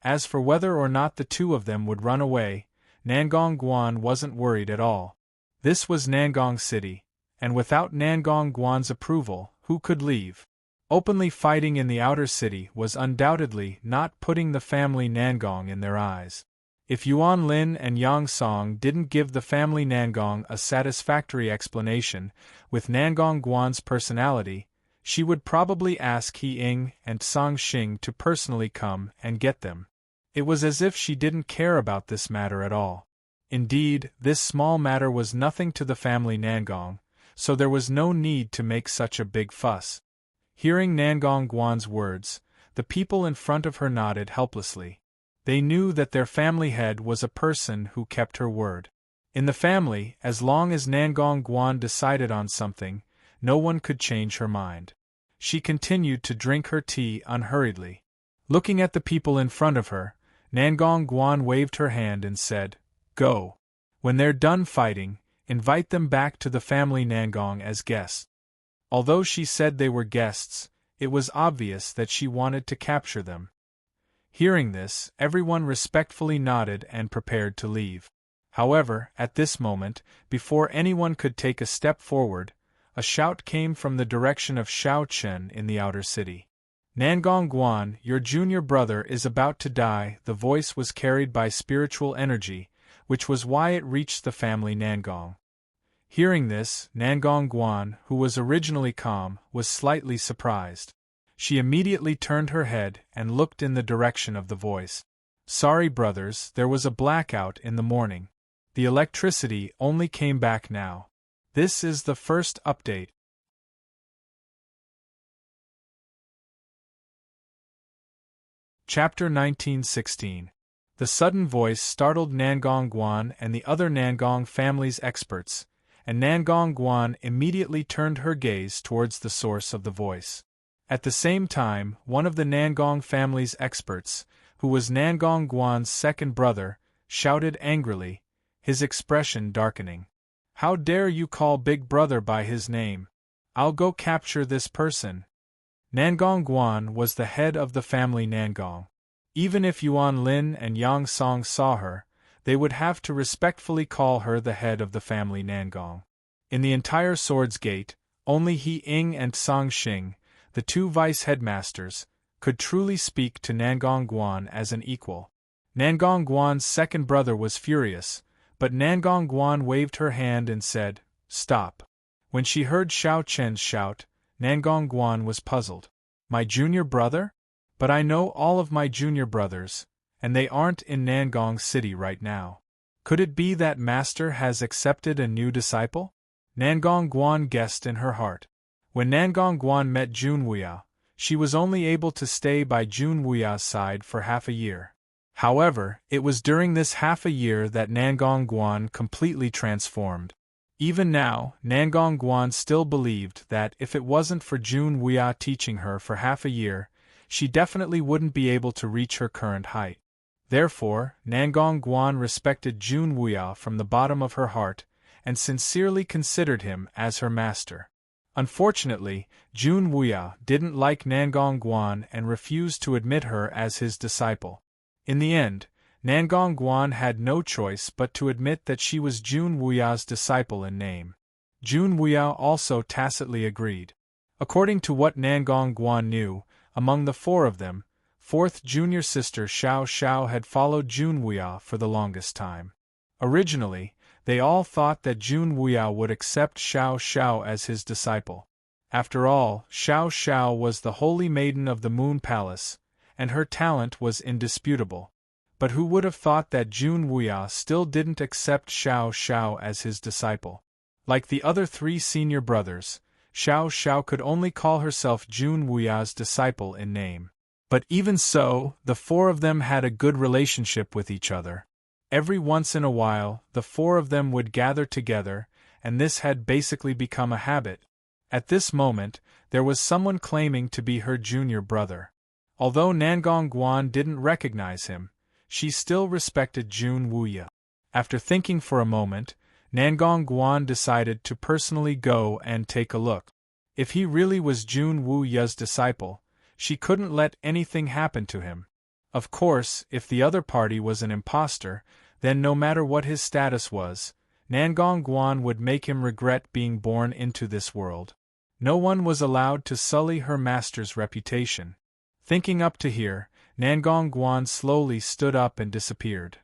As for whether or not the 2 of them would run away, Nangong Guan wasn't worried at all. This was Nangong City, and without Nangong Guan's approval, who could leave? Openly fighting in the outer city was undoubtedly not putting the family Nangong in their eyes. If Yuan Lin and Yang Song didn't give the family Nangong a satisfactory explanation, with Nangong Guan's personality, she would probably ask He Ying and Song Xing to personally come and get them. It was as if she didn't care about this matter at all. Indeed, this small matter was nothing to the family Nangong, so there was no need to make such a big fuss. Hearing Nangong Guan's words, the people in front of her nodded helplessly. They knew that their family head was a person who kept her word. In the family, as long as Nangong Guan decided on something, no one could change her mind. She continued to drink her tea unhurriedly. Looking at the people in front of her, Nangong Guan waved her hand and said, "Go. When they're done fighting, invite them back to the family Nangong as guests." Although she said they were guests, it was obvious that she wanted to capture them. Hearing this, everyone respectfully nodded and prepared to leave. However, at this moment, before anyone could take a step forward, a shout came from the direction of Shao Chen in the outer city. "Nangong Guan, your junior brother is about to die." The voice was carried by spiritual energy, which was why it reached the family Nangong. Hearing this, Nangong Guan, who was originally calm, was slightly surprised. She immediately turned her head and looked in the direction of the voice. "Sorry, brothers, there was a blackout in the morning. The electricity only came back now. This is the first update." Chapter 1916. The sudden voice startled Nangong Guan and the other Nangong family's experts, and Nangong Guan immediately turned her gaze towards the source of the voice. At the same time, one of the Nangong family's experts, who was Nangong Guan's second brother, shouted angrily, his expression darkening. "How dare you call Big Brother by his name? I'll go capture this person." Nangong Guan was the head of the family Nangong. Even if Yuan Lin and Yang Song saw her, they would have to respectfully call her the head of the family Nangong. In the entire Swords Gate, only He Ying and Song Xing, the two vice headmasters, could truly speak to Nangong Guan as an equal. Nangong Guan's second brother was furious, but Nangong Guan waved her hand and said, "Stop." When she heard Shao Chen's shout, Nangong Guan was puzzled. "My junior brother? But I know all of my junior brothers, and they aren't in Nangong City right now. Could it be that Master has accepted a new disciple?" Nangong Guan guessed in her heart. When Nangong Guan met Jun Wuya, she was only able to stay by Jun Wuya's side for half a year. However, it was during this half a year that Nangong Guan completely transformed. Even now, Nangong Guan still believed that if it wasn't for Jun Wuya teaching her for half a year, she definitely wouldn't be able to reach her current height. Therefore, Nangong Guan respected Jun Wuya from the bottom of her heart, and sincerely considered him as her master. Unfortunately, Jun Wuya didn't like Nangong Guan and refused to admit her as his disciple. In the end, Nangong Guan had no choice but to admit that she was Jun Wuya's disciple in name. Jun Wuya also tacitly agreed. According to what Nangong Guan knew, among the four of them, fourth junior sister Xiao Xiao had followed Jun Wuya for the longest time. Originally, they all thought that Jun Wuya would accept Xiao Xiao as his disciple. After all, Xiao Xiao was the holy maiden of the Moon Palace, and her talent was indisputable. But who would have thought that Jun Wuya still didn't accept Xiao Xiao as his disciple? Like the other three senior brothers, Xiao Xiao could only call herself Jun Wuya's disciple in name. But even so, the four of them had a good relationship with each other. Every once in a while, the four of them would gather together, and this had basically become a habit. At this moment, there was someone claiming to be her junior brother. Although Nangong Guan didn't recognize him, she still respected Jun Wuya. After thinking for a moment, Nangong Guan decided to personally go and take a look. If he really was Jun Wuya's disciple, she couldn't let anything happen to him. Of course, if the other party was an impostor, then no matter what his status was, Nangong Guan would make him regret being born into this world. No one was allowed to sully her master's reputation. Thinking up to here, Nangong Guan slowly stood up and disappeared.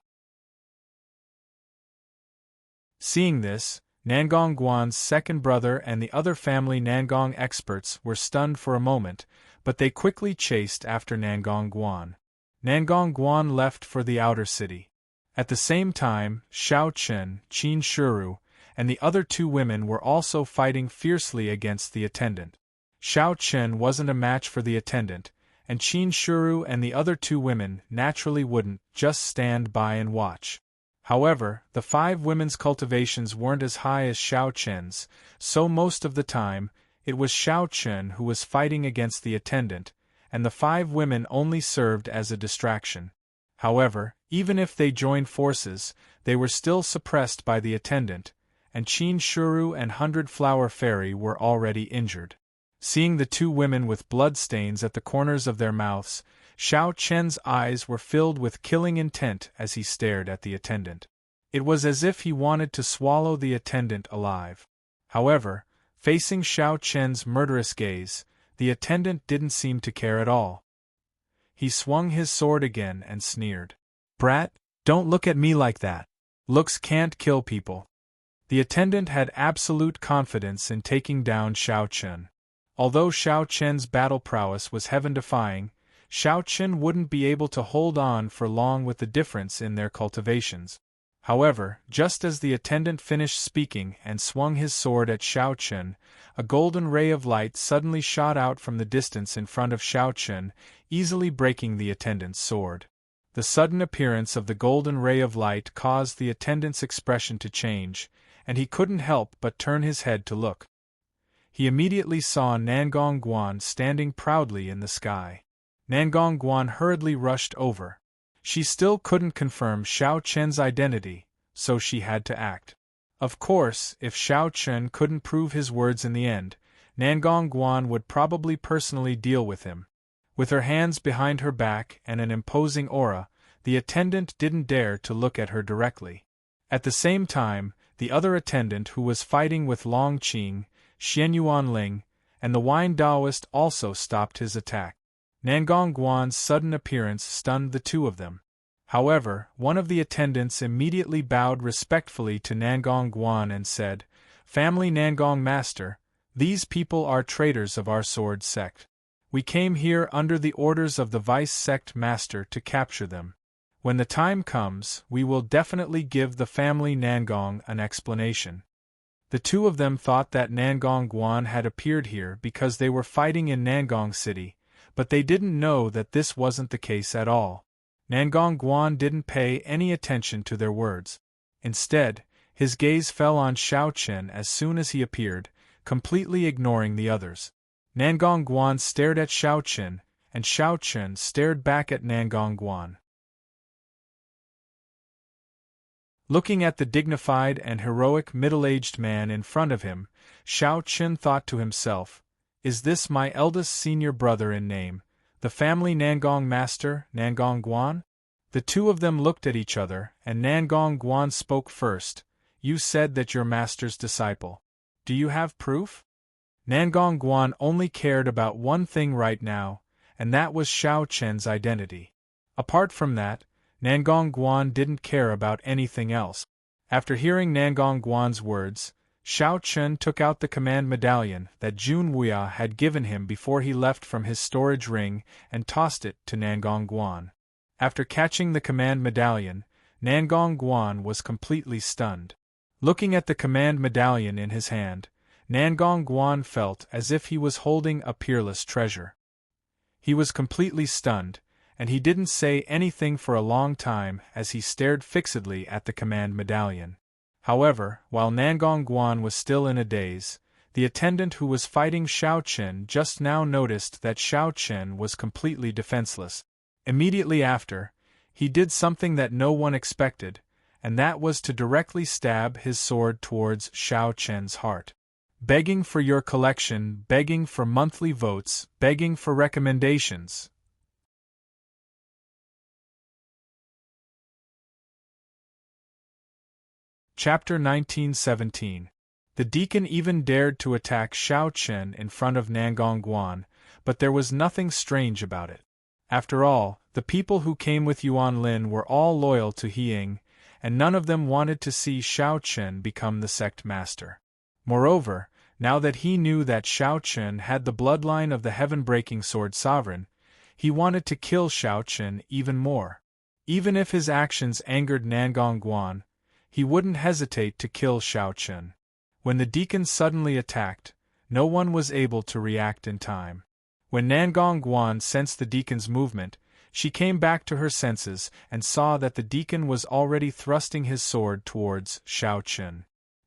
Seeing this, Nangong Guan's second brother and the other family Nangong experts were stunned for a moment, but they quickly chased after Nangong Guan. Nangong Guan left for the outer city. At the same time, Shao Chen, Qin Shuru, and the other two women were also fighting fiercely against the attendant. Shao Chen wasn't a match for the attendant, and Qin Shuru and the other 2 women naturally wouldn't just stand by and watch. However, the 5 women's cultivations weren't as high as Xiao Chen's, so most of the time, it was Xiao Chen who was fighting against the attendant, and the 5 women only served as a distraction. However, even if they joined forces, they were still suppressed by the attendant, and Qin Shuru and 100 Flower Fairy were already injured. Seeing the 2 women with bloodstains at the corners of their mouths, Xiao Chen's eyes were filled with killing intent as he stared at the attendant. It was as if he wanted to swallow the attendant alive. However, facing Xiao Chen's murderous gaze, the attendant didn't seem to care at all. He swung his sword again and sneered. "Brat, don't look at me like that. Looks can't kill people." The attendant had absolute confidence in taking down Xiao Chen. Although Xiao Chen's battle prowess was heaven-defying, Xiao Chen wouldn't be able to hold on for long with the difference in their cultivations. However, just as the attendant finished speaking and swung his sword at Xiao Chen, a golden ray of light suddenly shot out from the distance in front of Xiao Chen, easily breaking the attendant's sword. The sudden appearance of the golden ray of light caused the attendant's expression to change, and he couldn't help but turn his head to look. He immediately saw Nangong Guan standing proudly in the sky. Nangong Guan hurriedly rushed over. She still couldn't confirm Xiao Chen's identity, so she had to act. Of course, if Xiao Chen couldn't prove his words in the end, Nangong Guan would probably personally deal with him. With her hands behind her back and an imposing aura, the attendant didn't dare to look at her directly. At the same time, the other attendant who was fighting with Long Qing, Xian Yuanling, and the Wine Taoist also stopped his attack. Nangong Guan's sudden appearance stunned the 2 of them. However, one of the attendants immediately bowed respectfully to Nangong Guan and said, "Family Nangong Master, these people are traitors of our sword sect. We came here under the orders of the Vice Sect Master to capture them. When the time comes, we will definitely give the family Nangong an explanation." The 2 of them thought that Nangong Guan had appeared here because they were fighting in Nangong City, but they didn't know that this wasn't the case at all. Nangong Guan didn't pay any attention to their words. Instead, his gaze fell on Xiao Chen as soon as he appeared, completely ignoring the others. Nangong Guan stared at Xiao Chen, and Xiao Chen stared back at Nangong Guan. Looking at the dignified and heroic middle-aged man in front of him, Xiao Chen thought to himself, "Is this my eldest senior brother in name, the family Nangong Master, Nangong Guan?" The 2 of them looked at each other, and Nangong Guan spoke first. "You said that you're Master's disciple. Do you have proof?" Nangong Guan only cared about one thing right now, and that was Xiao Chen's identity. Apart from that, Nangong Guan didn't care about anything else. After hearing Nangong Guan's words, Xiao Chen took out the command medallion that Jun Wuya had given him before he left from his storage ring and tossed it to Nangong Guan. After catching the command medallion, Nangong Guan was completely stunned. Looking at the command medallion in his hand, Nangong Guan felt as if he was holding a peerless treasure. He was completely stunned, and he didn't say anything for a long time as he stared fixedly at the command medallion. However, while Nangong Guan was still in a daze, the attendant who was fighting Xiao Chen just now noticed that Xiao Chen was completely defenseless. Immediately after, he did something that no one expected, and that was to directly stab his sword towards Xiao Chen's heart. Begging for your collection, begging for monthly votes, begging for recommendations. Chapter 1917. The deacon even dared to attack Xiao Chen in front of Nangong Guan, but there was nothing strange about it. After all, the people who came with Yuan Lin were all loyal to He, and none of them wanted to see Xiao Chen become the sect master. Moreover, now that he knew that Xiao Chen had the bloodline of the heaven-breaking sword sovereign, he wanted to kill Xiao Chen even more. Even if his actions angered Nangong Guan, he wouldn't hesitate to kill Xiao Chen. When the deacon suddenly attacked, no one was able to react in time. When Nangong Guan sensed the deacon's movement, she came back to her senses and saw that the deacon was already thrusting his sword towards Shao Chen.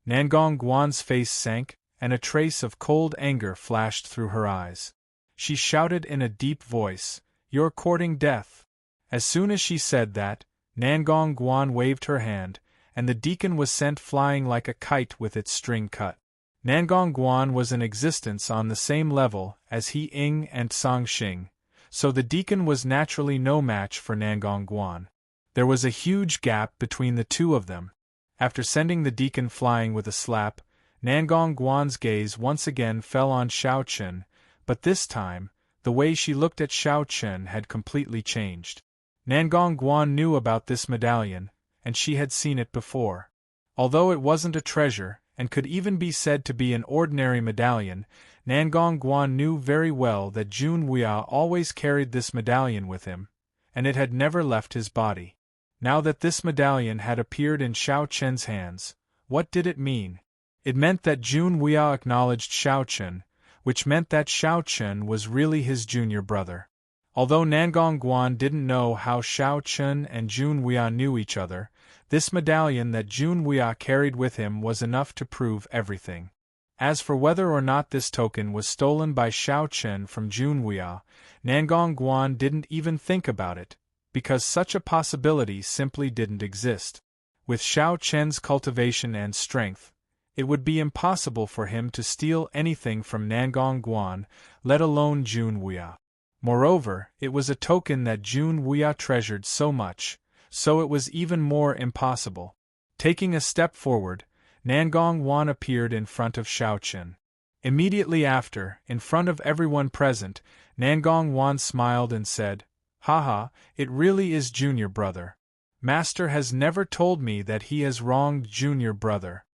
Nangong Guan's face sank, and a trace of cold anger flashed through her eyes. She shouted in a deep voice, "You're courting death." As soon as she said that, Nangong Guan waved her hand, and the deacon was sent flying like a kite with its string cut. Nangong Guan was in existence on the same level as He Ying and Song Xing, so the deacon was naturally no match for Nangong Guan. There was a huge gap between the two of them. After sending the deacon flying with a slap, Nangong Guan's gaze once again fell on Shao Chen, but this time, the way she looked at Shao Chen had completely changed. Nangong Guan knew about this medallion, and she had seen it before. Although it wasn't a treasure, and could even be said to be an ordinary medallion, Nangong Guan knew very well that Jun Wuya always carried this medallion with him, and it had never left his body. Now that this medallion had appeared in Shao Chen's hands, what did it mean? It meant that Jun Wuya acknowledged Shao Chen, which meant that Shao Chen was really his junior brother. Although Nangong Guan didn't know how Shao Chen and Jun Wuya knew each other, this medallion that Jun Wuya carried with him was enough to prove everything. As for whether or not this token was stolen by Shao Chen from Jun Wuya, Nangong Guan didn't even think about it, because such a possibility simply didn't exist. With Shao Chen's cultivation and strength, it would be impossible for him to steal anything from Nangong Guan, let alone Jun Wuya. Moreover, it was a token that Jun Wuya treasured so much, so it was even more impossible. Taking a step forward, Nangong Guan appeared in front of Shao Chen. Immediately after, in front of everyone present, Nangong Guan smiled and said, "Haha, it really is junior brother. Master has never told me that he has wronged junior brother."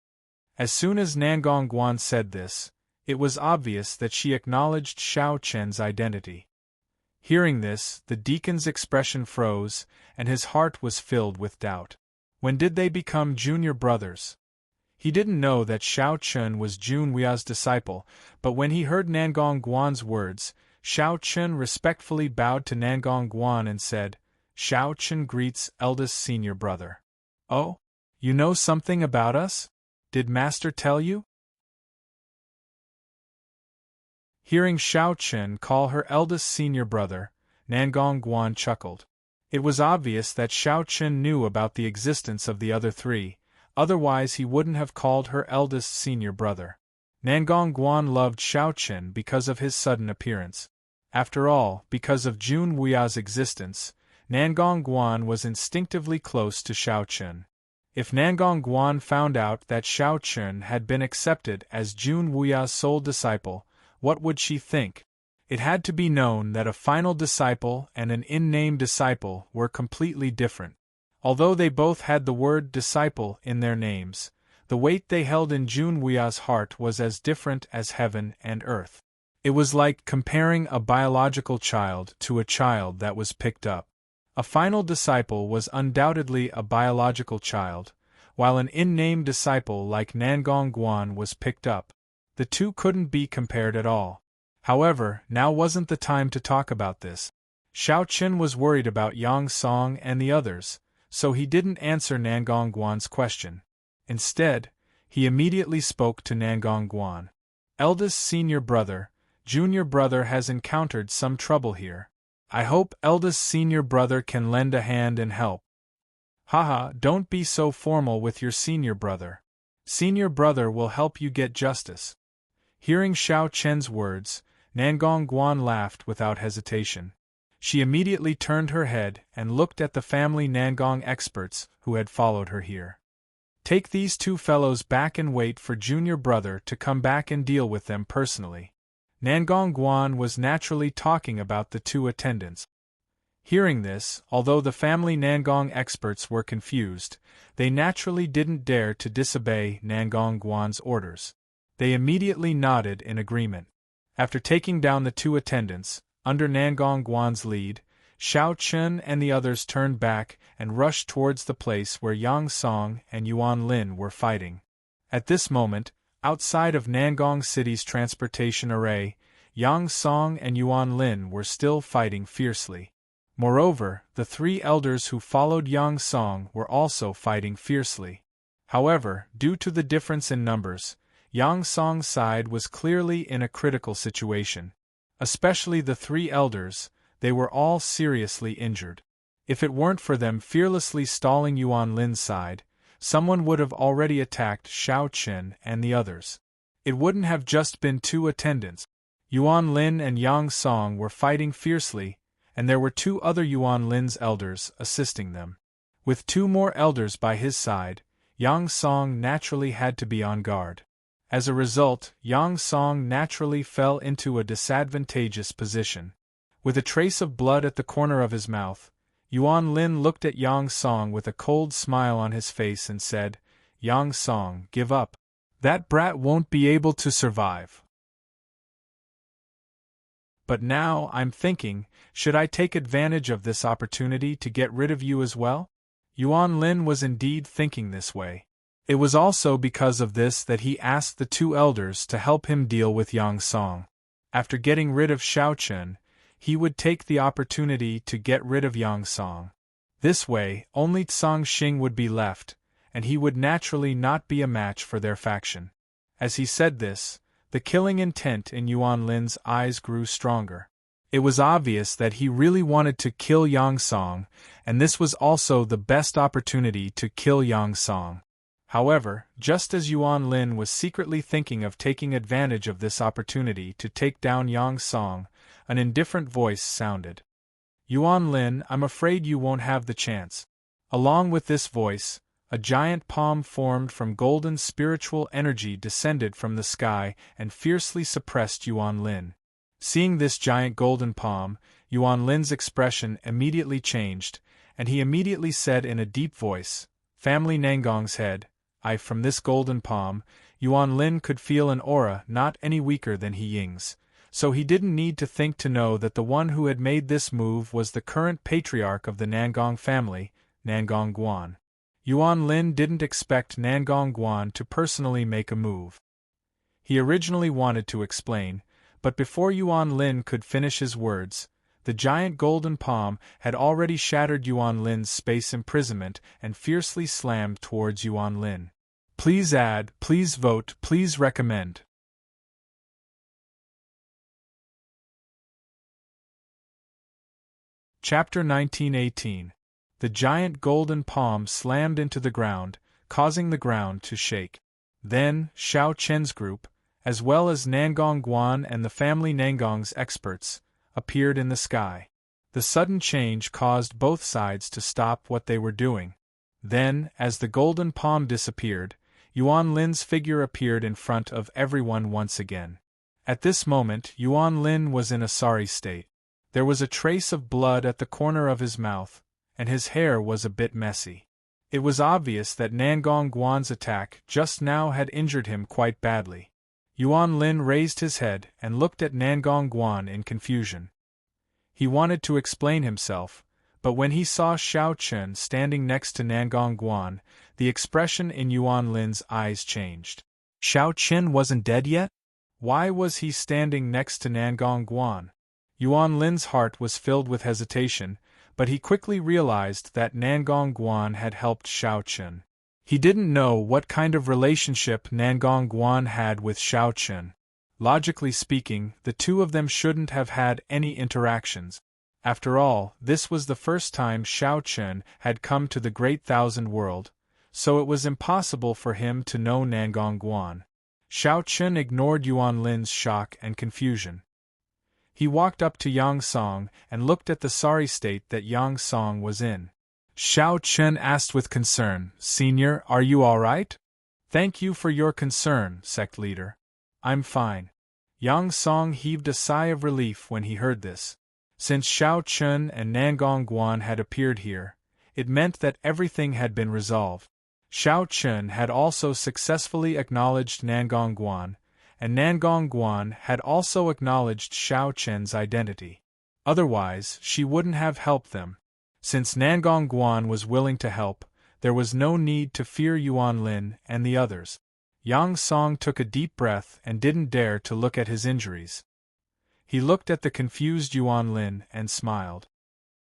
As soon as Nangong Guan said this, it was obvious that she acknowledged Shao Chen's identity. Hearing this, the deacon's expression froze, and his heart was filled with doubt. When did they become junior brothers? He didn't know that Shao Chen was Jun Wuya's disciple, but when he heard Nangong Guan's words, Shao Chen respectfully bowed to Nangong Guan and said, "Shao Chen greets eldest senior brother." "Oh? You know something about us? Did Master tell you?" Hearing Shao Chen call her eldest senior brother, Nangong Guan chuckled. It was obvious that Shao Chen knew about the existence of the other three, otherwise he wouldn't have called her eldest senior brother. Nangong Guan loved Shao Chen because of his sudden appearance. After all, because of Jun Wuya's existence, Nangong Guan was instinctively close to Shao Chen. If Nangong Guan found out that Shao Chen had been accepted as Jun Wuya's sole disciple, what would she think? It had to be known that a final disciple and an in-name disciple were completely different. Although they both had the word disciple in their names, the weight they held in Jun Wuya's heart was as different as heaven and earth. It was like comparing a biological child to a child that was picked up. A final disciple was undoubtedly a biological child, while an in-name disciple like Nangong Guan was picked up. The two couldn't be compared at all. However, now wasn't the time to talk about this. Shao Chen was worried about Yang Song and the others, so he didn't answer Nangong Guan's question. Instead, he immediately spoke to Nangong Guan. "Eldest senior brother, junior brother has encountered some trouble here. I hope eldest senior brother can lend a hand and help." "Haha, don't be so formal with your senior brother. Senior brother will help you get justice." Hearing Shao Chen's words, Nangong Guan laughed without hesitation. She immediately turned her head and looked at the family Nangong experts who had followed her here. "Take these two fellows back and wait for junior brother to come back and deal with them personally." Nangong Guan was naturally talking about the two attendants. Hearing this, although the family Nangong experts were confused, they naturally didn't dare to disobey Nangong Guan's orders. They immediately nodded in agreement. After taking down the two attendants, under Nangong Guan's lead, Shao Chen and the others turned back and rushed towards the place where Yang Song and Yuan Lin were fighting. At this moment, outside of Nangong City's transportation array, Yang Song and Yuan Lin were still fighting fiercely. Moreover, the three elders who followed Yang Song were also fighting fiercely. However, due to the difference in numbers, Yang Song's side was clearly in a critical situation. Especially the three elders, they were all seriously injured. If it weren't for them fearlessly stalling Yuan Lin's side, someone would have already attacked Xiao Chen and the others. It wouldn't have just been two attendants. Yuan Lin and Yang Song were fighting fiercely, and there were two other Yuan Lin's elders assisting them. With two more elders by his side, Yang Song naturally had to be on guard. As a result, Yang Song naturally fell into a disadvantageous position. With a trace of blood at the corner of his mouth, Yuan Lin looked at Yang Song with a cold smile on his face and said, "Yang Song, give up. That brat won't be able to survive. But now I'm thinking, should I take advantage of this opportunity to get rid of you as well?" Yuan Lin was indeed thinking this way. It was also because of this that he asked the two elders to help him deal with Yang Song. After getting rid of Xiao Chen, he would take the opportunity to get rid of Yang Song. This way, only Tsang Xing would be left, and he would naturally not be a match for their faction. As he said this, the killing intent in Yuan Lin's eyes grew stronger. It was obvious that he really wanted to kill Yang Song, and this was also the best opportunity to kill Yang Song. However, just as Yuan Lin was secretly thinking of taking advantage of this opportunity to take down Yang Song, an indifferent voice sounded. "Yuan Lin, I'm afraid you won't have the chance." Along with this voice, a giant palm formed from golden spiritual energy descended from the sky and fiercely suppressed Yuan Lin. Seeing this giant golden palm, Yuan Lin's expression immediately changed, and he immediately said in a deep voice, "Family Nangong's head." From this golden palm, Yuan Lin could feel an aura not any weaker than He Ying's, so he didn't need to think to know that the one who had made this move was the current patriarch of the Nangong family, Nangong Guan. Yuan Lin didn't expect Nangong Guan to personally make a move. He originally wanted to explain, but before Yuan Lin could finish his words, the giant golden palm had already shattered Yuan Lin's space imprisonment and fiercely slammed towards Yuan Lin. Please add, please vote, please recommend. Chapter 1918. The giant golden palm slammed into the ground, causing the ground to shake. Then, Xiao Chen's group, as well as Nangong Guan and the family Nangong's experts, appeared in the sky. The sudden change caused both sides to stop what they were doing. Then, as the golden palm disappeared, Yuan Lin's figure appeared in front of everyone once again. At this moment, Yuan Lin was in a sorry state. There was a trace of blood at the corner of his mouth, and his hair was a bit messy. It was obvious that Nangong Guan's attack just now had injured him quite badly. Yuan Lin raised his head and looked at Nangong Guan in confusion. He wanted to explain himself, but when he saw Xiao Chen standing next to Nangong Guan, the expression in Yuan Lin's eyes changed. Xiao Chen wasn't dead yet? Why was he standing next to Nangong Guan? Yuan Lin's heart was filled with hesitation, but he quickly realized that Nangong Guan had helped Xiao Chen. He didn't know what kind of relationship Nangong Guan had with Xiao Chen. Logically speaking, the two of them shouldn't have had any interactions. After all, this was the first time Xiao Chen had come to the Great Thousand World, so it was impossible for him to know Nangong Guan. Xiao Chen ignored Yuan Lin's shock and confusion. He walked up to Yang Song and looked at the sorry state that Yang Song was in. Xiao Chen asked with concern, "Senior, are you all right?" "Thank you for your concern, sect leader. I'm fine." Yang Song heaved a sigh of relief when he heard this. Since Xiao Chen and Nangong Guan had appeared here, it meant that everything had been resolved. Xiao Chen had also successfully acknowledged Nangong Guan, and Nangong Guan had also acknowledged Xiao Chen's identity. Otherwise, she wouldn't have helped them. Since Nangong Guan was willing to help, there was no need to fear Yuan Lin and the others. Yang Song took a deep breath and didn't dare to look at his injuries. He looked at the confused Yuan Lin and smiled.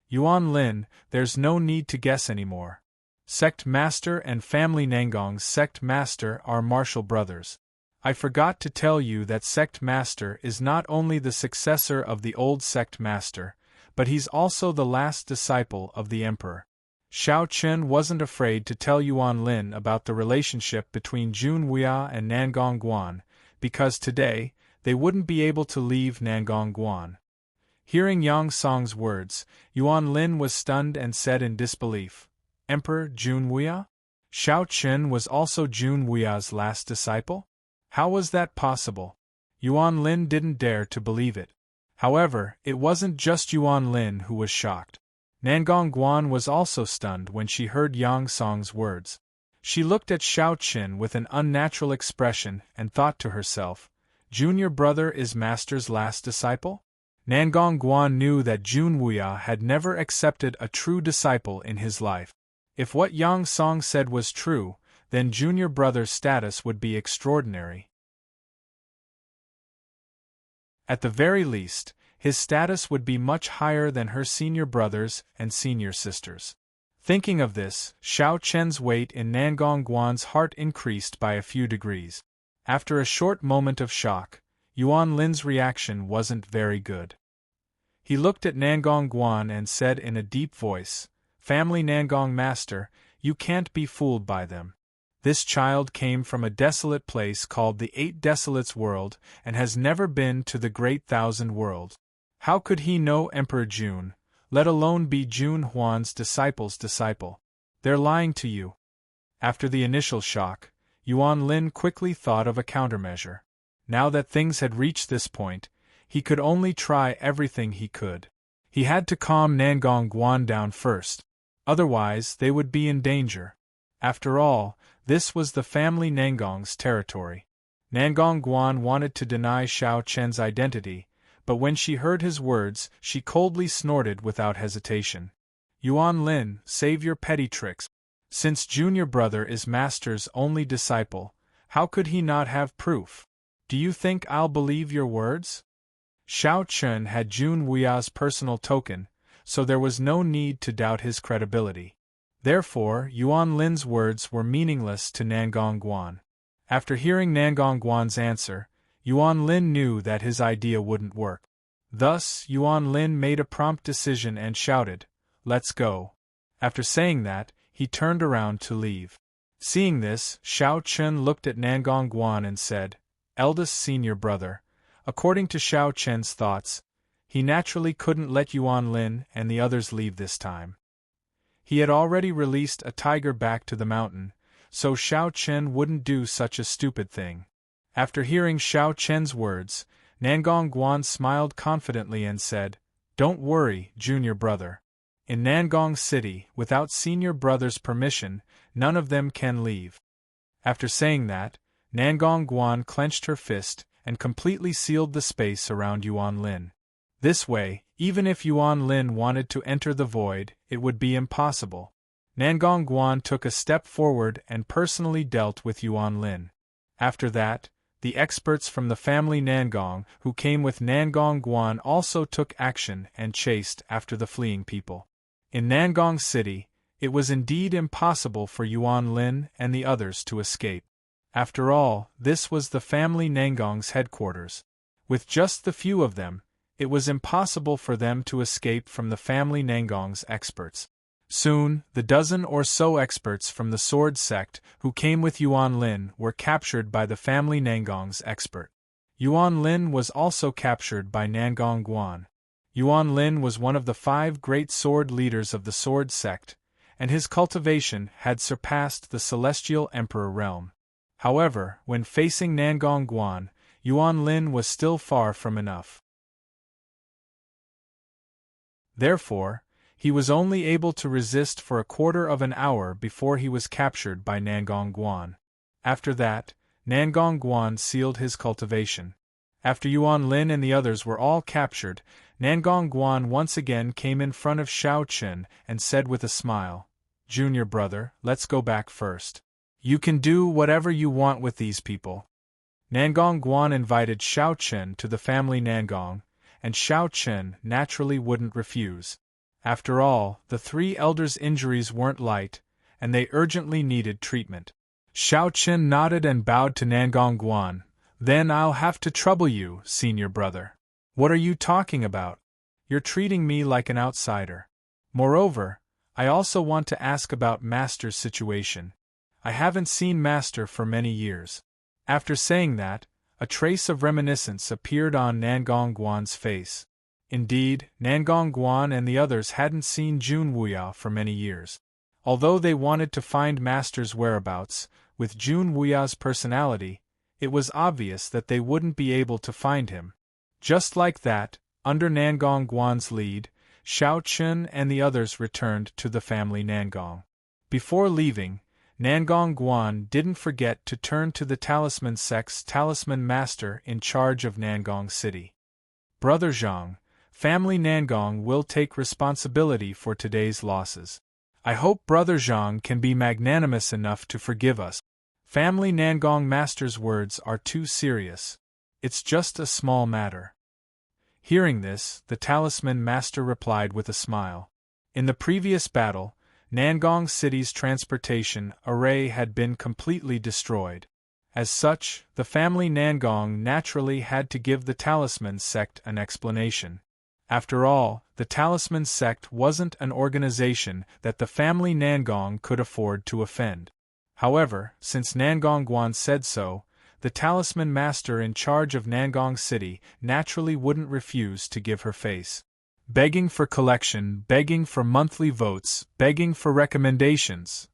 Yuan Lin, there's no need to guess anymore. Sect Master and Family Nangong's Sect Master are martial brothers. I forgot to tell you that Sect Master is not only the successor of the old Sect Master, but he's also the last disciple of the Emperor. Xiao Chen wasn't afraid to tell Yuan Lin about the relationship between Jun Wuya and Nangong Guan, because today, they wouldn't be able to leave Nangong Guan. Hearing Yang Song's words, Yuan Lin was stunned and said in disbelief, Emperor Jun Wuya? Xiao Chen was also Jun Wuya's last disciple? How was that possible? Yuan Lin didn't dare to believe it. However, it wasn't just Yuan Lin who was shocked. Nangong Guan was also stunned when she heard Yang Song's words. She looked at Xiao Chen with an unnatural expression and thought to herself, Junior brother is Master's last disciple? Nangong Guan knew that Jun Wuya had never accepted a true disciple in his life. If what Yang Song said was true, then junior brother's status would be extraordinary. At the very least, his status would be much higher than her senior brothers and senior sisters. Thinking of this, Xiao Chen's weight in Nangong Guan's heart increased by a few degrees. After a short moment of shock, Yuan Lin's reaction wasn't very good. He looked at Nangong Guan and said in a deep voice, Family Nangong Master, you can't be fooled by them. This child came from a desolate place called the Eight Desolates World and has never been to the Great Thousand World. How could he know Emperor Jun, let alone be Jun Huan's disciple's disciple? They're lying to you. After the initial shock, Yuan Lin quickly thought of a countermeasure. Now that things had reached this point, he could only try everything he could. He had to calm Nangong Guan down first. Otherwise, they would be in danger. After all, this was the family Nangong's territory. Nangong Guan wanted to deny Xiao Chen's identity, but when she heard his words, she coldly snorted without hesitation. Yuan Lin, save your petty tricks. Since junior brother is Master's only disciple, how could he not have proof? Do you think I'll believe your words? Xiao Chen had Jun Wuya's personal token, so there was no need to doubt his credibility. Therefore, Yuan Lin's words were meaningless to Nangong Guan. After hearing Nangong Guan's answer, Yuan Lin knew that his idea wouldn't work. Thus, Yuan Lin made a prompt decision and shouted, Let's go. After saying that, he turned around to leave. Seeing this, Xiao Chen looked at Nangong Guan and said, Eldest senior brother, according to Xiao Chen's thoughts, he naturally couldn't let Yuan Lin and the others leave this time. He had already released a tiger back to the mountain, so Xiao Chen wouldn't do such a stupid thing. After hearing Xiao Chen's words, Nangong Guan smiled confidently and said, Don't worry, junior brother. In Nangong City, without senior brother's permission, none of them can leave. After saying that, Nangong Guan clenched her fist and completely sealed the space around Yuan Lin. This way, even if Yuan Lin wanted to enter the void, it would be impossible. Nangong Guan took a step forward and personally dealt with Yuan Lin. After that, the experts from the family Nangong who came with Nangong Guan also took action and chased after the fleeing people. In Nangong City, it was indeed impossible for Yuan Lin and the others to escape. After all, this was the family Nangong's headquarters. With just the few of them, it was impossible for them to escape from the family Nangong's experts. Soon, the dozen or so experts from the sword sect who came with Yuan Lin were captured by the family Nangong's expert. Yuan Lin was also captured by Nangong Guan. Yuan Lin was one of the 5 great sword leaders of the sword sect, and his cultivation had surpassed the celestial emperor realm. However, when facing Nangong Guan, Yuan Lin was still far from enough. Therefore, he was only able to resist for a quarter of an hour before he was captured by Nangong Guan. After that, Nangong Guan sealed his cultivation. After Yuan Lin and the others were all captured, Nangong Guan once again came in front of Xiao Chen and said with a smile, Junior brother, let's go back first. You can do whatever you want with these people. Nangong Guan invited Xiao Chen to the family Nangong, and Xiao Chen naturally wouldn't refuse. After all, the three elders' injuries weren't light, and they urgently needed treatment. Xiao Chen nodded and bowed to Nangong Guan. Then I'll have to trouble you, senior brother. What are you talking about? You're treating me like an outsider. Moreover, I also want to ask about Master's situation. I haven't seen Master for many years. After saying that, a trace of reminiscence appeared on Nangong Guan's face. Indeed, Nangong Guan and the others hadn't seen Jun Wuya for many years. Although they wanted to find Master's whereabouts, with Jun Wuya's personality, it was obvious that they wouldn't be able to find him. Just like that, under Nangong Guan's lead, Xiao Chen and the others returned to the family Nangong. Before leaving, Nangong Guan didn't forget to turn to the Talisman Sect's Talisman Master in charge of Nangong City. Brother Zhang, family Nangong will take responsibility for today's losses. I hope Brother Zhang can be magnanimous enough to forgive us. Family Nangong Master's words are too serious. It's just a small matter. Hearing this, the Talisman Master replied with a smile. In the previous battle, Nangong City's transportation array had been completely destroyed. As such, the family Nangong naturally had to give the Talisman Sect an explanation. After all, the Talisman Sect wasn't an organization that the family Nangong could afford to offend. However, since Nangong Guan said so, the Talisman Master in charge of Nangong City naturally wouldn't refuse to give her face. Begging for collection, begging for monthly votes, begging for recommendations.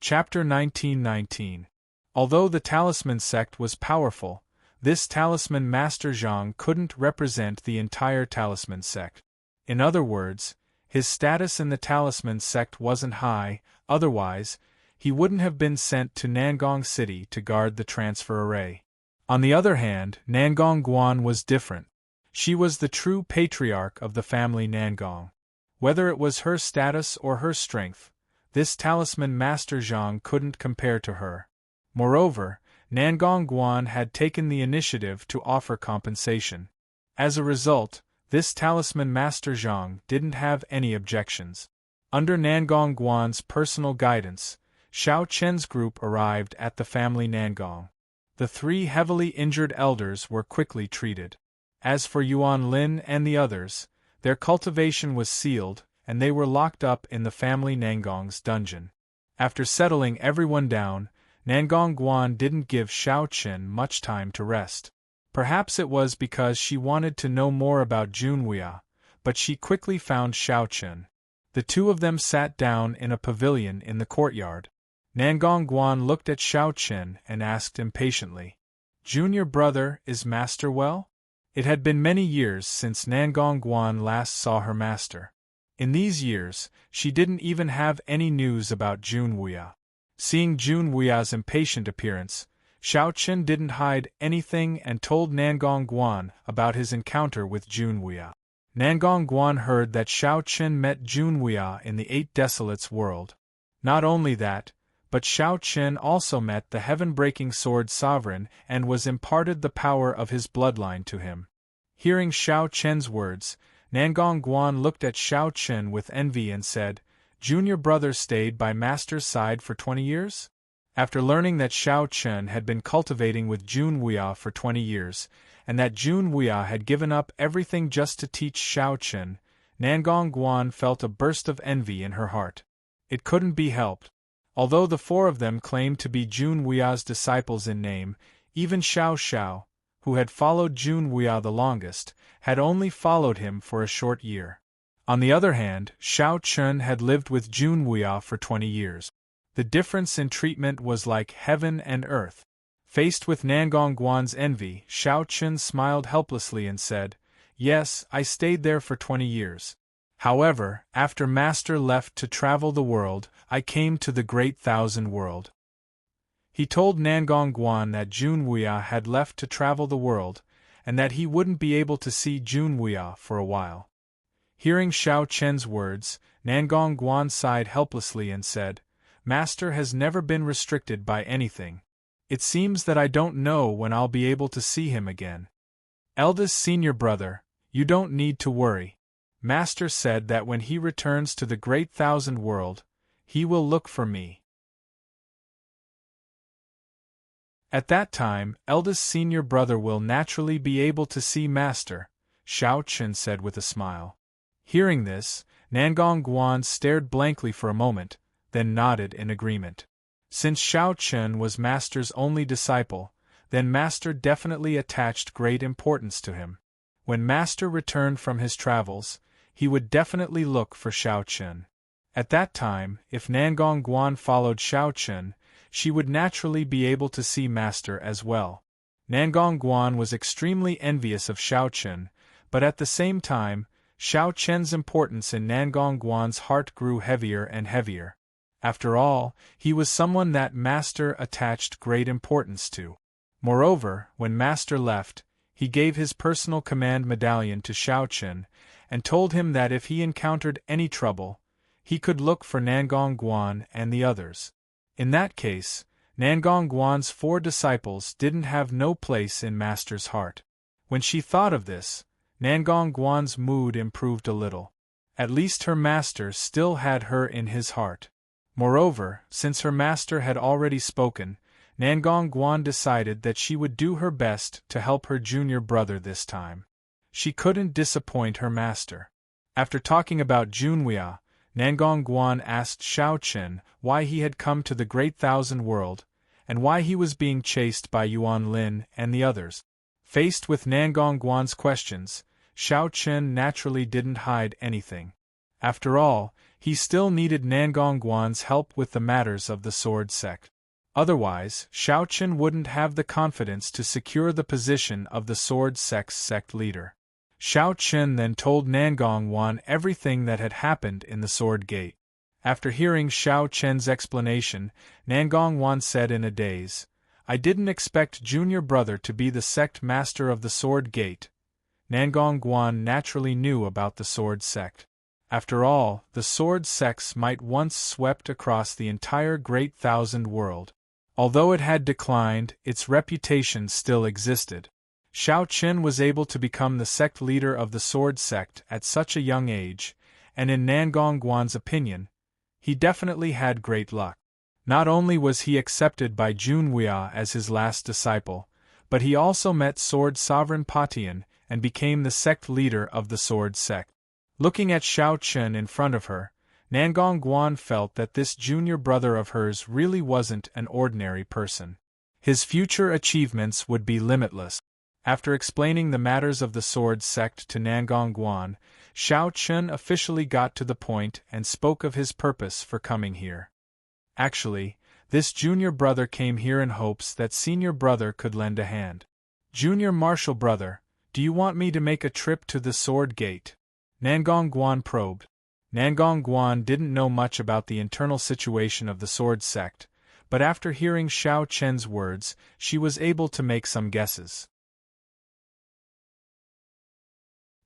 Chapter 1919. Although the Talisman Sect was powerful, this Talisman Master Zhang couldn't represent the entire Talisman Sect. In other words, his status in the Talisman Sect wasn't high, otherwise, he wouldn't have been sent to Nangong City to guard the transfer array. On the other hand, Nangong Guan was different. She was the true patriarch of the family Nangong. Whether it was her status or her strength, this Talisman Master Zhang couldn't compare to her. Moreover, Nangong Guan had taken the initiative to offer compensation. As a result, this Talisman Master Zhang didn't have any objections. Under Nangong Guan's personal guidance, Xiao Chen's group arrived at the family Nangong. The three heavily injured elders were quickly treated. As for Yuan Lin and the others, their cultivation was sealed, and they were locked up in the family Nangong's dungeon. After settling everyone down, Nangong Guan didn't give Xiao Chen much time to rest. Perhaps it was because she wanted to know more about Jun Wuya, but she quickly found Xiao Chen. The two of them sat down in a pavilion in the courtyard. Nangong Guan looked at Xiao Chen and asked impatiently, "Junior brother, is Master well?" It had been many years since Nangong Guan last saw her master. In these years, she didn't even have any news about Jun Wuya. Seeing Jun Wuya's impatient appearance, Xiao Chen didn't hide anything and told Nangong Guan about his encounter with Jun Wuya. Nangong Guan heard that Xiao Chen met Jun Wuya in the Eight Desolates world. Not only that, but Xiao Chen also met the heaven-breaking sword sovereign and was imparted the power of his bloodline to him. Hearing Xiao Chen's words, Nangong Guan looked at Xiao Chen with envy and said, "Junior brother stayed by Master's side for 20 years? After learning that Xiao Chen had been cultivating with Jun Wuya for 20 years, and that Jun Wuya had given up everything just to teach Xiao Chen, Nangong Guan felt a burst of envy in her heart. It couldn't be helped. Although the four of them claimed to be Jun Wuya's disciples in name, even Xiao Xiao, who had followed Jun Wuya the longest, had only followed him for a short year. On the other hand, Xiao Chen had lived with Jun Wuya for 20 years. The difference in treatment was like heaven and earth. Faced with Nangong Guan's envy, Xiao Chen smiled helplessly and said, "Yes, I stayed there for 20 years. However, after Master left to travel the world, I came to the Great Thousand World." He told Nangong Guan that Jun Wuya had left to travel the world, and that he wouldn't be able to see Jun Wuya for a while. Hearing Xiao Chen's words, Nangong Guan sighed helplessly and said, Master has never been restricted by anything. It seems that I don't know when I'll be able to see him again. Eldest senior brother, you don't need to worry. Master said that when he returns to the Great Thousand World, he will look for me. At that time, eldest senior brother will naturally be able to see Master, Xiao Chen said with a smile. Hearing this, Nangong Guan stared blankly for a moment, then nodded in agreement. Since Xiao Chen was Master's only disciple, then Master definitely attached great importance to him. When Master returned from his travels, he would definitely look for Xiao Chen. At that time, if Nangong Guan followed Xiao Chen, she would naturally be able to see Master as well. Nangong Guan was extremely envious of Xiao Chen, but at the same time, Xiao Chen's importance in Nangong Guan's heart grew heavier and heavier. After all, he was someone that Master attached great importance to. Moreover, when Master left, he gave his personal command medallion to Xiao Chen, and told him that if he encountered any trouble, he could look for Nangong Guan and the others. In that case, Nangong Guan's 4 disciples didn't have no place in Master's heart. When she thought of this, Nangong Guan's mood improved a little. At least her master still had her in his heart. Moreover, since her master had already spoken, Nangong Guan decided that she would do her best to help her junior brother this time. She couldn't disappoint her master. After talking about Junhua, Nangong Guan asked Xiao Chen why he had come to the Great Thousand World, and why he was being chased by Yuan Lin and the others. Faced with Nangong Guan's questions, Xiao Chen naturally didn't hide anything. After all, he still needed Nangong Guan's help with the matters of the sword sect. Otherwise, Xiao Chen wouldn't have the confidence to secure the position of the sword sect's sect leader. Xiao Chen then told Nangong Guan everything that had happened in the sword gate. After hearing Xiao Chen's explanation, Nangong Guan said in a daze, I didn't expect junior brother to be the sect master of the sword gate. Nangong Guan naturally knew about the sword sect. After all, the sword sects might once swept across the entire Great Thousand World. Although it had declined, its reputation still existed. Xiao Chen was able to become the sect leader of the sword sect at such a young age, and in Nangong Guan's opinion, he definitely had great luck. Not only was he accepted by Junhua as his last disciple, but he also met Sword Sovereign Patian and became the sect leader of the sword sect. Looking at Xiao Chen in front of her, Nangong Guan felt that this junior brother of hers really wasn't an ordinary person. His future achievements would be limitless. After explaining the matters of the sword sect to Nangong Guan, Xiao Chen officially got to the point and spoke of his purpose for coming here. Actually, this junior brother came here in hopes that senior brother could lend a hand. Junior martial brother, do you want me to make a trip to the sword gate? Nangong Guan probed. Nangong Guan didn't know much about the internal situation of the sword sect, but after hearing Xiao Chen's words, she was able to make some guesses.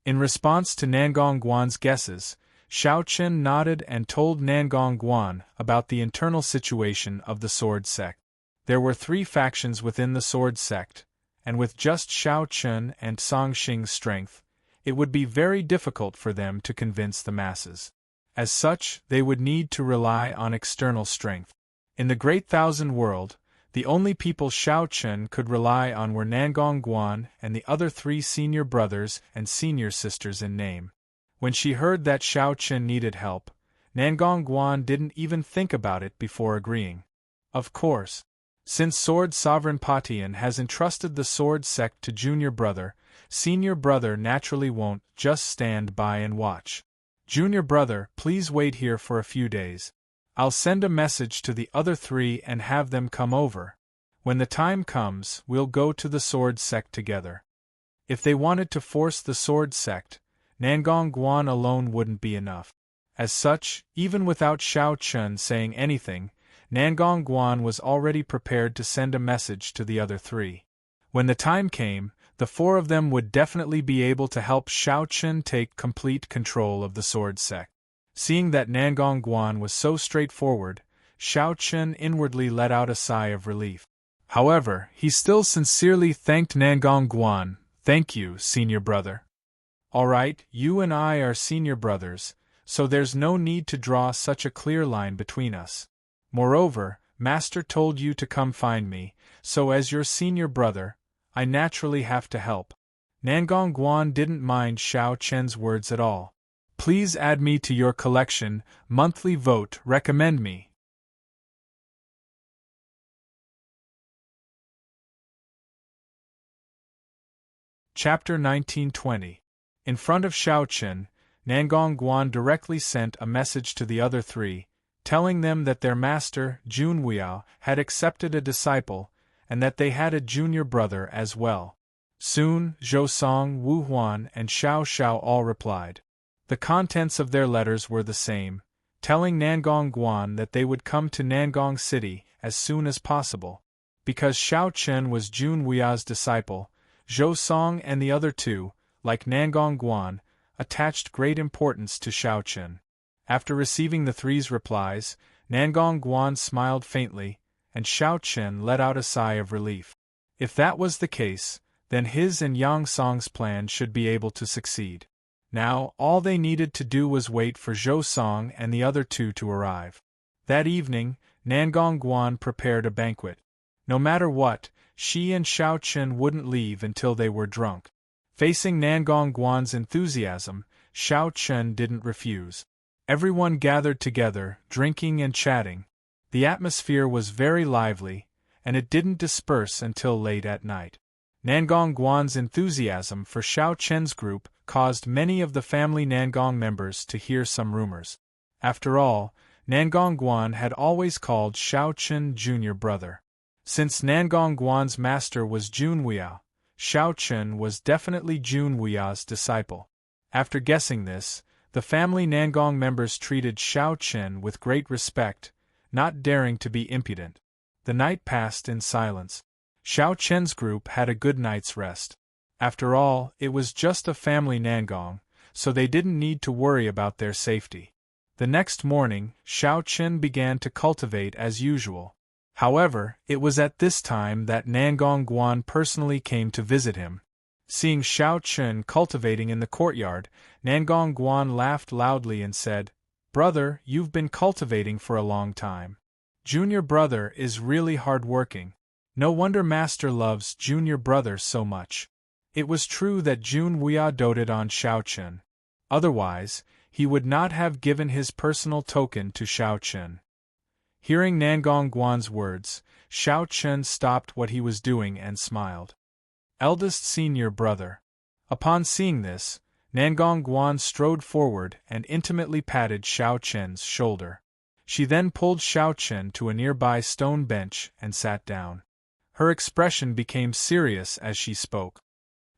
In response to Nangong Guan's guesses, Xiao Chen nodded and told Nangong Guan about the internal situation of the sword sect. There were 3 factions within the sword sect, and with just Xiao Chen and Song Xing's strength, it would be very difficult for them to convince the masses. As such, they would need to rely on external strength. In the Great Thousand World, the only people Xiao Chen could rely on were Nangong Guan and the other 3 senior brothers and senior sisters in name. When she heard that Xiao Chen needed help, Nangong Guan didn't even think about it before agreeing. Of course. Since Sword Sovereign Patian has entrusted the sword sect to junior brother, senior brother naturally won't just stand by and watch. Junior brother, please wait here for a few days. I'll send a message to the other 3 and have them come over. When the time comes, we'll go to the sword sect together. If they wanted to force the sword sect, Nangong Guan alone wouldn't be enough. As such, even without Xiao Chen saying anything, Nangong Guan was already prepared to send a message to the other 3. When the time came, the 4 of them would definitely be able to help Xiao Chen take complete control of the sword sect. Seeing that Nangong Guan was so straightforward, Xiao Chen inwardly let out a sigh of relief. However, he still sincerely thanked Nangong Guan. "Thank you, senior brother. Alright, you and I are senior brothers, so there's no need to draw such a clear line between us. Moreover, Master told you to come find me, so as your senior brother, I naturally have to help." Nangong Guan didn't mind Xiao Chen's words at all. "Please add me to your collection, monthly vote, recommend me." Chapter 1920. In front of Xiao Chen, Nangong Guan directly sent a message to the other three, telling them that their master, Jun Weao, had accepted a disciple, and that they had a junior brother as well. Soon, Zhou Song, Wu Huan, and Xiao Xiao all replied. The contents of their letters were the same, telling Nangong Guan that they would come to Nangong City as soon as possible. Because Xiao Chen was Jun Weao's disciple, Zhou Song and the other two, like Nangong Guan, attached great importance to Xiao Chen. After receiving the three's replies, Nangong Guan smiled faintly, and Xiao Chen let out a sigh of relief. If that was the case, then his and Yang Song's plan should be able to succeed. Now, all they needed to do was wait for Zhou Song and the other two to arrive. That evening, Nangong Guan prepared a banquet. No matter what, she and Xiao Chen wouldn't leave until they were drunk. Facing Nangong Guan's enthusiasm, Xiao Chen didn't refuse. Everyone gathered together, drinking and chatting. The atmosphere was very lively, and it didn't disperse until late at night. Nangong Guan's enthusiasm for Xiao Chen's group caused many of the family Nangong members to hear some rumors. After all, Nangong Guan had always called Xiao Chen junior brother. Since Nangong Guan's master was Jun Weao, Xiao Chen was definitely Jun Weao's disciple. After guessing this, the family Nangong members treated Xiao Chen with great respect, not daring to be impudent. The night passed in silence. Xiao Chen's group had a good night's rest. After all, it was just a family Nangong, so they didn't need to worry about their safety. The next morning, Xiao Chen began to cultivate as usual. However, it was at this time that Nangong Guan personally came to visit him. Seeing Xiao Chen cultivating in the courtyard, Nangong Guan laughed loudly and said, "Brother, you've been cultivating for a long time. Junior brother is really hard-working. No wonder Master loves junior brother so much." It was true that Jun Weao doted on Xiao Chen. Otherwise, he would not have given his personal token to Xiao Chen. Hearing Nangong Guan's words, Xiao Chen stopped what he was doing and smiled. Eldest senior brother. Upon seeing this, Nangong Guan strode forward and intimately patted Xiao Chen's shoulder. She then pulled Xiao Chen to a nearby stone bench and sat down. Her expression became serious as she spoke.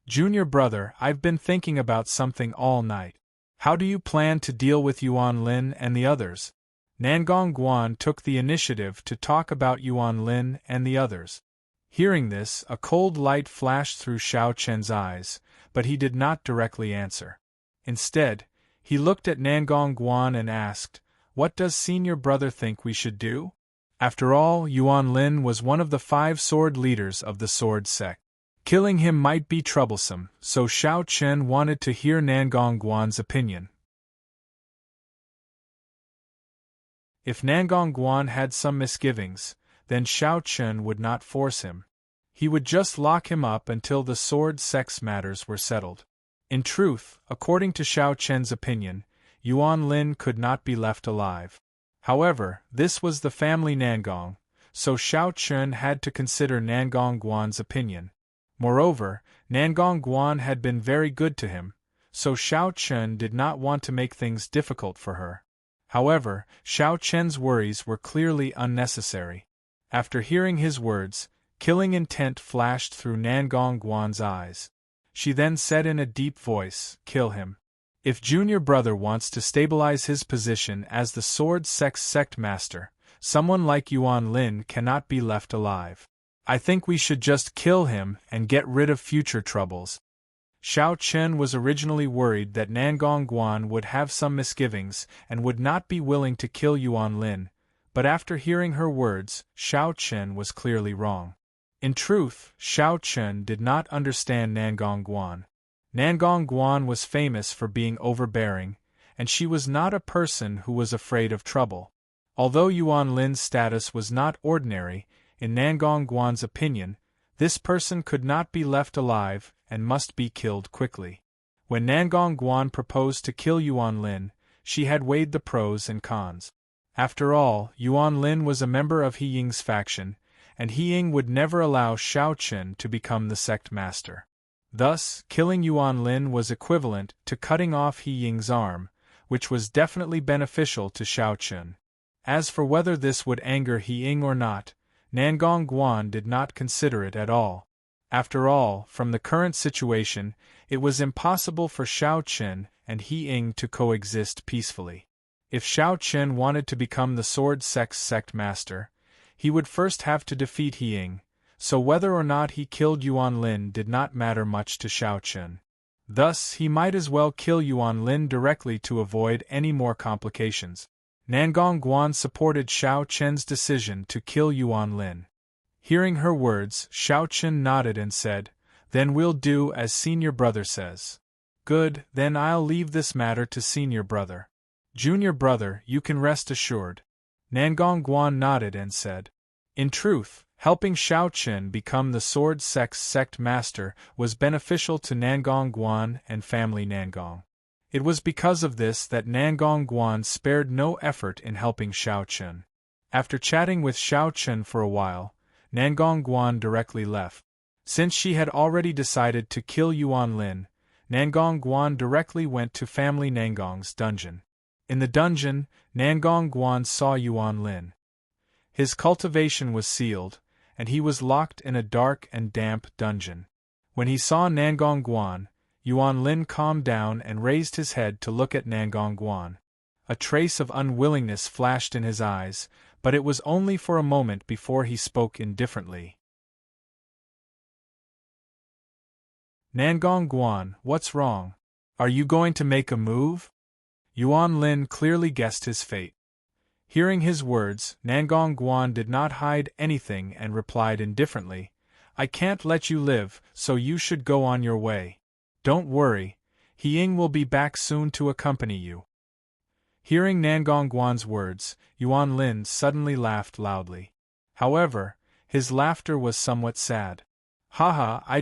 "Junior brother, I've been thinking about something all night. How do you plan to deal with Yuan Lin and the others?" Nangong Guan took the initiative to talk about Yuan Lin and the others. Hearing this, a cold light flashed through Xiao Chen's eyes, but he did not directly answer. Instead, he looked at Nangong Guan and asked, "What does senior brother think we should do?" After all, Yuan Lin was one of the 5 sword leaders of the sword sect. Killing him might be troublesome, so Xiao Chen wanted to hear Nangong Guan's opinion. If Nangong Guan had some misgivings, then Xiao Chen would not force him. He would just lock him up until the sword sect's matters were settled. In truth, according to Xiao Chen's opinion, Yuan Lin could not be left alive. However, this was the family Nangong, so Xiao Chen had to consider Nangong Guan's opinion. Moreover, Nangong Guan had been very good to him, so Xiao Chen did not want to make things difficult for her. However, Xiao Chen's worries were clearly unnecessary. After hearing his words, killing intent flashed through Nangong Guan's eyes. She then said in a deep voice, "Kill him. If junior brother wants to stabilize his position as the sword sect master, someone like Yuan Lin cannot be left alive. I think we should just kill him and get rid of future troubles." Xiao Chen was originally worried that Nangong Guan would have some misgivings and would not be willing to kill Yuan Lin, But after hearing her words, Xiao Chen was clearly wrong. In truth, Xiao Chen did not understand Nangong Guan. Nangong Guan was famous for being overbearing, and she was not a person who was afraid of trouble. Although Yuan Lin's status was not ordinary, in Nangong Guan's opinion, this person could not be left alive and must be killed quickly. When Nangong Guan proposed to kill Yuan Lin, she had weighed the pros and cons. After all, Yuan Lin was a member of He Ying's faction, and He Ying would never allow Xiao Chen to become the sect master. Thus, killing Yuan Lin was equivalent to cutting off He Ying's arm, which was definitely beneficial to Xiao Chen. As for whether this would anger He Ying or not, Nangong Guan did not consider it at all. After all, from the current situation, it was impossible for Xiao Chen and He Ying to coexist peacefully. If Xiao Chen wanted to become the Sword Sect's sect master, he would first have to defeat He Ying, so whether or not he killed Yuan Lin did not matter much to Xiao Chen. Thus, he might as well kill Yuan Lin directly to avoid any more complications. Nangong Guan supported Xiao Chen's decision to kill Yuan Lin. Hearing her words, Xiao Chen nodded and said, "Then we'll do as senior brother says." "Good, then I'll leave this matter to senior brother. Junior brother, you can rest assured." Nangong Guan nodded and said. In truth, helping Xiao Chen become the Sword Sect's sect master was beneficial to Nangong Guan and family Nangong. It was because of this that Nangong Guan spared no effort in helping Xiao Chen. After chatting with Xiao Chen for a while, Nangong Guan directly left. Since she had already decided to kill Yuan Lin, Nangong Guan directly went to family Nangong's dungeon. In the dungeon, Nangong Guan saw Yuan Lin. His cultivation was sealed, and he was locked in a dark and damp dungeon. When he saw Nangong Guan, Yuan Lin calmed down and raised his head to look at Nangong Guan. A trace of unwillingness flashed in his eyes, but it was only for a moment before he spoke indifferently. "Nangong Guan, what's wrong? Are you going to make a move?" Yuan Lin clearly guessed his fate. Hearing his words, Nangong Guan did not hide anything and replied indifferently, "I can't let you live, so you should go on your way. Don't worry, He Ying will be back soon to accompany you." Hearing Nangong Guan's words, Yuan Lin suddenly laughed loudly. However, his laughter was somewhat sad. "Haha, I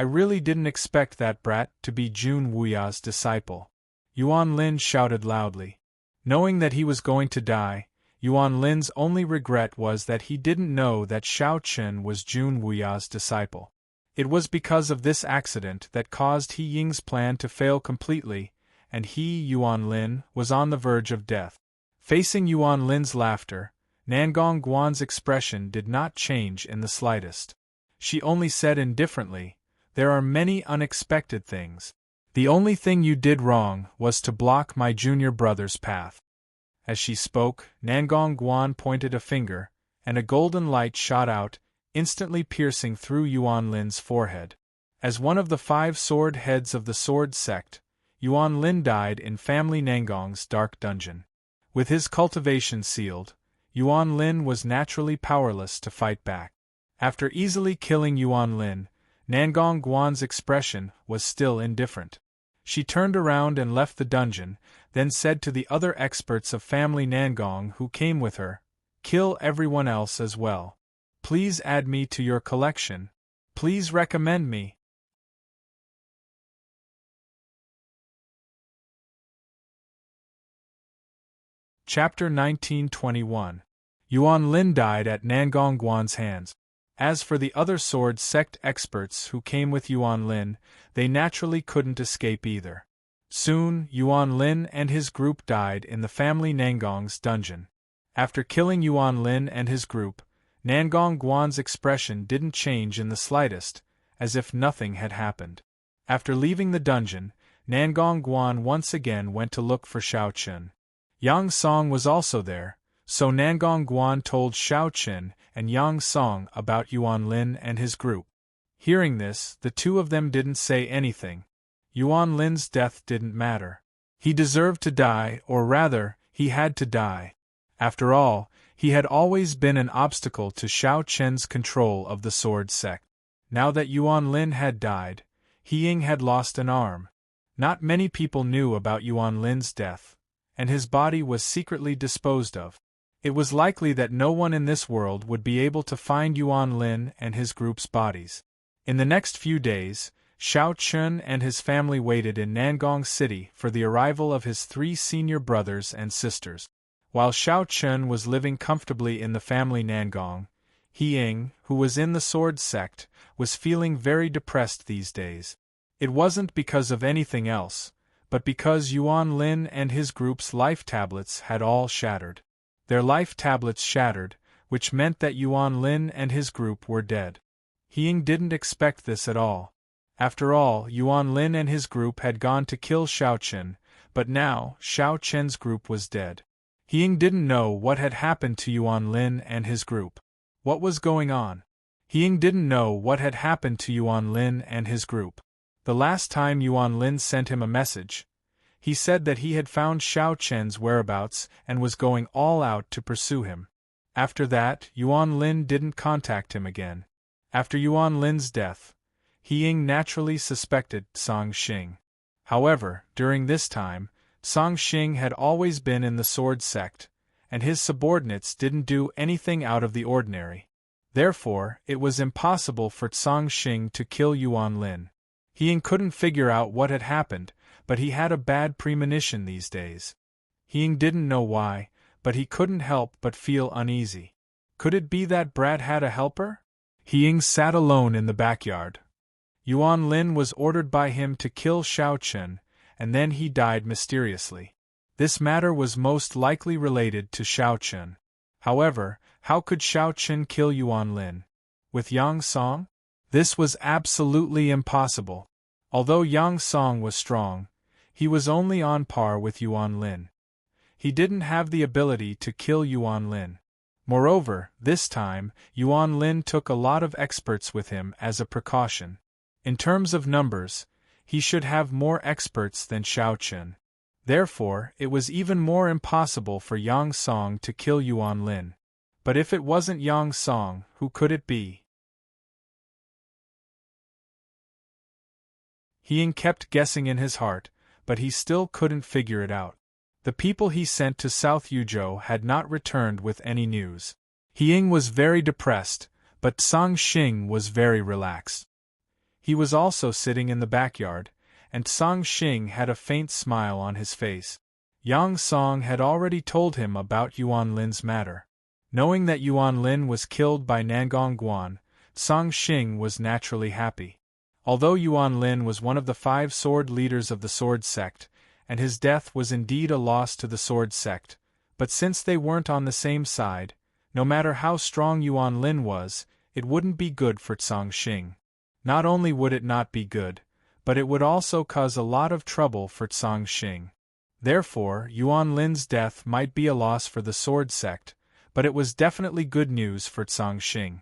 really didn't expect that brat to be Jun Wuya's disciple." Yuan Lin shouted loudly. Knowing that he was going to die, Yuan Lin's only regret was that he didn't know that Xiao Chen was Jun Wuya's disciple. It was because of this accident that caused He Ying's plan to fail completely, and he, Yuan Lin, was on the verge of death. Facing Yuan Lin's laughter, Nangong Guan's expression did not change in the slightest. She only said indifferently, "There are many unexpected things. The only thing you did wrong was to block my junior brother's path." As she spoke, Nangong Guan pointed a finger, and a golden light shot out, instantly piercing through Yuan Lin's forehead. As one of the 5 sword heads of the Sword Sect, Yuan Lin died in family Nangong's dark dungeon. With his cultivation sealed, Yuan Lin was naturally powerless to fight back. After easily killing Yuan Lin, Nangong Guan's expression was still indifferent. She turned around and left the dungeon, then said to the other experts of family Nangong who came with her, "Kill everyone else as well. Please add me to your collection. Please recommend me." Chapter 1921. Yuan Lin died at Nangong Guan's hands. As for the other Sword Sect experts who came with Yuan Lin, they naturally couldn't escape either. Soon, Yuan Lin and his group died in the family Nangong's dungeon. After killing Yuan Lin and his group, Nangong Guan's expression didn't change in the slightest, as if nothing had happened. After leaving the dungeon, Nangong Guan once again went to look for Xiao Chen. Yang Song was also there, so Nangong Guan told Xiao Chen and Yang Song about Yuan Lin and his group. Hearing this, the two of them didn't say anything. Yuan Lin's death didn't matter. He deserved to die, or rather, he had to die. After all, he had always been an obstacle to Xiao Chen's control of the sword sect. Now that Yuan Lin had died, He Ying had lost an arm. Not many people knew about Yuan Lin's death, and his body was secretly disposed of. It was likely that no one in this world would be able to find Yuan Lin and his group's bodies. In the next few days, Xiao Chun and his family waited in Nangong City for the arrival of his 3 senior brothers and sisters. While Xiao Chun was living comfortably in the family Nangong, He Ying, who was in the sword sect, was feeling very depressed these days. It wasn't because of anything else, but because Yuan Lin and his group's life tablets had all shattered. Their life tablets shattered, which meant that Yuan Lin and his group were dead. He Ying didn't expect this at all. After all, Yuan Lin and his group had gone to kill Xiao Chen, but now Xiao Chen's group was dead. He Ying didn't know what had happened to Yuan Lin and his group. What was going on? He Ying didn't know what had happened to Yuan Lin and his group. The last time Yuan Lin sent him a message, he said that he had found Xiao Chen's whereabouts and was going all out to pursue him. After that, Yuan Lin didn't contact him again. After Yuan Lin's death, He Ying naturally suspected Song Xing. However, during this time, Song Xing had always been in the sword sect, and his subordinates didn't do anything out of the ordinary. Therefore, it was impossible for Song Xing to kill Yuan Lin. He Ying couldn't figure out what had happened, but he had a bad premonition these days. He Ying didn't know why, but he couldn't help but feel uneasy. Could it be that Brad had a helper? He Ying sat alone in the backyard. Yuan Lin was ordered by him to kill Xiao Chen, and then he died mysteriously. This matter was most likely related to Xiao Chen. However, how could Xiao Chen kill Yuan Lin? With Yang Song? This was absolutely impossible. Although Yang Song was strong, he was only on par with Yuan Lin. He didn't have the ability to kill Yuan Lin. Moreover, this time, Yuan Lin took a lot of experts with him as a precaution. In terms of numbers, he should have more experts than Xiao Chen. Therefore, it was even more impossible for Yang Song to kill Yuan Lin. But if it wasn't Yang Song, who could it be? He Ying kept guessing in his heart, but he still couldn't figure it out. The people he sent to South Yuzhou had not returned with any news. He Ying was very depressed, but Song Xing was very relaxed. He was also sitting in the backyard, and Song Xing had a faint smile on his face. Yang Song had already told him about Yuan Lin's matter. Knowing that Yuan Lin was killed by Nangong Guan, Song Xing was naturally happy. Although Yuan Lin was one of the 5 sword leaders of the sword sect, and his death was indeed a loss to the sword sect, but since they weren't on the same side, no matter how strong Yuan Lin was, it wouldn't be good for Song Xing. Not only would it not be good, but it would also cause a lot of trouble for Song Xing. Therefore, Yuan Lin's death might be a loss for the sword sect, but it was definitely good news for Song Xing.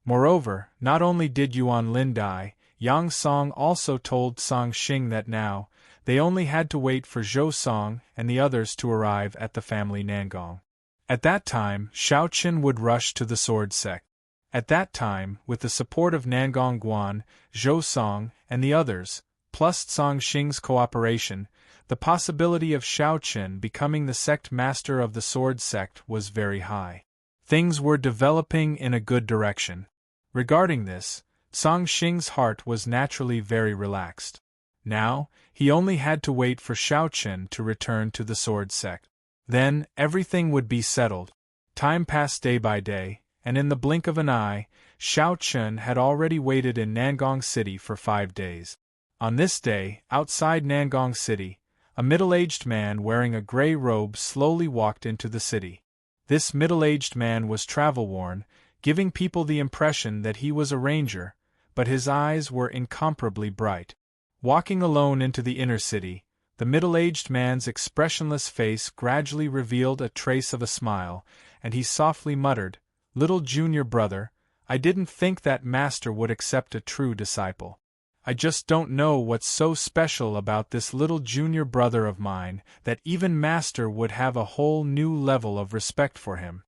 Moreover, not only did Yuan Lin die, Yang Song also told Song Xing that now, they only had to wait for Zhou Song and the others to arrive at the family Nangong. At that time, Xiao Chen would rush to the sword sect. At that time, with the support of Nangong Guan, Zhou Song, and the others, plus Song Xing's cooperation, the possibility of Xiao Chen becoming the sect master of the sword sect was very high. Things were developing in a good direction. Regarding this, Song Xing's heart was naturally very relaxed. Now, he only had to wait for Xiao Chen to return to the sword sect. Then, everything would be settled. Time passed day by day, and in the blink of an eye, Xiao Chen had already waited in Nangong City for 5 days. On this day, outside Nangong City, a middle-aged man wearing a gray robe slowly walked into the city. This middle-aged man was travel-worn, giving people the impression that he was a ranger, but his eyes were incomparably bright. Walking alone into the inner city, the middle-aged man's expressionless face gradually revealed a trace of a smile, and he softly muttered, "Little junior brother, I didn't think that master would accept a true disciple. I just don't know what's so special about this little junior brother of mine that even Master would have a whole new level of respect for him."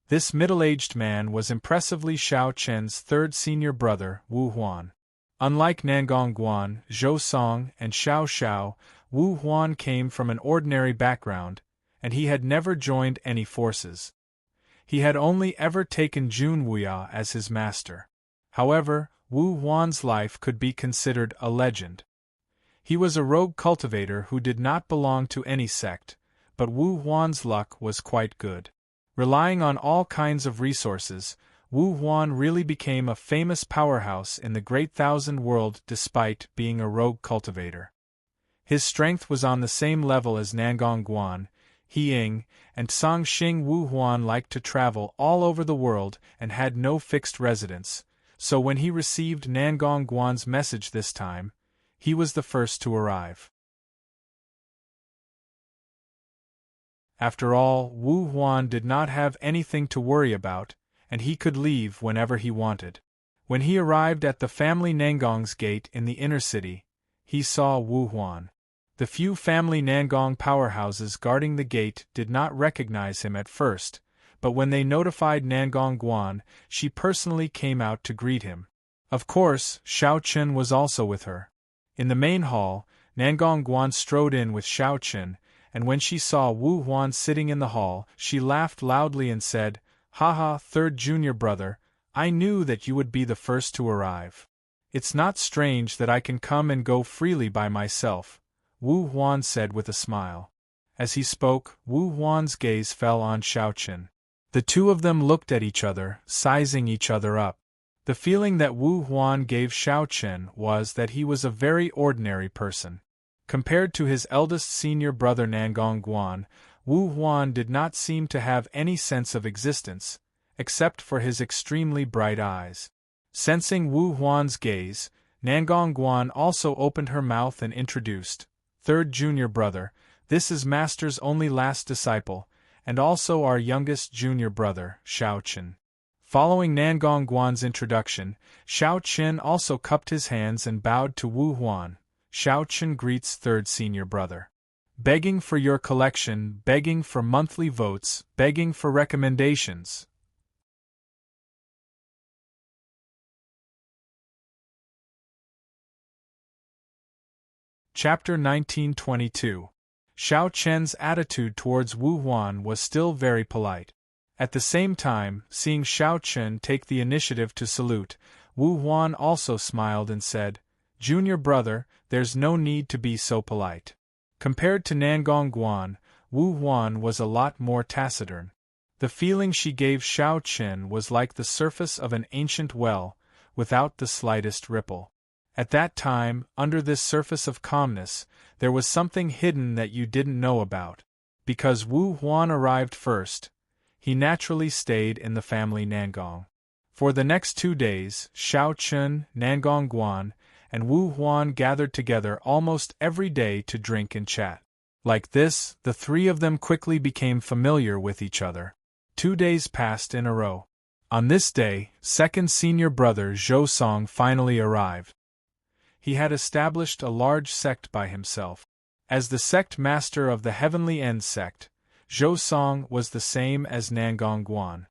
This middle-aged man was impressively Xiao Chen's third senior brother, Wu Huan. Unlike Nangong Guan, Zhou Song, and Xiao Xiao, Wu Huan came from an ordinary background, and he had never joined any forces. He had only ever taken Jun Wuya as his master. However, Wu Huan's life could be considered a legend. He was a rogue cultivator who did not belong to any sect, but Wu Huan's luck was quite good. Relying on all kinds of resources, Wu Huan really became a famous powerhouse in the Great Thousand World despite being a rogue cultivator. His strength was on the same level as Nangong Guan, He Ying, and Song Xing. Wu Huan liked to travel all over the world and had no fixed residence, so when he received Nangong Guan's message this time, he was the first to arrive. After all, Wu Huan did not have anything to worry about, and he could leave whenever he wanted. When he arrived at the family Nangong's gate in the inner city, he saw Wu Huan. The few family Nangong powerhouses guarding the gate did not recognize him at first, but when they notified Nangong Guan, she personally came out to greet him. Of course, Xiao Chen was also with her. In the main hall, Nangong Guan strode in with Xiao Chen, and when she saw Wu Huan sitting in the hall, she laughed loudly and said, "Haha, third junior brother, I knew that you would be the first to arrive. It's not strange that I can come and go freely by myself," Wu Huan said with a smile. As he spoke, Wu Huan's gaze fell on Xiao Chen. The two of them looked at each other, sizing each other up. The feeling that Wu Huan gave Xiao Chen was that he was a very ordinary person. Compared to his eldest senior brother Nangong Guan, Wu Huan did not seem to have any sense of existence, except for his extremely bright eyes. Sensing Wu Huan's gaze, Nangong Guan also opened her mouth and introduced, "Third junior brother, this is Master's only last disciple, and also our youngest junior brother, Xiao Chen." Following Nangong Guan's introduction, Xiao Chen also cupped his hands and bowed to Wu Huan. Xiao Chen greets third senior brother. "Begging for your collection, begging for monthly votes, begging for recommendations." Chapter 1922. Xiao Chen's attitude towards Wu Huan was still very polite. At the same time, seeing Xiao Chen take the initiative to salute, Wu Huan also smiled and said, "Junior brother, there's no need to be so polite." Compared to Nangong Guan, Wu Huan was a lot more taciturn. The feeling she gave Xiao Chen was like the surface of an ancient well, without the slightest ripple. At that time, under this surface of calmness, there was something hidden that you didn't know about. Because Wu Huan arrived first, he naturally stayed in the family Nangong. For the next 2 days, Xiao Chen, Nangong Guan, and Wu Huan gathered together almost every day to drink and chat. Like this, the three of them quickly became familiar with each other. 2 days passed in a row. On this day, second senior brother Zhou Song finally arrived. He had established a large sect by himself. As the sect master of the Heavenly End sect, Zhou Song was the same as Nangong Guan.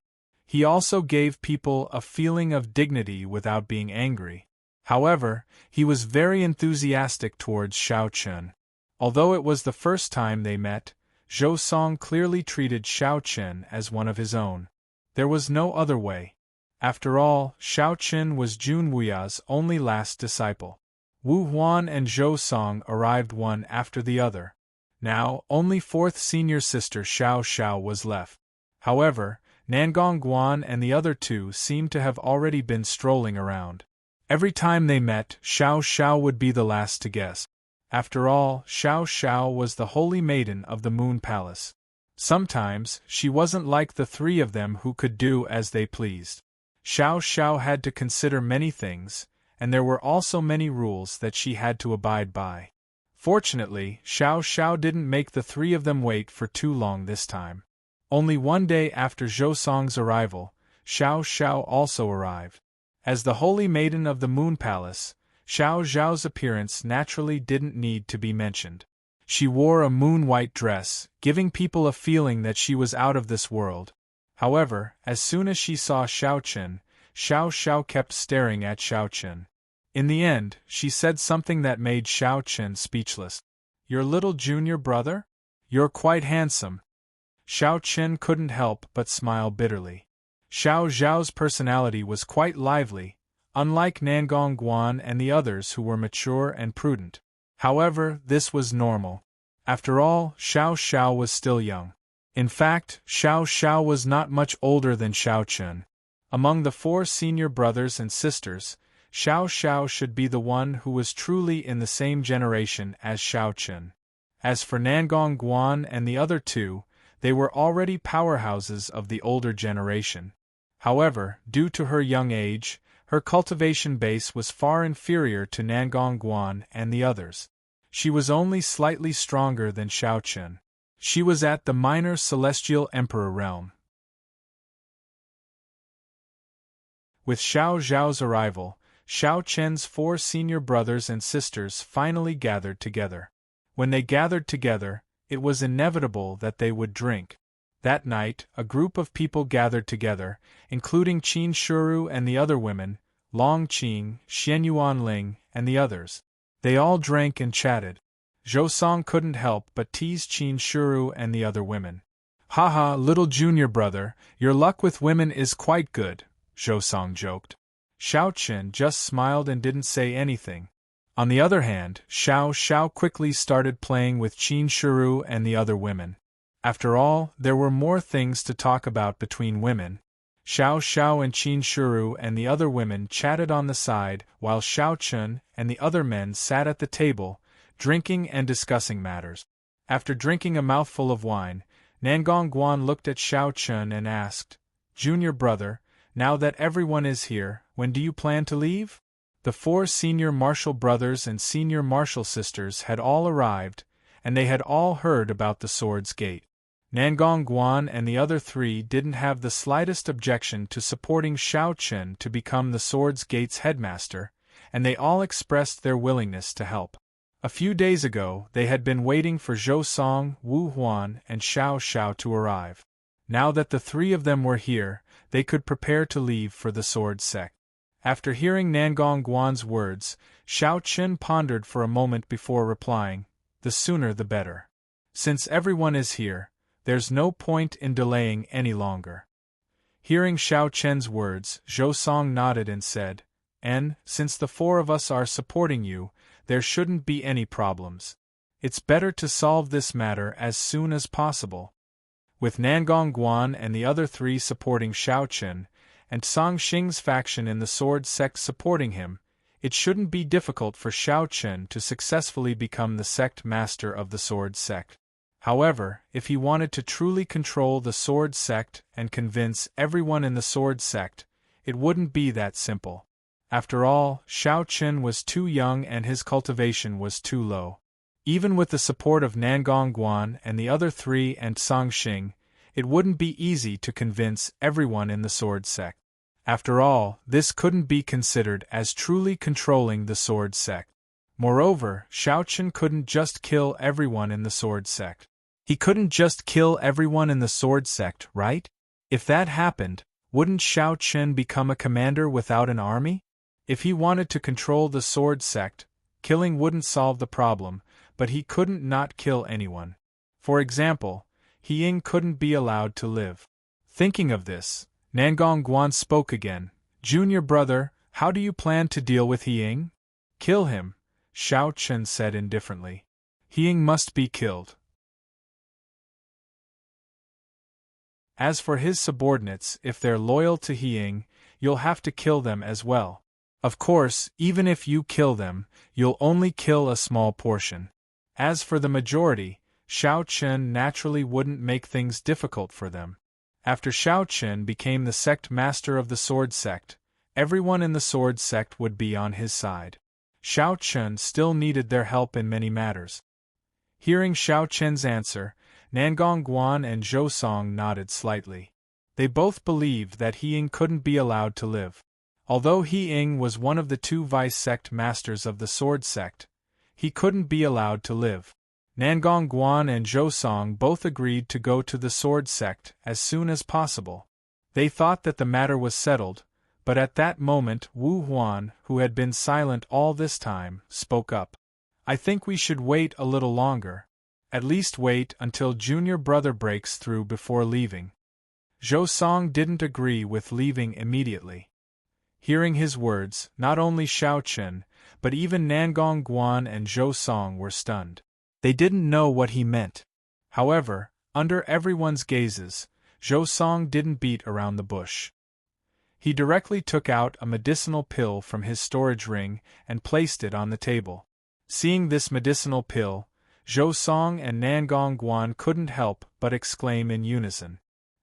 He also gave people a feeling of dignity without being angry. However, he was very enthusiastic towards Xiao Chen. Although it was the first time they met, Zhou Song clearly treated Xiao Chen as one of his own. There was no other way. After all, Xiao Chen was Jun Wuya's only last disciple. Wu Huan and Zhou Song arrived one after the other. Now, only fourth senior sister Xiao Xiao was left. However, Nangong Guan and the other two seemed to have already been strolling around. Every time they met, Xiao Xiao would be the last to guess. After all, Xiao Xiao was the holy maiden of the Moon Palace. Sometimes, she wasn't like the three of them who could do as they pleased. Xiao Xiao had to consider many things, and there were also many rules that she had to abide by. Fortunately, Xiao Xiao didn't make the three of them wait for too long this time. Only 1 day after Zhou Song's arrival, Xiao Xiao also arrived. As the holy maiden of the Moon Palace, Xiao Zhao's appearance naturally didn't need to be mentioned. She wore a moon-white dress, giving people a feeling that she was out of this world. However, as soon as she saw Xiao Chen, Xiao Xiao kept staring at Xiao Chen. In the end, she said something that made Xiao Chen speechless. "Your little junior brother? You're quite handsome." Xiao Chen couldn't help but smile bitterly. Xiao Zhao's personality was quite lively, unlike Nangong Guan and the others who were mature and prudent. However, this was normal. After all, Xiao Xiao was still young. In fact, Xiao Xiao was not much older than Xiao Chen. Among the 4 senior brothers and sisters, Xiao Xiao should be the one who was truly in the same generation as Xiao Chen. As for Nangong Guan and the other 2, they were already powerhouses of the older generation. However, due to her young age, her cultivation base was far inferior to Nangong Guan and the others. She was only slightly stronger than Xiao Chen. She was at the minor celestial emperor realm. With Xiao Zhao's arrival, Xiao Chen's 4 senior brothers and sisters finally gathered together. When they gathered together, it was inevitable that they would drink. That night, a group of people gathered together, including Qin Shuru and the other women, Long Qing, Xian Yuanling, and the others. They all drank and chatted. Zhou Song couldn't help but tease Qin Shuru and the other women. "Haha, little junior brother, your luck with women is quite good," Zhou Song joked. Xiao Chen just smiled and didn't say anything. On the other hand, Xiao Xiao quickly started playing with Qin Shuru and the other women. After all, there were more things to talk about between women. Xiao Xiao and Qin Shuru and the other women chatted on the side, while Xiao Chen and the other men sat at the table, drinking and discussing matters. After drinking a mouthful of wine, Nangong Guan looked at Xiao Chen and asked, "Junior brother, now that everyone is here, when do you plan to leave?" The 4 senior martial brothers and senior martial sisters had all arrived, and they had all heard about the Sword's Gate. Nangong Guan and the other 3 didn't have the slightest objection to supporting Xiao Chen to become the Sword's Gate's headmaster, and they all expressed their willingness to help. A few days ago, they had been waiting for Zhou Song, Wu Huan, and Xiao Xiao to arrive. Now that the 3 of them were here, they could prepare to leave for the Sword Sect. After hearing Nangong Guan's words, Xiao Chen pondered for a moment before replying, "The sooner the better. Since everyone is here, there's no point in delaying any longer." Hearing Xiao Chen's words, Zhou Song nodded and said, "Since the 4 of us are supporting you, there shouldn't be any problems. It's better to solve this matter as soon as possible." With Nangong Guan and the other 3 supporting Xiao Chen, and Song Xing's faction in the Sword Sect supporting him, it shouldn't be difficult for Xiao Chen to successfully become the sect master of the Sword Sect. However, if he wanted to truly control the Sword Sect and convince everyone in the Sword Sect, it wouldn't be that simple. After all, Xiao Chen was too young and his cultivation was too low. Even with the support of Nangong Guan and the other 3 and Song Xing, it wouldn't be easy to convince everyone in the Sword Sect. After all, this couldn't be considered as truly controlling the Sword Sect. Moreover, Xiao Chen couldn't just kill everyone in the Sword Sect. He couldn't just kill everyone in the Sword Sect, right? If that happened, wouldn't Xiao Chen become a commander without an army? If he wanted to control the Sword Sect, killing wouldn't solve the problem, but he couldn't not kill anyone. For example, He Ying couldn't be allowed to live. Thinking of this, Nangong Guan spoke again. "Junior brother, how do you plan to deal with He Ying?" "Kill him," Xiao Chen said indifferently. "He Ying must be killed. As for his subordinates, if they're loyal to He Ying, you'll have to kill them as well. Of course, even if you kill them, you'll only kill a small portion. As for the majority, Xiao Chen naturally wouldn't make things difficult for them." After Xiao Chen became the sect master of the Sword Sect, everyone in the Sword Sect would be on his side. Xiao Chen still needed their help in many matters. Hearing Xiao Chen's answer, Nangong Guan and Zhou Song nodded slightly. They both believed that He Ying couldn't be allowed to live. Although He Ying was one of the two vice sect masters of the sword sect, he couldn't be allowed to live. Nangong Guan and Zhou Song both agreed to go to the sword sect as soon as possible. They thought that the matter was settled, but at that moment Wu Huan, who had been silent all this time, spoke up. I think we should wait a little longer. At least wait until junior brother breaks through before leaving. Zhou Song didn't agree with leaving immediately. Hearing his words, not only Xiao Chen, but even Nangong Guan and Zhou Song were stunned. They didn't know what he meant. However, under everyone's gazes, Zhou Song didn't beat around the bush. He directly took out a medicinal pill from his storage ring and placed it on the table. Seeing this medicinal pill, Zhou Song and Nangong Guan couldn't help but exclaim in unison.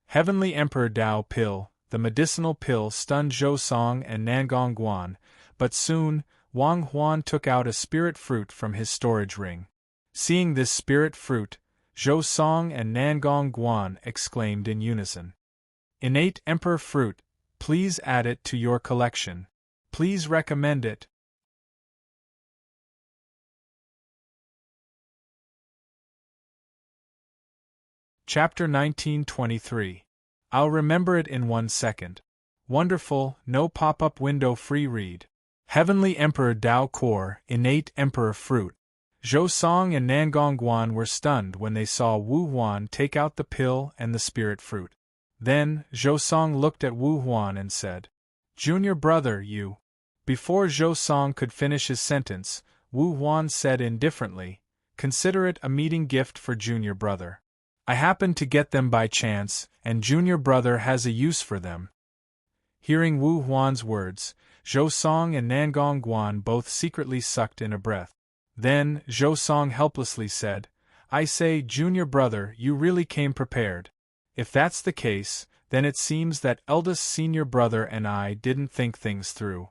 Heavenly Emperor Dao Pill. The medicinal pill stunned Zhou Song and Nangong Guan, but soon, Wang Huan took out a spirit fruit from his storage ring. Seeing this spirit fruit, Zhou Song and Nangong Guan exclaimed in unison. Innate Emperor Fruit, please add it to your collection. Please recommend it. Chapter 1923. I'll remember it in 1 second. Wonderful, no pop-up window free read. Heavenly Emperor Dao Core, Innate Emperor Fruit. Zhou Song and Nangong Guan were stunned when they saw Wu Huan take out the pill and the spirit fruit. Then, Zhou Song looked at Wu Huan and said, Junior brother, you. Before Zhou Song could finish his sentence, Wu Huan said indifferently, Consider it a meeting gift for junior brother. I happened to get them by chance, and junior brother has a use for them. Hearing Wu Huan's words, Zhou Song and Nangong Guan both secretly sucked in a breath. Then, Zhou Song helplessly said, I say, junior brother, you really came prepared. If that's the case, then it seems that eldest senior brother and I didn't think things through.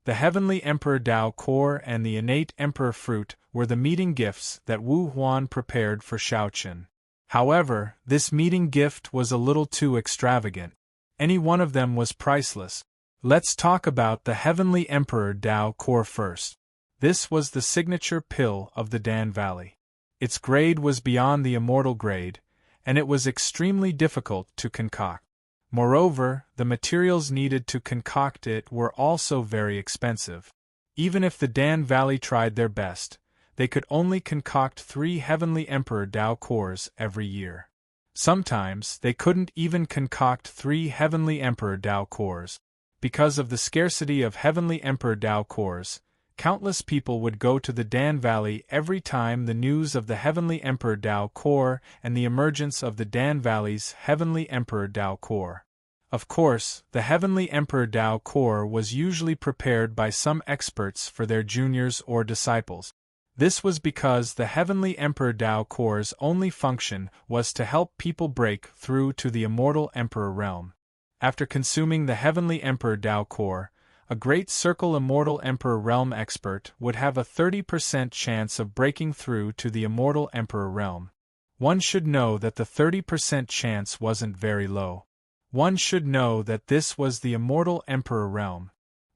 The Heavenly Emperor Dao Core and the Innate Emperor Fruit were the meeting gifts that Wu Huan prepared for Xiao Chen. However, this meeting gift was a little too extravagant. Any one of them was priceless. Let's talk about the Heavenly Emperor Dao Core first. This was the signature pill of the Dan Valley. Its grade was beyond the immortal grade, and it was extremely difficult to concoct. Moreover, the materials needed to concoct it were also very expensive. Even if the Dan Valley tried their best, they could only concoct 3 Heavenly Emperor Dao Cores every year. Sometimes they couldn't even concoct 3 Heavenly Emperor Dao Cores. Because of the scarcity of Heavenly Emperor Dao Cores, countless people would go to the Dan Valley every time the news of the Heavenly Emperor Dao Core and the emergence of the Dan Valley's Heavenly Emperor Dao Core. Of course, the Heavenly Emperor Dao Core was usually prepared by some experts for their juniors or disciples. This was because the Heavenly Emperor Dao Core's only function was to help people break through to the Immortal Emperor realm. After consuming the Heavenly Emperor Dao Core, a Great Circle Immortal Emperor realm expert would have a 30% chance of breaking through to the Immortal Emperor realm. One should know that the 30% chance wasn't very low. One should know that this was the Immortal Emperor realm.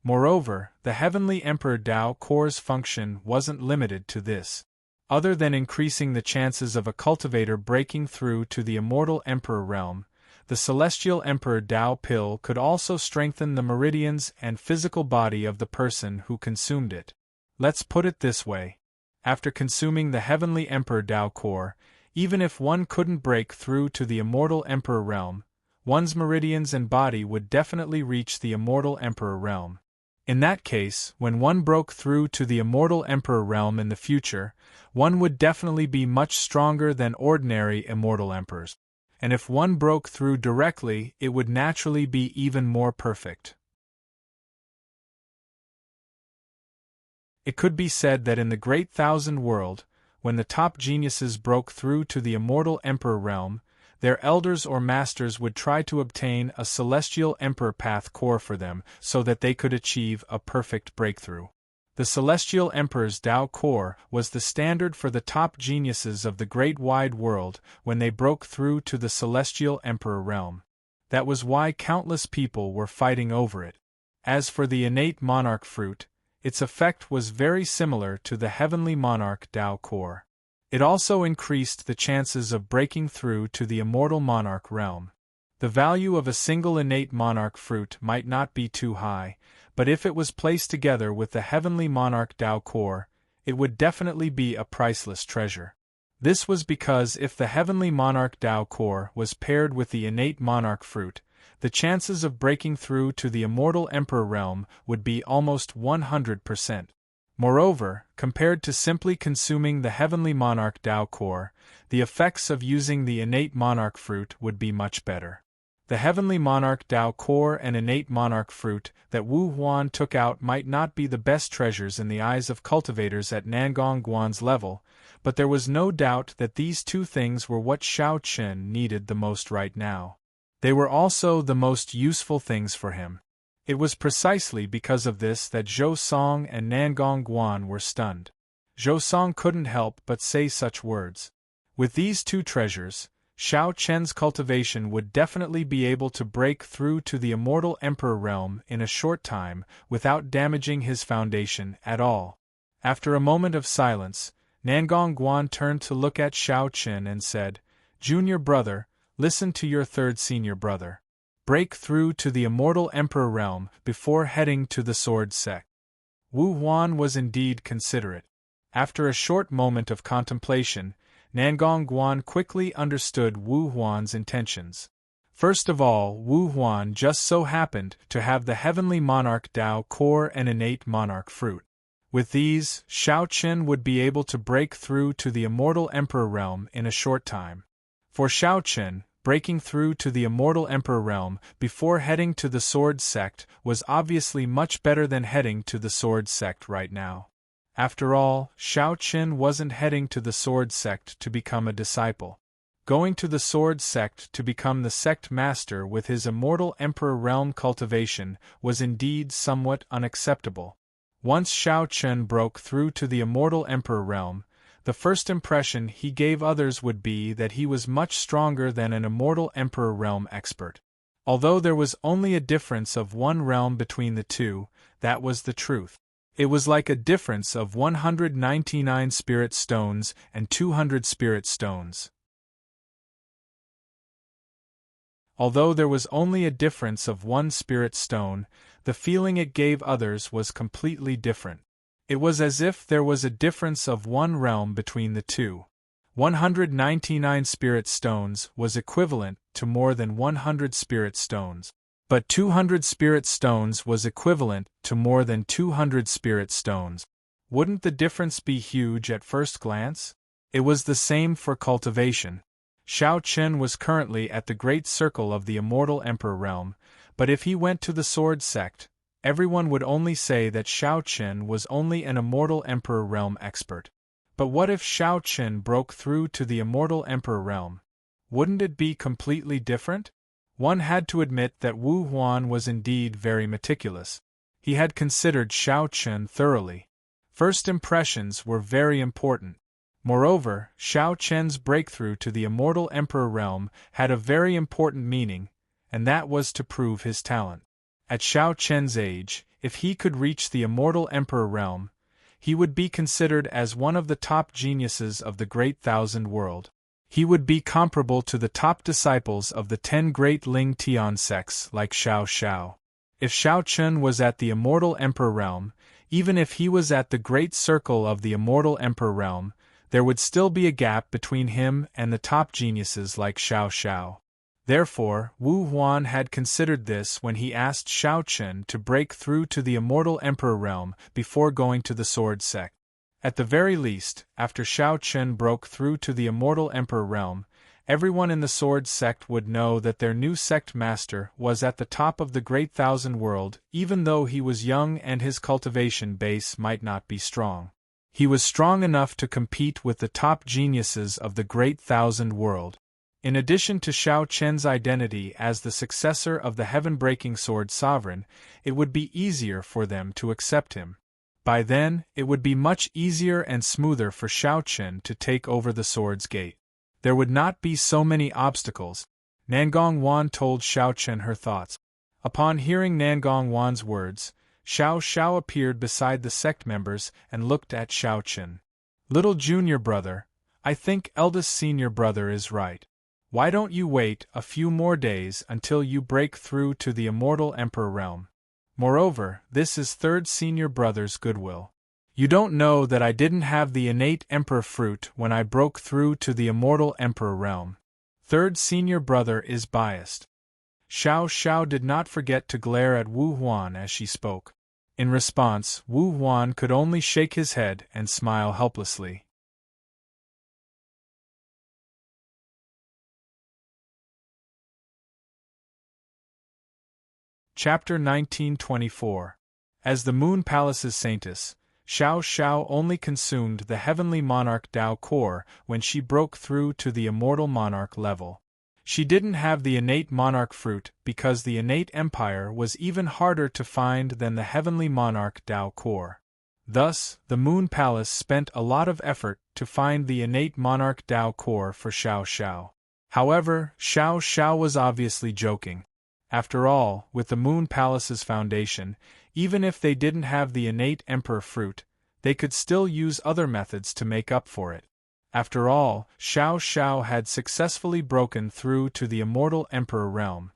Moreover, the Heavenly Emperor Dao Core's function wasn't limited to this. Other than increasing the chances of a cultivator breaking through to the Immortal Emperor realm, the Celestial Emperor Dao Pill could also strengthen the meridians and physical body of the person who consumed it. Let's put it this way. After consuming the Heavenly Emperor Dao Core, even if one couldn't break through to the Immortal Emperor realm, one's meridians and body would definitely reach the Immortal Emperor realm. In that case, when one broke through to the Immortal Emperor realm in the future, one would definitely be much stronger than ordinary Immortal Emperors. And if one broke through directly, it would naturally be even more perfect. It could be said that in the Great Thousand World, when the top geniuses broke through to the Immortal Emperor realm, their elders or masters would try to obtain a Celestial Emperor Path Core for them so that they could achieve a perfect breakthrough. The Celestial Emperor's Dao Core was the standard for the top geniuses of the Great Wide World when they broke through to the Celestial Emperor realm. That was why countless people were fighting over it. As for the innate monarch fruit, its effect was very similar to the heavenly monarch Tao core. It also increased the chances of breaking through to the immortal monarch realm. The value of a single innate monarch fruit might not be too high, but if it was placed together with the heavenly monarch Tao core, it would definitely be a priceless treasure. This was because if the heavenly monarch Tao core was paired with the innate monarch fruit, the chances of breaking through to the immortal emperor realm would be almost 100%. Moreover, compared to simply consuming the heavenly monarch Tao core, the effects of using the innate monarch fruit would be much better. The heavenly monarch Tao core and innate monarch fruit that Wu Huan took out might not be the best treasures in the eyes of cultivators at Nangong Guan's level, but there was no doubt that these two things were what Xiao Chen needed the most right now. They were also the most useful things for him. It was precisely because of this that Zhou Song and Nangong Guan were stunned. Zhou Song couldn't help but say such words. With these two treasures, Xiao Chen's cultivation would definitely be able to break through to the immortal emperor realm in a short time without damaging his foundation at all. After a moment of silence, Nangong Guan turned to look at Xiao Chen and said, "Junior brother, listen to your third senior brother. Break through to the immortal emperor realm before heading to the sword sect." Wu Huan was indeed considerate. After a short moment of contemplation, Nangong Guan quickly understood Wu Huan's intentions. First of all, Wu Huan just so happened to have the heavenly monarch Tao core and innate monarch fruit. With these, Xiao Chen would be able to break through to the immortal emperor realm in a short time. For Xiao Chen, breaking through to the immortal emperor realm before heading to the sword sect was obviously much better than heading to the sword sect right now. After all, Xiao Chen wasn't heading to the sword sect to become a disciple. Going to the sword sect to become the sect master with his immortal emperor realm cultivation was indeed somewhat unacceptable. Once Xiao Chen broke through to the immortal emperor realm, the first impression he gave others would be that he was much stronger than an immortal emperor realm expert. Although there was only a difference of one realm between the two, that was the truth. It was like a difference of 199 spirit stones and 200 spirit stones. Although there was only a difference of one spirit stone, the feeling it gave others was completely different. It was as if there was a difference of one realm between the two. 199 spirit stones was equivalent to more than 100 spirit stones. But 200 spirit stones was equivalent to more than 200 spirit stones. Wouldn't the difference be huge at first glance? It was the same for cultivation. Xiao Chen was currently at the great circle of the immortal emperor realm, but if he went to the sword sect, everyone would only say that Xiao Chen was only an immortal emperor realm expert. But what if Xiao Chen broke through to the immortal emperor realm? Wouldn't it be completely different? One had to admit that Wu Huan was indeed very meticulous. He had considered Xiao Chen thoroughly. First impressions were very important. Moreover, Xiao Chen's breakthrough to the immortal emperor realm had a very important meaning, and that was to prove his talent. At Xiao Chen's age, if he could reach the immortal emperor realm, he would be considered as one of the top geniuses of the Great Thousand World. He would be comparable to the top disciples of the 10 great Ling Tian sects like Xiao Xiao. If Xiao Chen was at the immortal emperor realm, even if he was at the great circle of the immortal emperor realm, there would still be a gap between him and the top geniuses like Xiao Xiao. Therefore, Wu Huan had considered this when he asked Xiao Chen to break through to the immortal emperor realm before going to the sword sect. At the very least, after Xiao Chen broke through to the immortal emperor realm, everyone in the sword sect would know that their new sect master was at the top of the Great Thousand World, even though he was young and his cultivation base might not be strong. He was strong enough to compete with the top geniuses of the Great Thousand World. In addition to Xiao Chen's identity as the successor of the heaven-breaking sword sovereign, it would be easier for them to accept him. By then, it would be much easier and smoother for Xiao Chen to take over the sword's gate. There would not be so many obstacles. Nangong Wan told Xiao Chen her thoughts. Upon hearing Nangong Wan's words, Xiao Xiao appeared beside the sect members and looked at Xiao Chen. Little junior brother, I think eldest senior brother is right. Why don't you wait a few more days until you break through to the immortal emperor realm? Moreover, this is third senior brother's goodwill. You don't know that I didn't have the innate emperor fruit when I broke through to the immortal emperor realm. Third senior brother is biased. Xiao Xiao did not forget to glare at Wu Huan as she spoke. In response, Wu Huan could only shake his head and smile helplessly. Chapter 1924. As the Moon Palace's saintess, Xiao Xiao only consumed the heavenly monarch Dao core when she broke through to the immortal monarch level. She didn't have the innate monarch fruit because the innate empire was even harder to find than the heavenly monarch Dao core. Thus, the Moon Palace spent a lot of effort to find the innate monarch Dao core for Xiao Xiao. However, Xiao Xiao was obviously joking. After all, with the Moon Palace's foundation, even if they didn't have the innate emperor fruit, they could still use other methods to make up for it. After all, Xiao Xiao had successfully broken through to the immortal emperor realm.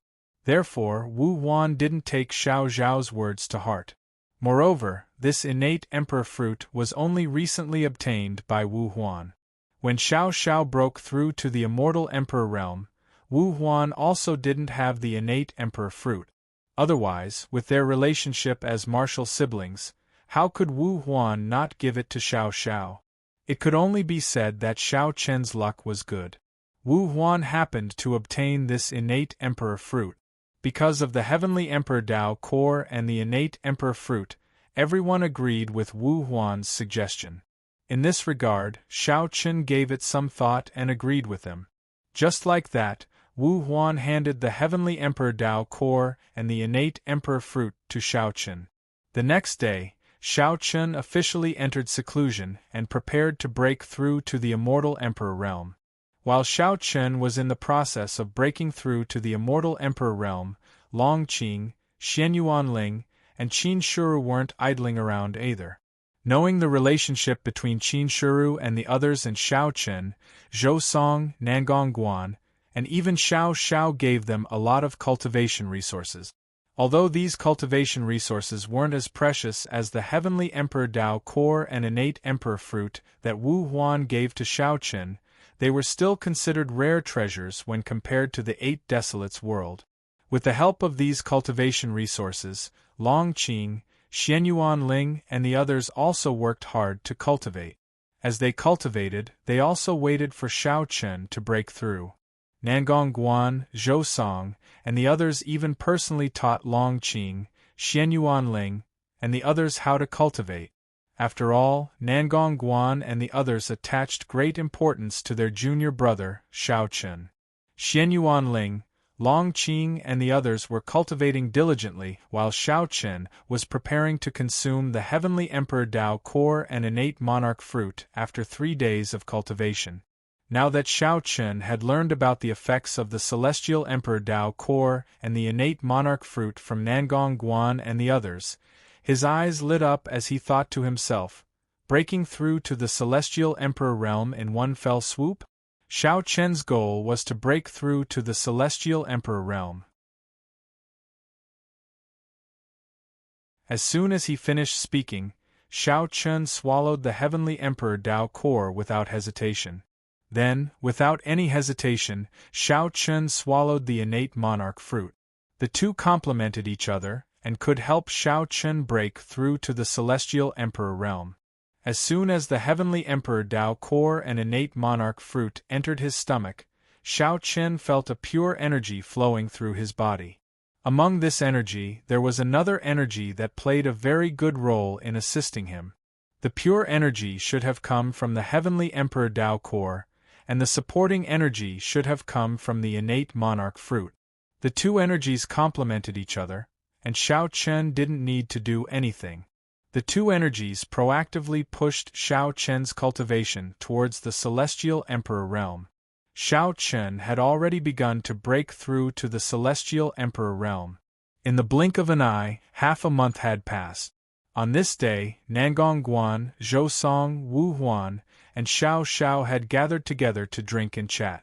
Therefore, Wu Huan didn't take Xiao Xiao's words to heart. Moreover, this innate emperor fruit was only recently obtained by Wu Huan. When Xiao Xiao broke through to the immortal emperor realm, Wu Huan also didn't have the innate emperor fruit. Otherwise, with their relationship as martial siblings, how could Wu Huan not give it to Xiao Xiao? It could only be said that Xiao Chen's luck was good. Wu Huan happened to obtain this innate emperor fruit. Because of the heavenly emperor Dao core and the innate emperor fruit, everyone agreed with Wu Huan's suggestion. In this regard, Xiao Chen gave it some thought and agreed with him. Just like that, Wu Huan handed the heavenly emperor Dao core and the innate emperor fruit to Xiao Chen. The next day, Xiao Chen officially entered seclusion and prepared to break through to the immortal emperor realm. While Xiao Chen was in the process of breaking through to the immortal emperor realm, Long Qing, Xian Yuanling, and Qin Shuru weren't idling around either. Knowing the relationship between Qin Shuru and the others and Xiao Chen, Zhou Song, Nangong Guan, and even Xiao Xiao gave them a lot of cultivation resources. Although these cultivation resources weren't as precious as the heavenly emperor Dao core and innate emperor fruit that Wu Huan gave to Xiao Chen, they were still considered rare treasures when compared to the Eight Desolates world. With the help of these cultivation resources, Long Qing, Xian Yuanling, and the others also worked hard to cultivate. As they cultivated, they also waited for Xiao Chen to break through. Nangong Guan, Zhou Song, and the others even personally taught Long Qing, Xian Yuanling, and the others how to cultivate. After all, Nangong Guan and the others attached great importance to their junior brother, Xiao Chen. Xian Yuanling, Long Qing and the others were cultivating diligently while Xiao Chen was preparing to consume the heavenly emperor Dao core and innate monarch fruit after 3 days of cultivation. Now that Xiao Chen had learned about the effects of the celestial emperor Dao core and the innate monarch fruit from Nangong Guan and the others, his eyes lit up as he thought to himself, breaking through to the celestial emperor realm in one fell swoop? Xiao Chen's goal was to break through to the celestial emperor realm. As soon as he finished speaking, Xiao Chen swallowed the heavenly emperor Dao core without hesitation. Then, without any hesitation, Xiao Chen swallowed the innate monarch fruit. The two complemented each other, and could help Xiao Chen break through to the celestial emperor realm. As soon as the heavenly emperor Dao core and innate monarch fruit entered his stomach, Xiao Chen felt a pure energy flowing through his body. Among this energy there was another energy that played a very good role in assisting him. The pure energy should have come from the heavenly emperor Dao core, and the supporting energy should have come from the innate monarch fruit. The two energies complemented each other, and Xiao Chen didn't need to do anything. The two energies proactively pushed Xiao Chen's cultivation towards the celestial emperor realm. Xiao Chen had already begun to break through to the celestial emperor realm. In the blink of an eye, half a month had passed. On this day, Nangong Guan, Zhou Song, Wu Huan, and Xiao Xiao had gathered together to drink and chat.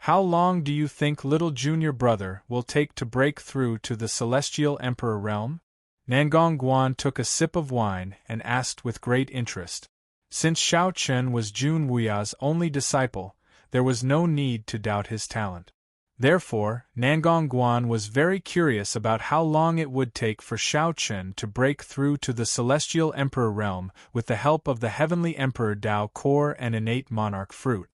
How long do you think little junior brother will take to break through to the Celestial Emperor realm? Nangong Guan took a sip of wine and asked with great interest. Since Xiao Chen was Jun Wuya's only disciple, there was no need to doubt his talent. Therefore, Nangong Guan was very curious about how long it would take for Xiao Chen to break through to the Celestial Emperor realm with the help of the Heavenly Emperor Dao Core and innate monarch fruit.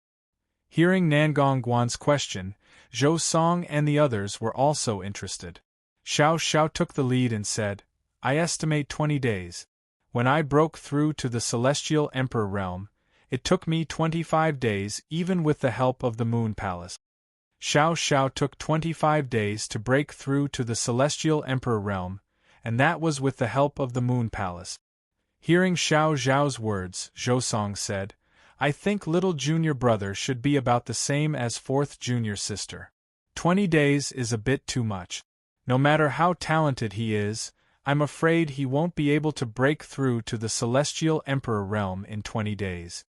Hearing Nangong Guan's question, Zhou Song and the others were also interested. Xiao Xiao took the lead and said, I estimate 20 days. When I broke through to the Celestial Emperor realm, it took me 25 days even with the help of the Moon Palace. Xiao Xiao took 25 days to break through to the Celestial Emperor realm, and that was with the help of the Moon Palace. Hearing Xiao Xiao's words, Zhou Song said, I think little junior brother should be about the same as fourth junior sister. 20 days is a bit too much. No matter how talented he is, I'm afraid he won't be able to break through to the Celestial Emperor realm in 20 days.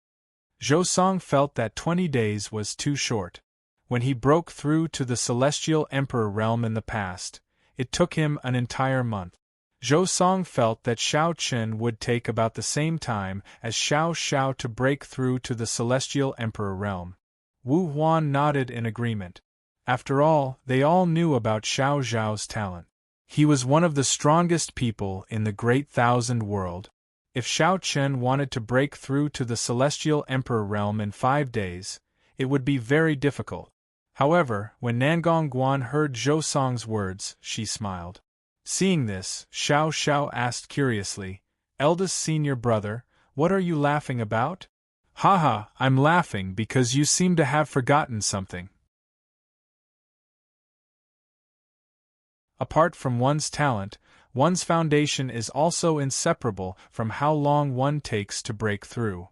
Zhou Song felt that 20 days was too short. When he broke through to the Celestial Emperor realm in the past, it took him an entire month. Zhou Song felt that Xiao Chen would take about the same time as Xiao Xiao to break through to the Celestial Emperor realm. Wu Huan nodded in agreement. After all, they all knew about Xiao Xiao's talent. He was one of the strongest people in the Great Thousand World. If Xiao Chen wanted to break through to the Celestial Emperor realm in 5 days, it would be very difficult. However, when Nangong Guan heard Zhou Song's words, she smiled. Seeing this, Xiao Xiao asked curiously, Eldest senior brother, what are you laughing about? Haha, I'm laughing because you seem to have forgotten something. Apart from one's talent, one's foundation is also inseparable from how long one takes to break through.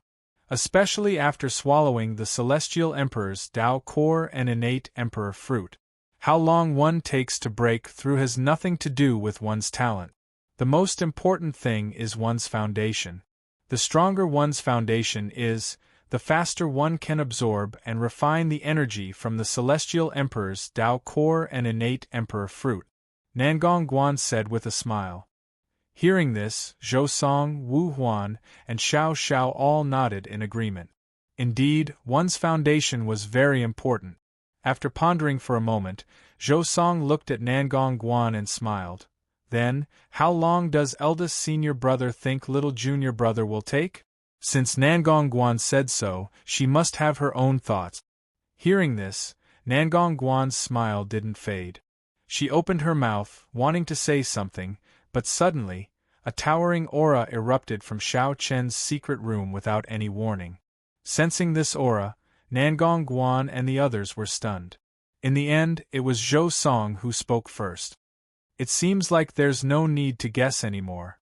Especially after swallowing the Celestial Emperor's Dao Core and innate Emperor fruit. How long one takes to break through has nothing to do with one's talent. The most important thing is one's foundation. The stronger one's foundation is, the faster one can absorb and refine the energy from the Celestial Emperor's Dao Core and innate Emperor fruit. Nangong Guan said with a smile. Hearing this, Zhou Song, Wu Huan, and Xiao Xiao all nodded in agreement. Indeed, one's foundation was very important. After pondering for a moment, Zhou Song looked at Nangong Guan and smiled. Then, how long does eldest senior brother think little junior brother will take? Since Nangong Guan said so, she must have her own thoughts. Hearing this, Nangong Guan's smile didn't fade. She opened her mouth, wanting to say something, but suddenly, a towering aura erupted from Xiao Chen's secret room without any warning. Sensing this aura, Nangong Guan and the others were stunned. In the end, it was Zhou Song who spoke first. It seems like there's no need to guess anymore.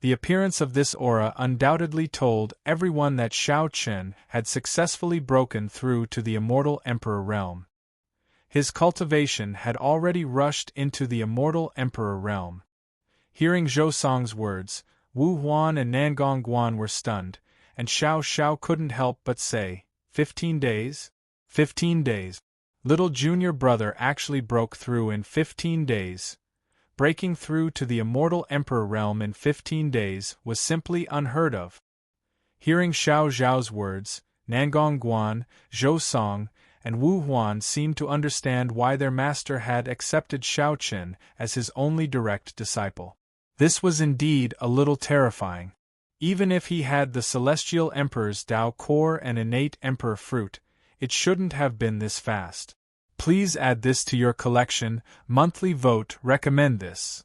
The appearance of this aura undoubtedly told everyone that Xiao Chen had successfully broken through to the Immortal Emperor realm. His cultivation had already rushed into the Immortal Emperor realm. Hearing Zhou Song's words, Wu Huan and Nangong Guan were stunned, and Xiao Xiao couldn't help but say, 15 days? 15 days. Little junior brother actually broke through in 15 days. Breaking through to the Immortal Emperor realm in 15 days was simply unheard of. Hearing Xiao Xiao's words, Nangong Guan, Zhou Song, and Wu Huan seemed to understand why their master had accepted Xiao Chen as his only direct disciple. This was indeed a little terrifying. Even if he had the Celestial Emperor's Dao Core and innate Emperor fruit, it shouldn't have been this fast. Please add this to your collection. Monthly vote recommend this.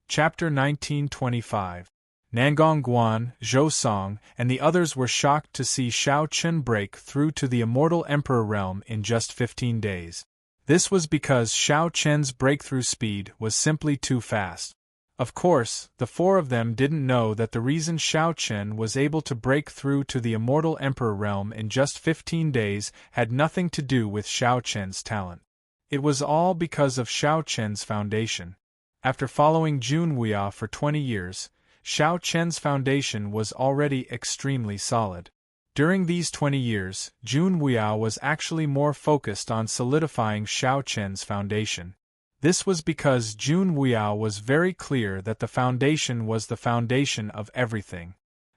Chapter 1925. Nangong Guan, Zhou Song, and the others were shocked to see Xiao Chen break through to the Immortal Emperor realm in just 15 days. This was because Xiao Chen's breakthrough speed was simply too fast. Of course, the four of them didn't know that the reason Xiao Chen was able to break through to the immortal emperor realm in just 15 days had nothing to do with Xiao Chen's talent. It was all because of Xiao Chen's foundation. After following Jun Wuya for 20 years, Xiao Chen's foundation was already extremely solid. During these 20 years, Jun Wuya was actually more focused on solidifying Xiao Chen's foundation. This was because Jun Wuya was very clear that the foundation was the foundation of everything.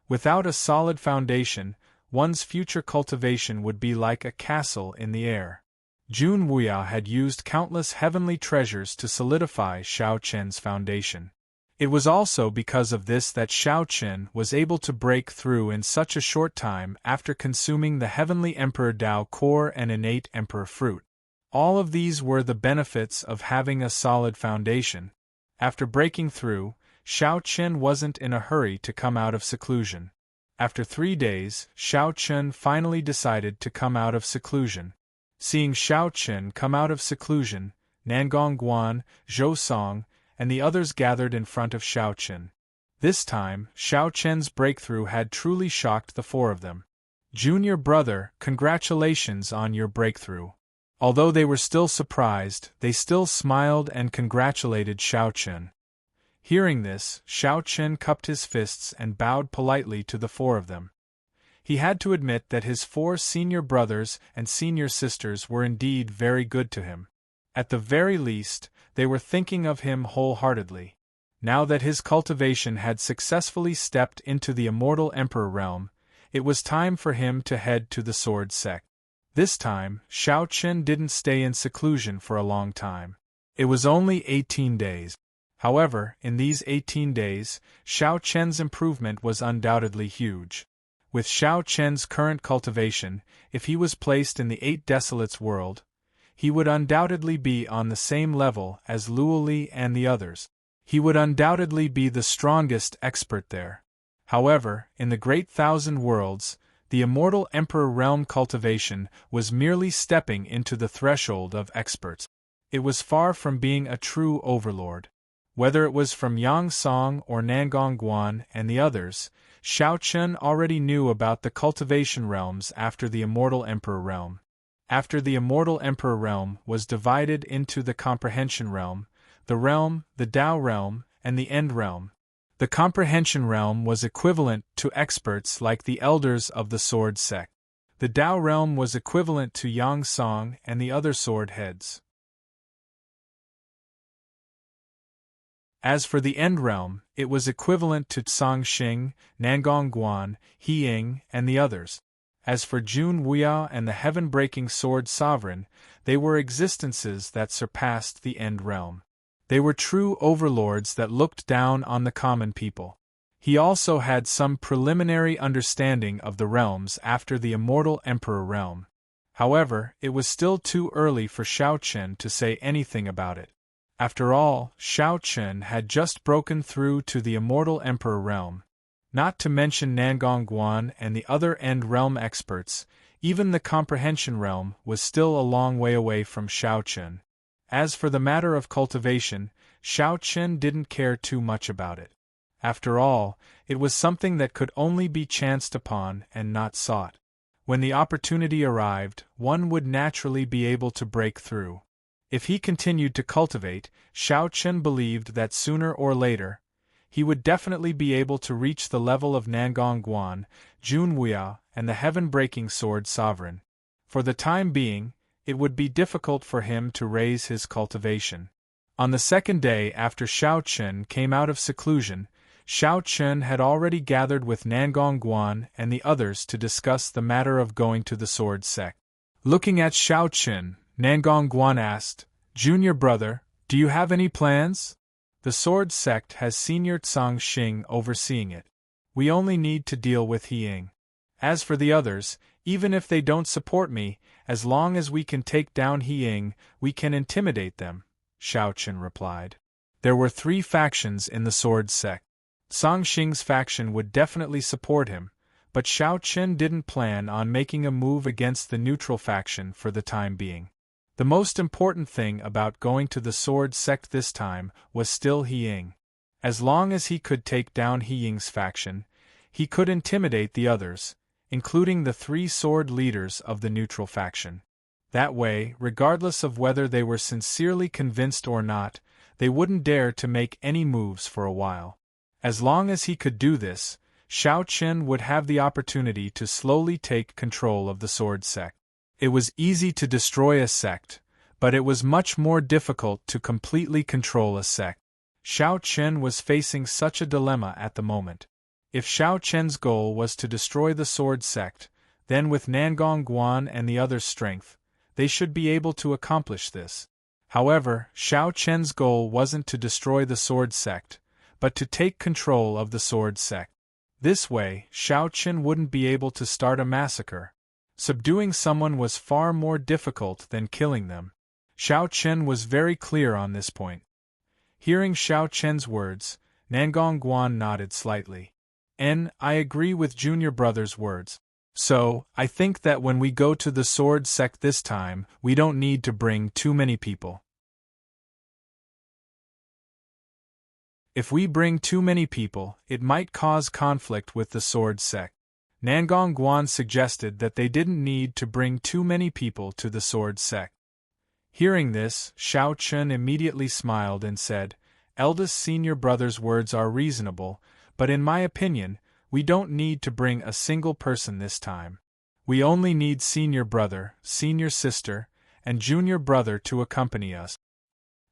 Without a solid foundation, one's future cultivation would be like a castle in the air. Jun Wuya had used countless heavenly treasures to solidify Xiao Chen's foundation. It was also because of this that Xiao Chen was able to break through in such a short time after consuming the heavenly Emperor Dao core and innate Emperor fruit. All of these were the benefits of having a solid foundation. After breaking through, Xiao Chen wasn't in a hurry to come out of seclusion. After 3 days, Xiao Chen finally decided to come out of seclusion. Seeing Xiao Chen come out of seclusion, Nangong Guan, Zhou Song, and the others gathered in front of Xiao Chen. This time, Xiao Chen's breakthrough had truly shocked the four of them. "Junior brother, congratulations on your breakthrough." Although they were still surprised, they still smiled and congratulated Xiao Chen. Hearing this, Xiao Chen cupped his fists and bowed politely to the four of them. He had to admit that his 4 senior brothers and senior sisters were indeed very good to him. At the very least, they were thinking of him wholeheartedly. Now that his cultivation had successfully stepped into the immortal emperor realm, it was time for him to head to the sword sect. This time, Xiao Chen didn't stay in seclusion for a long time. It was only 18 days. However, in these 18 days, Xiao Chen's improvement was undoubtedly huge. With Xiao Chen's current cultivation, if he was placed in the 8 Desolates world, he would undoubtedly be on the same level as Luoli and the others. He would undoubtedly be the strongest expert there. However, in the Great Thousand Worlds, the immortal Emperor realm cultivation was merely stepping into the threshold of experts. It was far from being a true overlord. Whether it was from Yang Song or Nangong Guan and the others, Xiao Chen already knew about the cultivation realms after the immortal Emperor realm. After the immortal Emperor realm was divided into the comprehension realm, the Tao realm, and the end realm. The comprehension realm was equivalent to experts like the elders of the sword sect. The Tao realm was equivalent to Yang Song and the other sword heads. As for the end realm, it was equivalent to Song Xing, Nangong Guan, He Ying, and the others. As for Jun Wuya and the heaven-breaking sword sovereign, they were existences that surpassed the end realm. They were true overlords that looked down on the common people. He also had some preliminary understanding of the realms after the immortal Emperor realm. However, it was still too early for Xiao Chen to say anything about it. After all, Xiao Chen had just broken through to the immortal Emperor realm. Not to mention Nangong Guan and the other end realm experts, even the comprehension realm was still a long way away from Xiao Chen. As for the matter of cultivation, Xiao Chen didn't care too much about it. After all, it was something that could only be chanced upon and not sought. When the opportunity arrived, one would naturally be able to break through. If he continued to cultivate, Xiao Chen believed that sooner or later, he would definitely be able to reach the level of Nangong Guan, Jun Wuya, and the heaven-breaking sword sovereign. For the time being, it would be difficult for him to raise his cultivation. On the second day after Xiao Chen came out of seclusion, Xiao Chen had already gathered with Nangong Guan and the others to discuss the matter of going to the sword sect. Looking at Xiao Chen, Nangong Guan asked, "Junior brother, do you have any plans? The sword sect has Senior Tsang Xing overseeing it. We only need to deal with He Ying. As for the others, even if they don't support me, as long as we can take down He Ying, we can intimidate them," Xiao Chen replied. There were 3 factions in the sword sect. Tsang Xing's faction would definitely support him, but Xiao Chen didn't plan on making a move against the neutral faction for the time being. The most important thing about going to the sword sect this time was still He Ying. As long as he could take down He Ying's faction, he could intimidate the others, including the 3 sword leaders of the neutral faction. That way, regardless of whether they were sincerely convinced or not, they wouldn't dare to make any moves for a while. As long as he could do this, Xiao Chen would have the opportunity to slowly take control of the sword sect. It was easy to destroy a sect, but it was much more difficult to completely control a sect. Xiao Chen was facing such a dilemma at the moment. If Xiao Chen's goal was to destroy the sword sect, then with Nangong Guan and the others' strength, they should be able to accomplish this. However, Xiao Chen's goal wasn't to destroy the sword sect, but to take control of the sword sect. This way, Xiao Chen wouldn't be able to start a massacre. Subduing someone was far more difficult than killing them. Xiao Chen was very clear on this point. Hearing Xiao Chen's words, Nangong Guan nodded slightly. I agree with Junior Brother's words. So, I think that when we go to the sword sect this time, we don't need to bring too many people. If we bring too many people, it might cause conflict with the sword sect. Nangong Guan suggested that they didn't need to bring too many people to the sword sect. Hearing this, Xiao Chen immediately smiled and said, "Eldest Senior Brother's words are reasonable, but in my opinion, we don't need to bring a single person this time. We only need Senior Brother, Senior Sister, and Junior Brother to accompany us.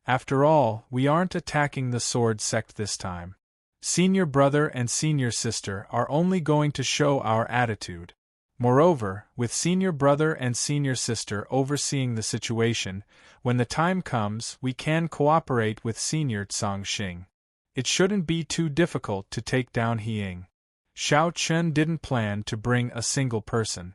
After all, we aren't attacking the sword sect this time. Senior Brother and Senior Sister are only going to show our attitude. Moreover, with Senior Brother and Senior Sister overseeing the situation, when the time comes, we can cooperate with Senior Tsangxing. It shouldn't be too difficult to take down He Ying." Xiao Chen didn't plan to bring a single person.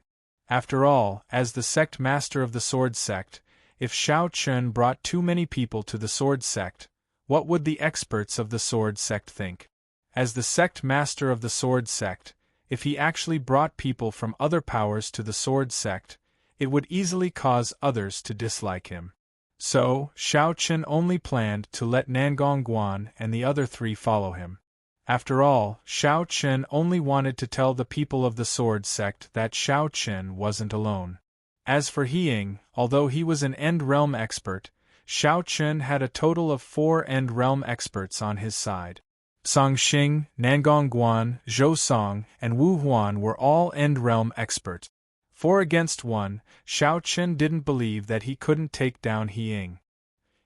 After all, as the sect master of the sword sect, if Xiao Chen brought too many people to the sword sect, what would the experts of the sword sect think? As the sect master of the sword sect, if he actually brought people from other powers to the sword sect, it would easily cause others to dislike him. So, Xiao Chen only planned to let Nangong Guan and the other 3 follow him. After all, Xiao Chen only wanted to tell the people of the sword sect that Xiao Chen wasn't alone. As for He Ying, although he was an End Realm expert, Xiao Chen had a total of 4 End Realm experts on his side. Tsangxing, Nangong Guan, Zhou Song, and Wu Huan were all End Realm experts. 4 against 1, Xiao Chen didn't believe that he couldn't take down He Ying.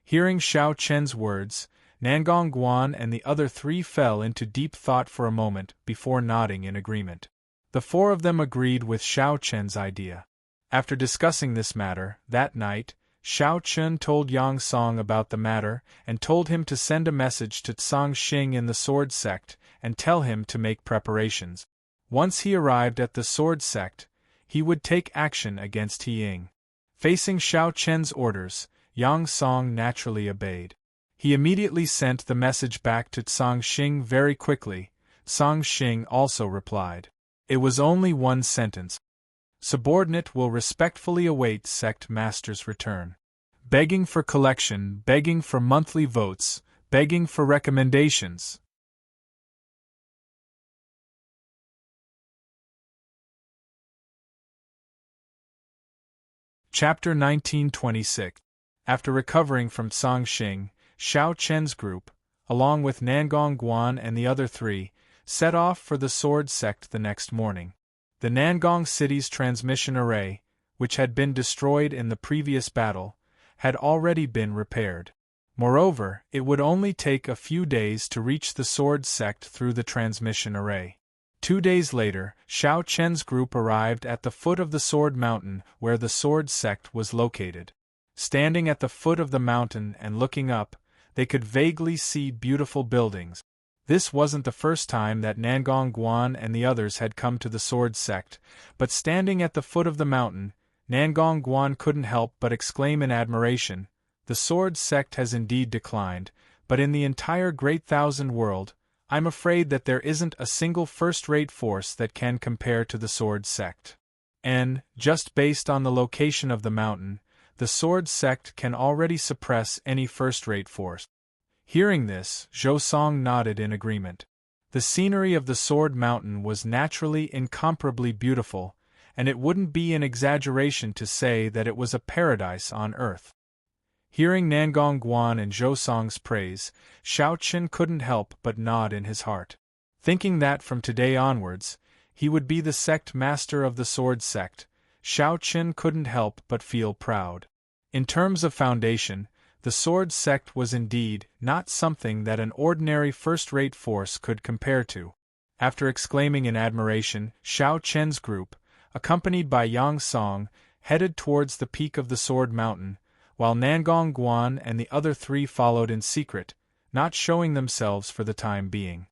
Hearing Xiao Chen's words, Nangong Guan and the other 3 fell into deep thought for a moment before nodding in agreement. The 4 of them agreed with Xiao Chen's idea. After discussing this matter, that night, Xiao Chen told Yang Song about the matter and told him to send a message to Tsangxing in the sword sect and tell him to make preparations. Once he arrived at the sword sect, he would take action against He Ying. Facing Xiao Chen's orders, Yang Song naturally obeyed. He immediately sent the message back to Tsangxing very quickly. Tsangxing also replied. It was only one sentence. Subordinate will respectfully await sect master's return. Begging for collection, begging for monthly votes, begging for recommendations. Chapter 1926. After recovering from Tsangxing, Xiao Chen's group, along with Nangong Guan and the other 3, set off for the sword sect the next morning. The Nangong city's transmission array, which had been destroyed in the previous battle, had already been repaired. Moreover, it would only take a few days to reach the sword sect through the transmission array. 2 days later, Xiao Chen's group arrived at the foot of the Sword Mountain where the sword sect was located. Standing at the foot of the mountain and looking up, they could vaguely see beautiful buildings. This wasn't the first time that Nangong Guan and the others had come to the sword sect, but standing at the foot of the mountain, Nangong Guan couldn't help but exclaim in admiration, "The sword sect has indeed declined, but in the entire Great Thousand World, I'm afraid that there isn't a single first-rate force that can compare to the sword sect. And, just based on the location of the mountain, the sword sect can already suppress any first-rate force." Hearing this, Zhou Song nodded in agreement. The scenery of the Sword Mountain was naturally incomparably beautiful, and it wouldn't be an exaggeration to say that it was a paradise on earth. Hearing Nangong Guan and Zhou Song's praise, Xiao Chen couldn't help but nod in his heart, thinking that from today onwards, he would be the sect master of the Sword Sect. Xiao Chen couldn't help but feel proud. In terms of foundation, the Sword Sect was indeed not something that an ordinary first-rate force could compare to. After exclaiming in admiration, Xiao Chen's group, accompanied by Yang Song, headed towards the peak of the Sword Mountain, while Nangong Guan and the other three followed in secret, not showing themselves for the time being.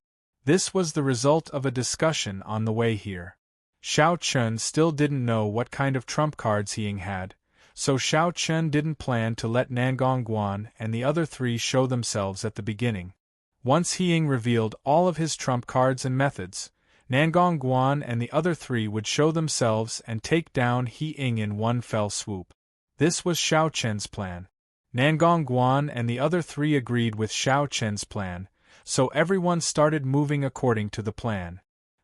This was the result of a discussion on the way here. Xiao Chen still didn't know what kind of trump cards He Ying had, so Xiao Chen didn't plan to let Nangong Guan and the other three show themselves at the beginning. Once He Ying revealed all of his trump cards and methods, Nangong Guan and the other three would show themselves and take down He Ying in one fell swoop. This was Xiao Chen's plan. Nangong Guan and the other three agreed with Xiao Chen's plan, so everyone started moving according to the plan.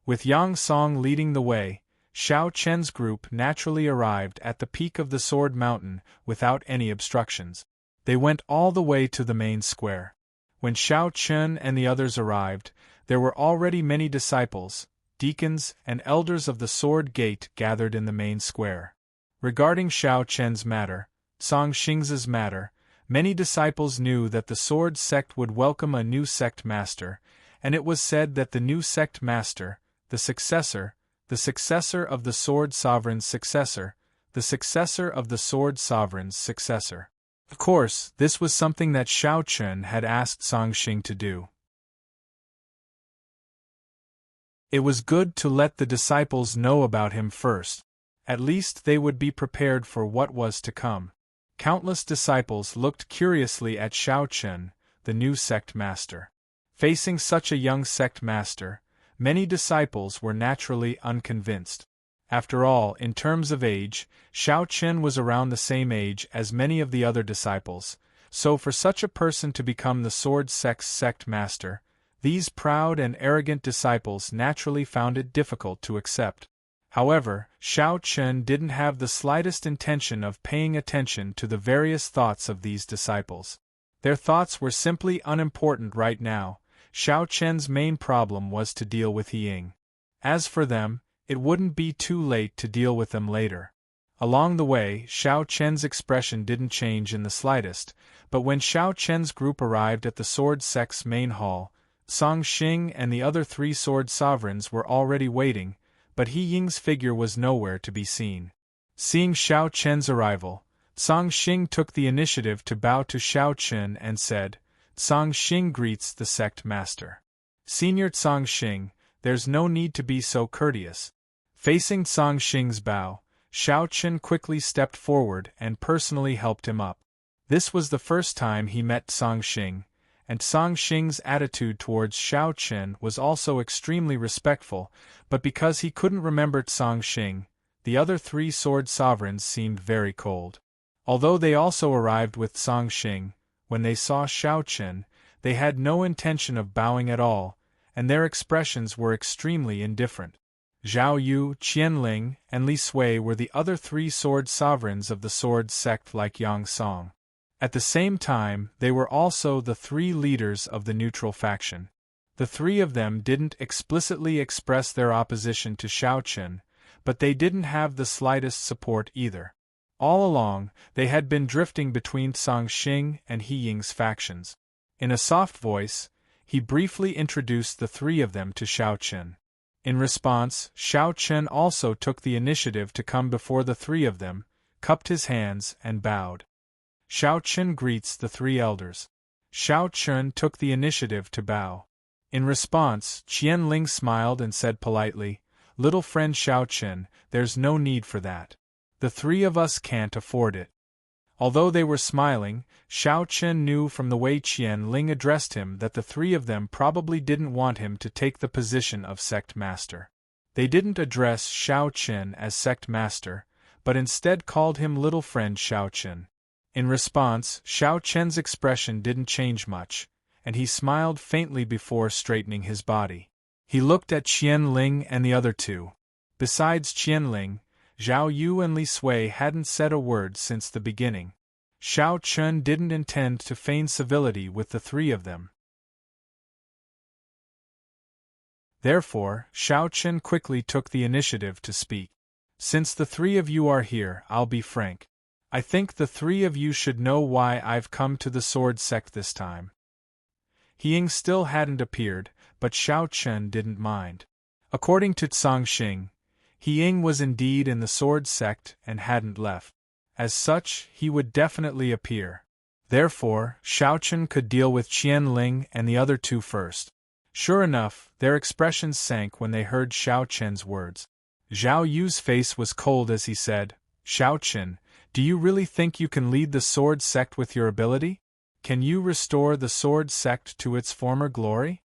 With Yang Song leading the way, Xiao Chen's group naturally arrived at the peak of the Sword Mountain without any obstructions. They went all the way to the main square. When Xiao Chen and the others arrived, there were already many disciples, deacons, and elders of the Sword Gate gathered in the main square. Regarding Xiao Chen's matter, Song Xing's matter, many disciples knew that the Sword Sect would welcome a new sect master, and it was said that the new sect master, the successor of the Sword Sovereign's successor, the successor of the Sword Sovereign's successor. Of course, this was something that Xiao Chen had asked Song Xing to do. It was good to let the disciples know about him first. At least they would be prepared for what was to come. Countless disciples looked curiously at Xiao Chen, the new sect master. Facing such a young sect master, many disciples were naturally unconvinced. After all, in terms of age, Xiao Chen was around the same age as many of the other disciples, so for such a person to become the Sword Sect's sect master, these proud and arrogant disciples naturally found it difficult to accept. However, Xiao Chen didn't have the slightest intention of paying attention to the various thoughts of these disciples. Their thoughts were simply unimportant right now. Xiao Chen's main problem was to deal with He Ying. As for them, it wouldn't be too late to deal with them later. Along the way, Xiao Chen's expression didn't change in the slightest, but when Xiao Chen's group arrived at the Sword Sect's main hall, Song Xing and the other three Sword Sovereigns were already waiting, but He Ying's figure was nowhere to be seen. Seeing Xiao Chen's arrival, Song Xing took the initiative to bow to Xiao Chen and said, "Song Xing greets the sect master." "Senior Song Xing, there's no need to be so courteous." Facing Song Xing's bow, Xiao Chen quickly stepped forward and personally helped him up. This was the first time he met Song Xing, and Song Xing's attitude towards Xiao Chen was also extremely respectful, but because he couldn't remember Song Xing, the other three Sword Sovereigns seemed very cold. Although they also arrived with Song Xing, when they saw Xiao Chen, they had no intention of bowing at all, and their expressions were extremely indifferent. Zhao Yu, Qianling, and Li Sui were the other three Sword Sovereigns of the Sword Sect like Yang Song. At the same time, they were also the three leaders of the neutral faction. The three of them didn't explicitly express their opposition to Xiao Chen, but they didn't have the slightest support either. All along, they had been drifting between Song Xing and He Ying's factions. In a soft voice, he briefly introduced the three of them to Xiao Chen. In response, Xiao Chen also took the initiative to come before the three of them, cupped his hands and bowed. Xiao Chen greets the three elders. Xiao Chen took the initiative to bow. In response, Qianling smiled and said politely, "Little friend Xiao Chen, there's no need for that. The three of us can't afford it." Although they were smiling, Xiao Chen knew from the way Qianling addressed him that the three of them probably didn't want him to take the position of sect master. They didn't address Xiao Chen as sect master, but instead called him little friend Xiao Chen. In response, Xiao Chen's expression didn't change much, and he smiled faintly before straightening his body. He looked at Qian Ling and the other two. Besides Qian Ling, Zhao Yu and Li Sui hadn't said a word since the beginning. Xiao Chun didn't intend to feign civility with the three of them. Therefore, Xiao Chun quickly took the initiative to speak. Since the three of you are here, I'll be frank. I think the three of you should know why I've come to the sword sect this time. He Ying still hadn't appeared, but Xiao Chun didn't mind. According to Tsang Xing, He Ying was indeed in the sword sect and hadn't left. As such, he would definitely appear. Therefore, Xiao Chun could deal with Qian Ling and the other two first. Sure enough, their expressions sank when they heard Xiao Chen's words. Zhao Yu's face was cold as he said, "Xiao Chen, do you really think you can lead the sword sect with your ability? Can you restore the sword sect to its former glory?"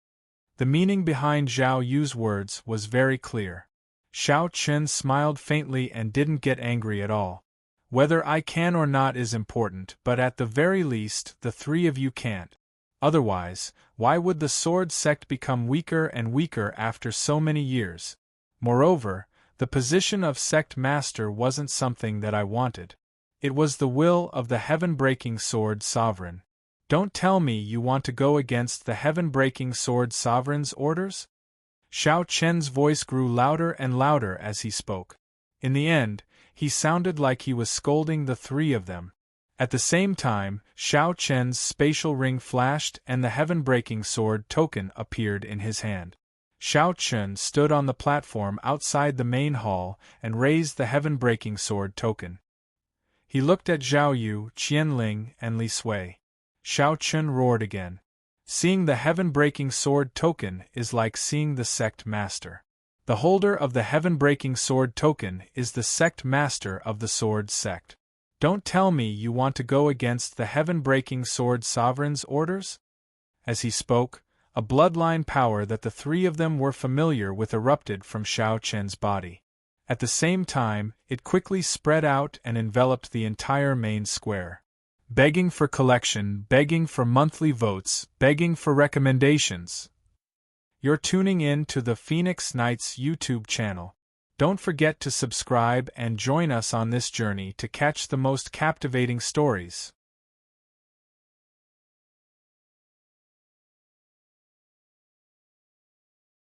The meaning behind Zhao Yu's words was very clear. Xiao Chen smiled faintly and didn't get angry at all. "Whether I can or not is important, but at the very least, the three of you can't. Otherwise, why would the sword sect become weaker and weaker after so many years? Moreover, the position of sect master wasn't something that I wanted. It was the will of the heaven-breaking sword sovereign. Don't tell me you want to go against the heaven-breaking sword sovereign's orders?" Xiao Chen's voice grew louder and louder as he spoke. In the end, he sounded like he was scolding the three of them. At the same time, Xiao Chen's spatial ring flashed and the heaven-breaking sword token appeared in his hand. Xiao Chen stood on the platform outside the main hall and raised the heaven-breaking sword token. He looked at Zhao Yu, Qian Ling, and Li Sui. Xiao Chen roared again. "Seeing the heaven-breaking sword token is like seeing the sect master. The holder of the heaven-breaking sword token is the sect master of the sword sect. Don't tell me you want to go against the heaven-breaking sword sovereign's orders?" As he spoke, a bloodline power that the three of them were familiar with erupted from Xiao Chen's body. At the same time, it quickly spread out and enveloped the entire main square. Begging for collection, begging for monthly votes, begging for recommendations. You're tuning in to the Phoenix Knights YouTube channel. Don't forget to subscribe and join us on this journey to catch the most captivating stories.